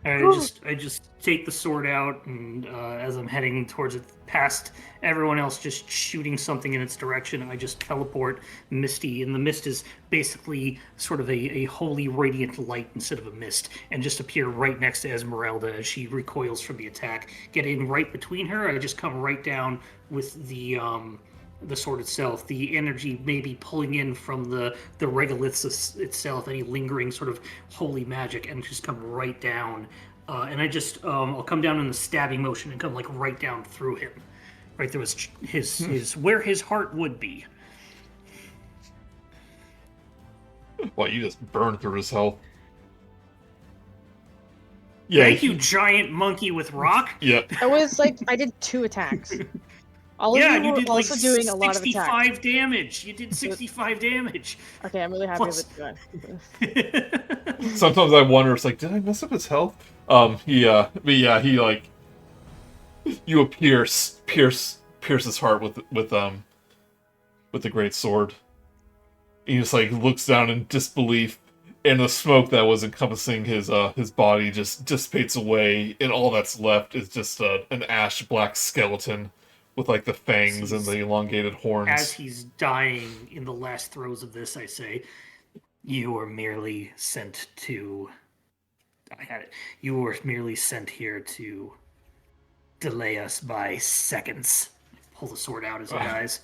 I just take the sword out, and as I'm heading towards it, past everyone else, just shooting something in its direction, I just teleport Misty, and the mist is basically sort of a holy radiant light instead of a mist, and just appear right next to Esmeralda as she recoils from the attack. Get in right between her. I just come right down with the sword itself, the energy maybe pulling in from the regoliths itself, any lingering sort of holy magic, and just come right down. And I just I'll come down in the stabbing motion and come like right down through him, right through his where his heart would be. Well, you just burned through his health. Yeah, Thank you, giant monkey with rock. Yeah. I was like, I did 2 attacks. All of Yeah, you you were did also like doing a lot of attacks. 65 damage. You did 65 damage. Okay, I'm really happy Plus- with that. Sometimes I wonder, it's like, did I mess up his health? But yeah, he like, you pierce his heart with the great sword. He just like looks down in disbelief, and the smoke that was encompassing his body just dissipates away, and all that's left is just an ash black skeleton with like the fangs and the elongated horns. As he's dying in the last throes of this, I say, "You were merely sent to." I had it. You were merely sent here to delay us by seconds. Pull the sword out as he dies.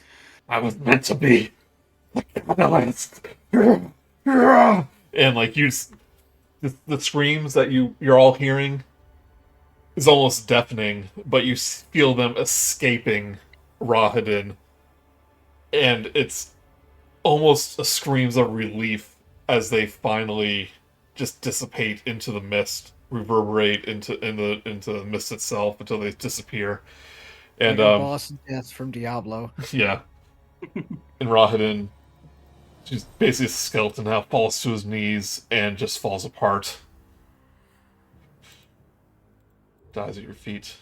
I was meant to be the catalyst. And like the screams that you're all hearing is almost deafening, but you feel them escaping Rahadin, and it's almost a screams of relief as they finally just dissipate into the mist, reverberate into the mist itself until they disappear. And like a boss death from Diablo. yeah, and Rahadin, she's basically a skeleton now, falls to his knees and just falls apart. Dies at your feet.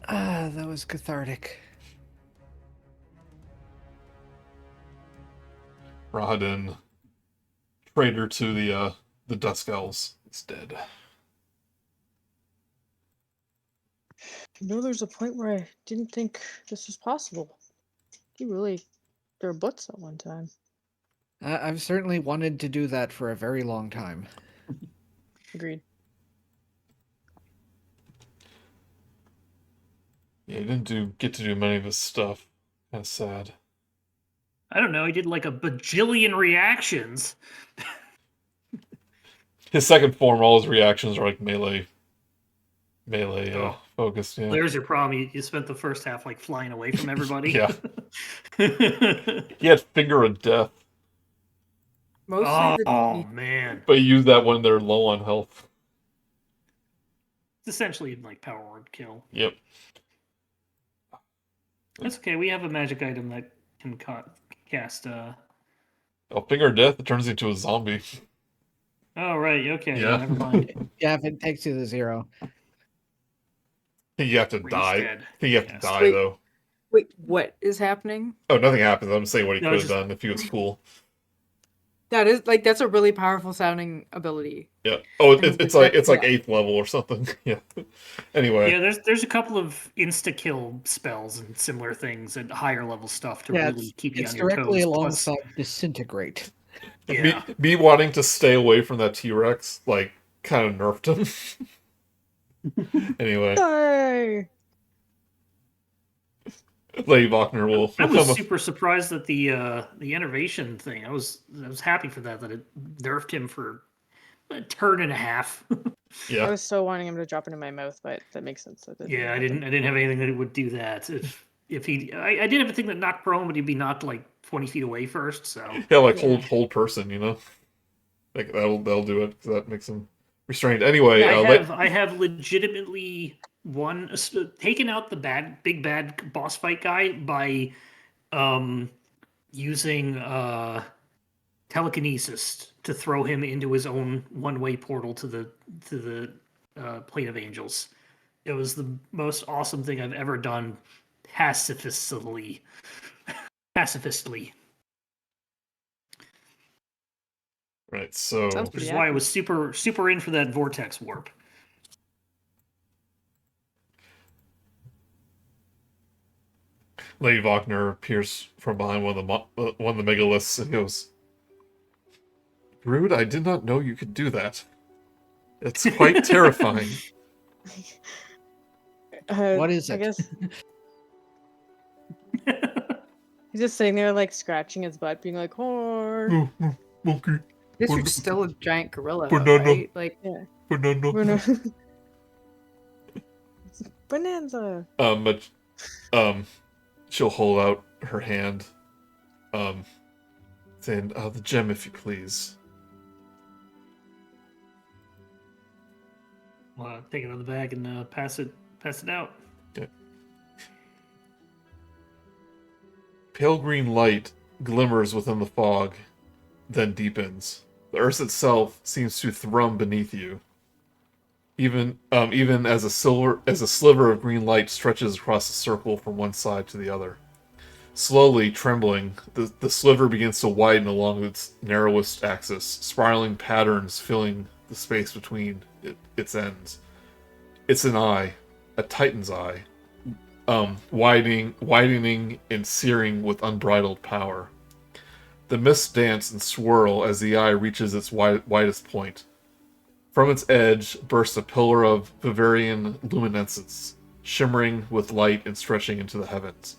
Ah, that was cathartic. Rahadin, traitor to the Dusk Elves, is dead. There's a point where I didn't think this was possible. You really threw butts at one time. I've certainly wanted to do that for a very long time. Agreed. Yeah, he didn't get to do many of his stuff. Kind of sad. I don't know. He did like a bajillion reactions. His second form, all his reactions are like melee focused. Yeah. There's your problem. You spent the first half like flying away from everybody. Yeah. He had Finger of Death, Mostly man. but he used that when they're low on health. It's essentially like power word kill. Yep. That's okay. We have a magic item that can cast. Oh, Finger of Death, it turns into a zombie. Oh right. Okay. Yeah. Never mind. Yeah, if it takes you to 0. I think you have to He's die. dead. I think you have to Yes. die, Wait. though. Wait, what is happening? Oh, nothing happens. I'm saying what he No, could have just- done if he was cool. That's a really powerful sounding ability. Yeah. Oh, And it's like that's 8th level or something. Yeah. Anyway. Yeah, there's a couple of insta kill spells and similar things and higher level stuff to Yeah, really keep you it's on your directly toes. alongside Disintegrate. Yeah. Me wanting to stay away from that T-Rex, like, kind of nerfed him. Anyway, Hey! Lady Bachner will I was come. super surprised that the innervation thing. I was happy for that it nerfed him for a turn and a half. I Yeah. was so wanting him to drop it in my mouth, but that makes sense. That Yeah, I didn't have anything that would do that. If he, I did have a thing that knocked prone, but he'd be knocked like 20 feet away first. So Yeah, like Yeah. hold person, you know. Like that'll do it because that makes him restrained. Anyway, I have legitimately taken out the big bad boss fight guy by using telekinesis to throw him into his own one-way portal to the plane of angels. It was the most awesome thing I've ever done pacifistly. Right, so Sounds Which is pretty why I accurate. was super in for that vortex warp. Lady Wagner appears from behind one of the megaliths and goes, "Grude, I did not know you could do that. It's quite terrifying." What is I it? guess he's just sitting there, like, scratching his butt, being like, "Whore." Oh, monkey, This is still a giant gorilla, though, banana, right? Like, Yeah. banana. Bonanza. But she'll hold out her hand, um, saying, "The gem, if you please." Take it out of the bag and pass it out. Okay. Pale green light glimmers within the fog, then deepens. The earth itself seems to thrum beneath you. Even as a sliver of green light stretches across the circle from one side to the other. Slowly, trembling, the sliver begins to widen along its narrowest axis, spiraling patterns filling the space between its ends. It's an eye, a titan's eye, widening and searing with unbridled power. The mists dance and swirl as the eye reaches its widest point. From its edge bursts a pillar of Bavarian luminescence, shimmering with light and stretching into the heavens.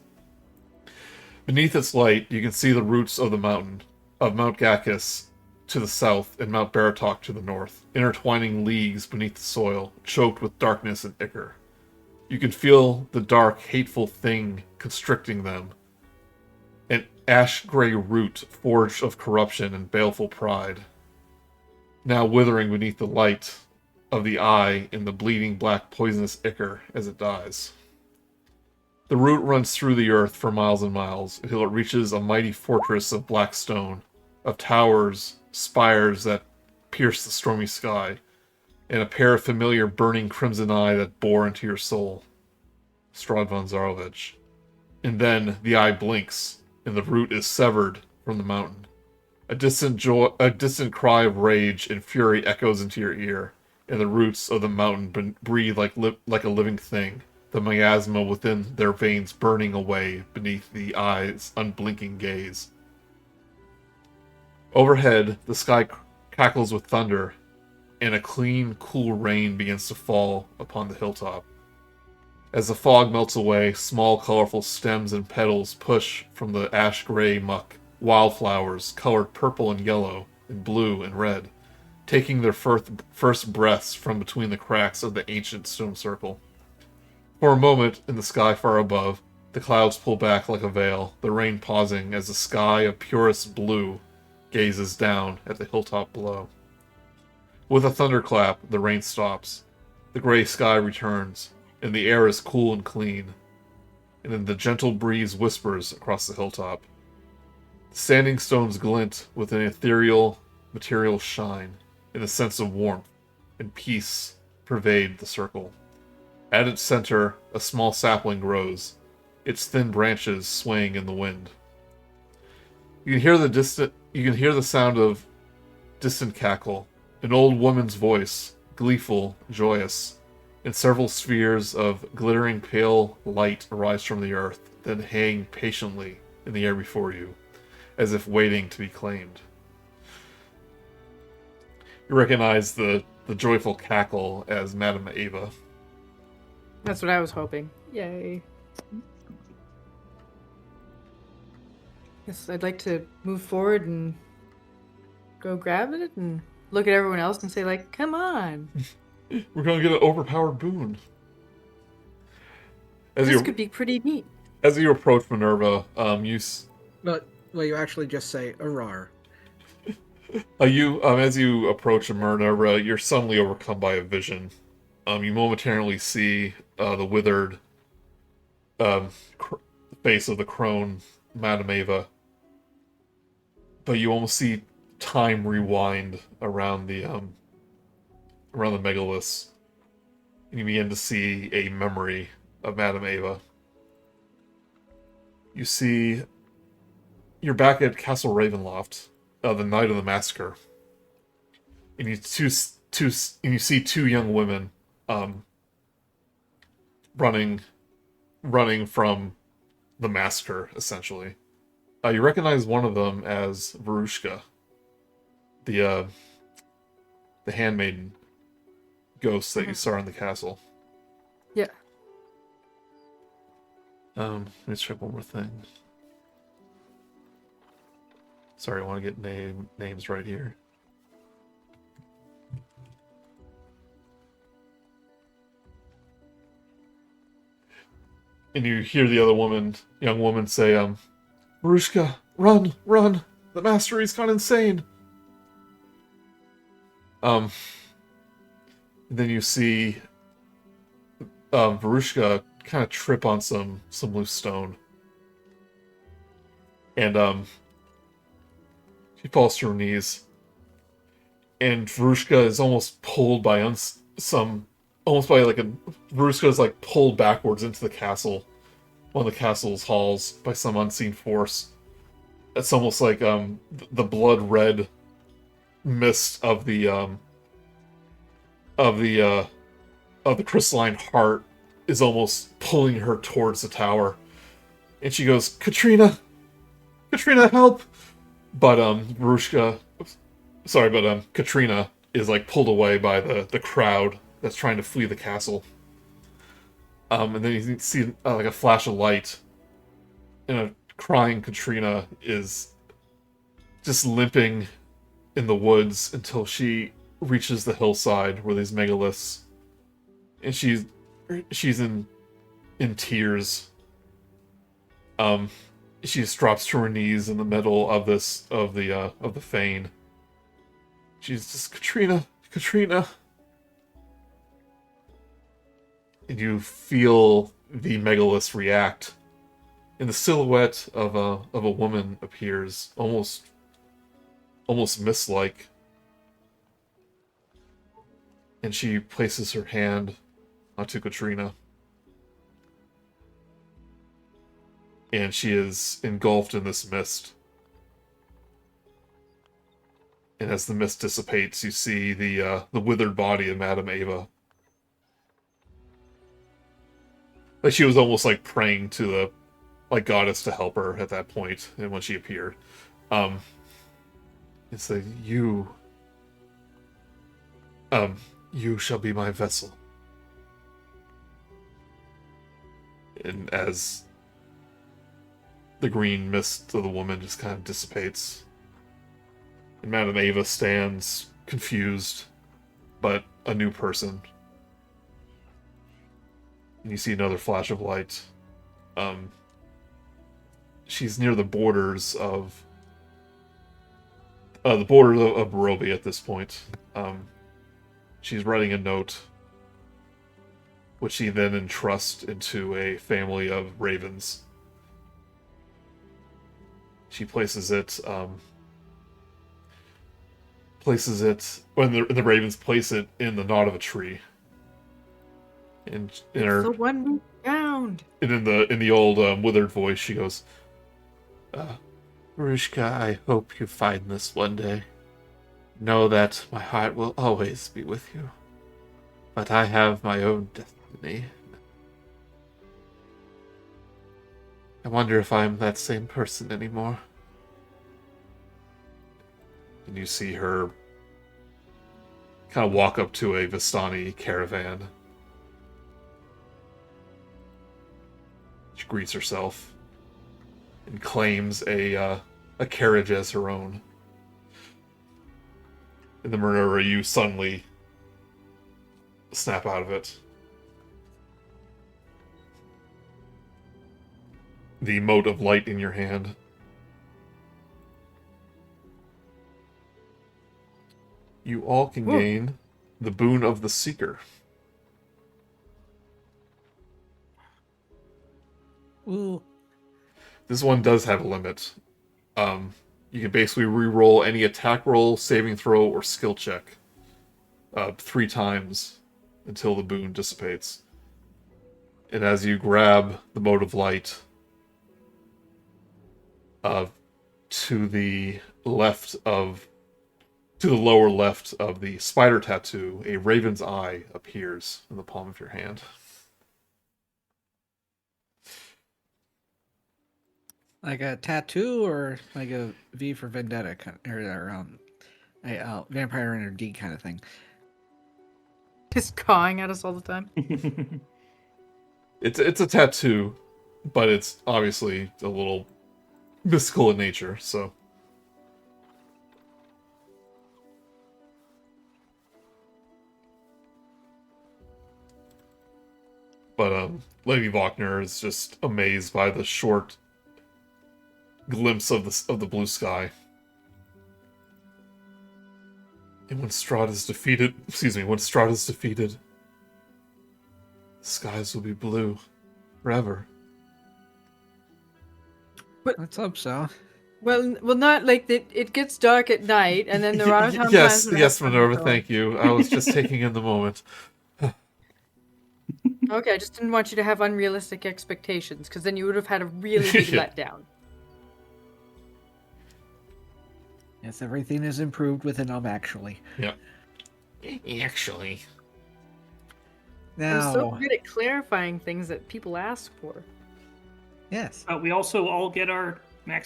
Beneath its light, you can see the roots of Mount Gacchus to the south and Mount Baratok to the north, intertwining leagues beneath the soil, choked with darkness and ichor. You can feel the dark, hateful thing constricting them, an ash-gray root forged of corruption and baleful pride, now withering beneath the light of the eye in the bleeding black poisonous ichor as it dies. The root runs through the earth for miles and miles until it reaches a mighty fortress of black stone, of towers, spires that pierce the stormy sky, and a pair of familiar burning crimson eye that bore into your soul. Strahd von Zarovich. And then the eye blinks, and the root is severed from the mountain. A distant cry of rage and fury echoes into your ear, and the roots of the mountain breathe like a living thing, the miasma within their veins burning away beneath the eye's unblinking gaze. Overhead, the sky cackles with thunder, and a clean, cool rain begins to fall upon the hilltop. As the fog melts away, small, colorful stems and petals push from the ash-gray muck, wildflowers colored purple and yellow, and blue and red, taking their first breaths from between the cracks of the ancient stone circle. For a moment, in the sky far above, the clouds pull back like a veil, the rain pausing as the sky of purest blue gazes down at the hilltop below. With a thunderclap, the rain stops. The gray sky returns, and the air is cool and clean, and then the gentle breeze whispers across the hilltop. The standing stones glint with an ethereal, material shine, and a sense of warmth and peace pervade the circle. At its center, a small sapling grows, its thin branches swaying in the wind. You can hear the sound of distant cackle, an old woman's voice, gleeful, joyous, and several spheres of glittering pale light arise from the earth, then hang patiently in the air before you, as if waiting to be claimed. You recognize the joyful cackle as Madame Ava. that's what I was hoping. Yay. Yes, I'd like to move forward and go grab it and look at everyone else and say, like, come on. We're gonna get an overpowered boon. This could be pretty neat. As you approach Minerva, You actually just say "Arar." As you approach Minerva, you're suddenly overcome by a vision. You momentarily see the withered face of the crone, Madame Ava, but you almost see time rewind around the Megaliths, and you begin to see a memory of Madame Ava. You see, you're back at Castle Ravenloft, the night of the massacre. and you see two young women, running from the massacre, essentially. You recognize one of them as Varushka, the handmaiden ghost that you saw in the castle. Yeah. Let me check one more thing. Sorry, I want to get names right here. And you hear the other young woman say, Varushka, run, run! The mastery's gone insane! And then you see Varushka kind of trip on some loose stone. And she falls to her knees. And Varushka is almost pulled by Varushka is like pulled backwards into the castle, one of the castle's halls, by some unseen force. It's almost like the blood red mist of the crystalline heart is almost pulling her towards the tower. And she goes, Katrina, help! But Katrina is like pulled away by the crowd that's trying to flee the castle. And then you see like a flash of light, and a crying Katrina is just limping in the woods until she reaches the hillside where these megaliths, and she's in tears. She just drops to her knees in the middle of the fane. She's just, Katrina. And you feel the megaliths react, and the silhouette of a woman appears, almost mist-like. And she places her hand onto Katrina. And she is engulfed in this mist. And as the mist dissipates, you see the withered body of Madame Ava. Like she was almost like praying to the goddess to help her at that point, and when she appeared. It's like, you shall be my vessel. And as the green mist of the woman just kind of dissipates, and Madame Ava stands confused, but a new person. And you see another flash of light. She's near the borders of Barovia at this point. She's writing a note, which she then entrusts into a family of ravens. She places it when the ravens place it in the knot of a tree. And in her, the one we found. And in the old withered voice, she goes, Varushka, I hope you find this one day. Know that my heart will always be with you. But I have my own destiny. I wonder if I'm that same person anymore. And you see her kind of walk up to a Vistani caravan. She greets herself and claims a carriage as her own. In the Minerva, you suddenly snap out of it. The mote of light in your hand. You all can gain the boon of the Seeker. Ooh. This one does have a limit. You can basically re-roll any attack roll, saving throw, or skill check 3 times until the boon dissipates. And as you grab the mote of light, to the left of To the lower left of the spider tattoo, a raven's eye appears in the palm of your hand. Like a tattoo or like a V for Vendetta or a Vampire Enter D kind of thing. Just cawing at us all the time. It's a tattoo, but it's obviously a little mystical in nature, so. But Lady Wagner is just amazed by the short glimpse of the blue sky. And when Strahd is defeated, the skies will be blue forever. Let's hope so. Well, not like it gets dark at night, and then there are times. Yes, Minerva, thank you. I was just taking in the moment. Okay, I just didn't want you to have unrealistic expectations, because then you would have had a really big Yeah. letdown. Yes, everything is improved with an actually. Yeah. Actually. Now, I'm so good at clarifying things that people ask for. yes. We also all get our our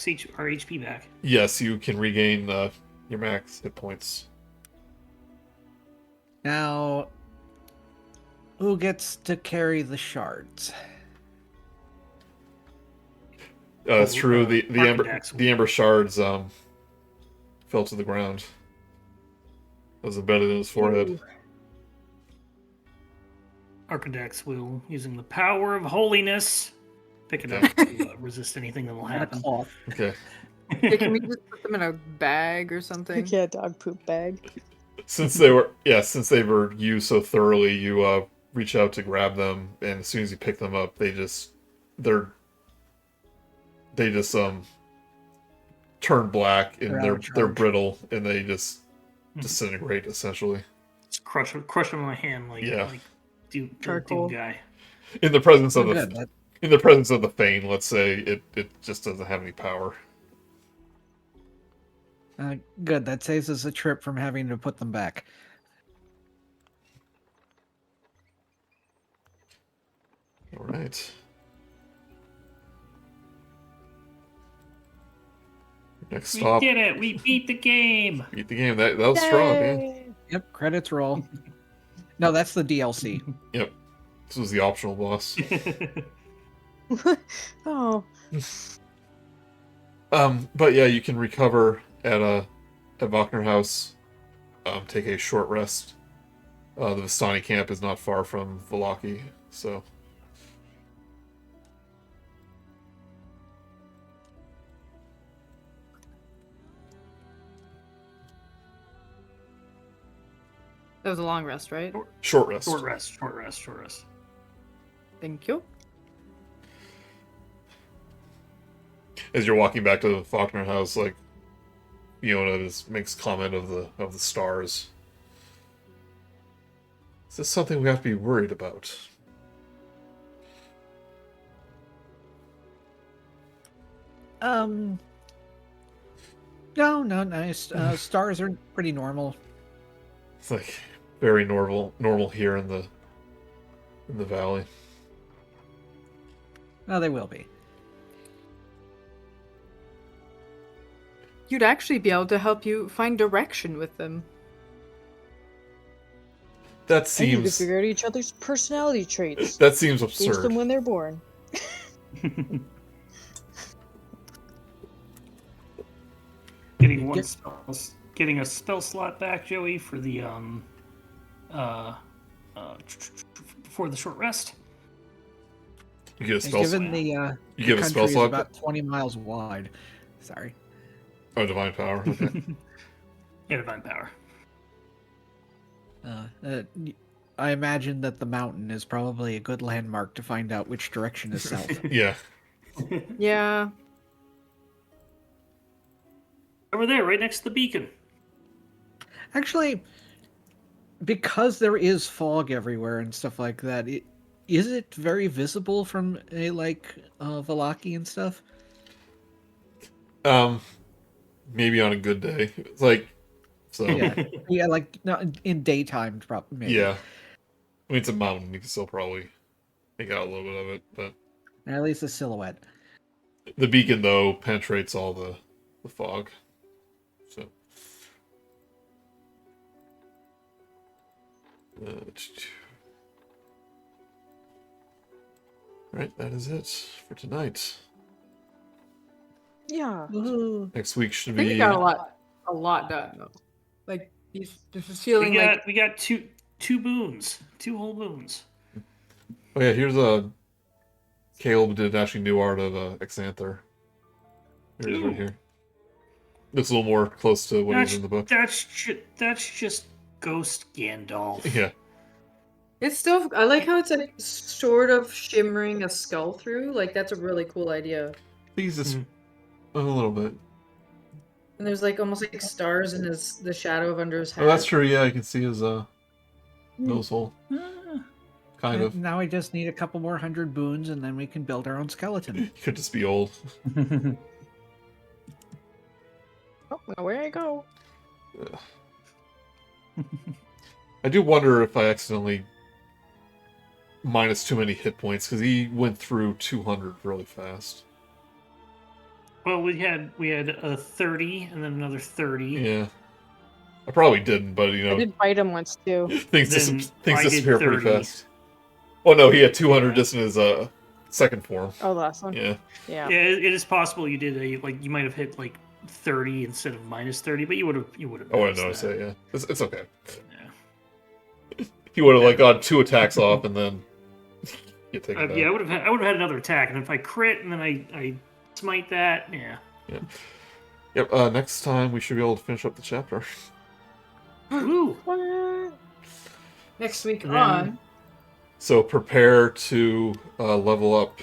HP back. Yes, you can regain your max hit points. Now, who gets to carry the shards? It's true. The Arkundax. amber shards fell to the ground. It was embedded in his forehead. Arkundax will, using the power of holiness, pick it up to resist anything that will And a happen. cloth. Okay. Hey, can we just put them in a bag or something? Yeah, dog poop bag. Since they were used so thoroughly, you reach out to grab them, and as soon as you pick them up, they just turn black, and they're brittle, and they just disintegrate essentially. Just crush them in my hand like Doom Charcoal. guy. In the presence of Good. in the presence of the Thane, let's say, it just doesn't have any power. Good. That saves us a trip from having to put them back. All right. Next stop. We did it! We beat the game! Beat the game. That was strong, man. Yay! Yep. Credits roll. No, that's the DLC. Yep. This was the optional boss. Oh, But yeah, you can recover at Wagner House. Take a short rest. The Vistani camp is not far from Vallaki, so. That was a long rest, right? Short rest. Short rest. Thank you. As you're walking back to the Faulkner house, like Fiona just makes comment of the stars. Is this something we have to be worried about? No, nice. Stars are pretty normal. It's like very normal here in the valley. No, they will be. You'd actually be able to help you find direction with them. That and you can seems figure out each other's personality traits that seems based absurd. on when they're born. Getting a spell slot back, Joey, for the before the short rest. You get a spell Given slot. the You get a country spell is slot. about 20 miles wide. Sorry. Oh, divine power. Okay. Yeah, divine power. I imagine that the mountain is probably a good landmark to find out which direction is south. Yeah. Yeah. Over there, right next to the beacon. Actually, because there is fog everywhere and stuff like that, is it very visible from Vallaki and stuff? Maybe on a good day. It's like So Yeah, like not in daytime, probably. Maybe. yeah, I mean it's a mountain. You can still probably make out a little bit of it, but At least a silhouette. the beacon though penetrates all the fog. So. Right, that is it for tonight. Yeah. Next week should I think be. you got a lot done though. Like this is feeling We got two boons, 2 whole boons. Oh yeah, here's a. Caleb did actually new art of Exanther. Here it is right here. Looks a little more close to what is in the book. That's just Ghost Gandalf. Yeah. It's still. I like how it's like sort of shimmering a skull through. Like that's a really cool idea. I think he's just a little bit. And there's like almost like stars in the shadow of under his hat. Oh, that's true. Yeah, I can see his nose hole. Kind of. Now we just need a couple more 100 boons, and then we can build our own skeleton. He could just be old. Oh, where I go? I do wonder if I accidentally minus too many hit points because he went through 200 really fast. Well, we had a 30 and then another 30. Yeah, I probably didn't, but you I know, did bite him once too. things Then things I did disappear pretty 30. fast. Oh no, he had 200 just in his second form. Oh, the last one. Yeah. Yeah. Yeah, it is possible you did you might have hit like 30 instead of minus 30, but you would have. I wouldn't notice it. Yeah, it's okay. Yeah. He would have like got 2 attacks off and then you take it back. Yeah, I would have had another attack, and if I crit and then I smite that, yeah. Yep. Next time we should be able to finish up the chapter. Ooh. What? Next week And then- on. So prepare to level up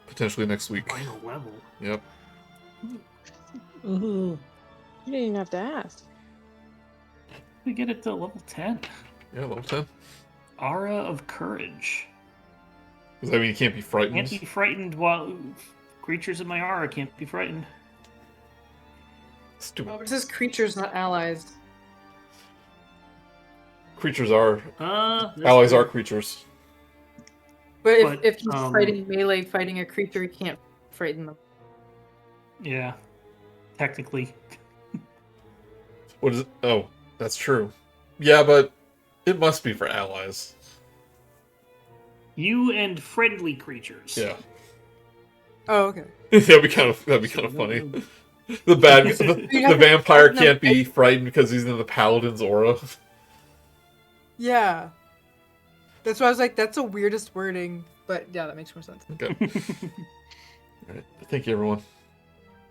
potentially next week. Final level. Yep. Ooh. You didn't even have to ask. We get it to level 10. Yeah, level 10. Aura of Courage. Because I mean, you can't be frightened. Can't be frightened while creatures in my aura can't be frightened. Stupid. This is creatures, not allies. Creatures are That's allies true. are creatures. But if, But, if he's um, melee fighting a creature, he can't frighten them. Yeah. Technically. What is it? Oh, that's true. Yeah, but it must be for allies. You and friendly creatures. Yeah. Oh, okay. that'd be kind of funny. The the vampire can't be frightened because he's in the paladin's aura. Yeah. That's why I was like, that's the weirdest wording. But yeah, that makes more sense. Okay. All right. Thank you, everyone.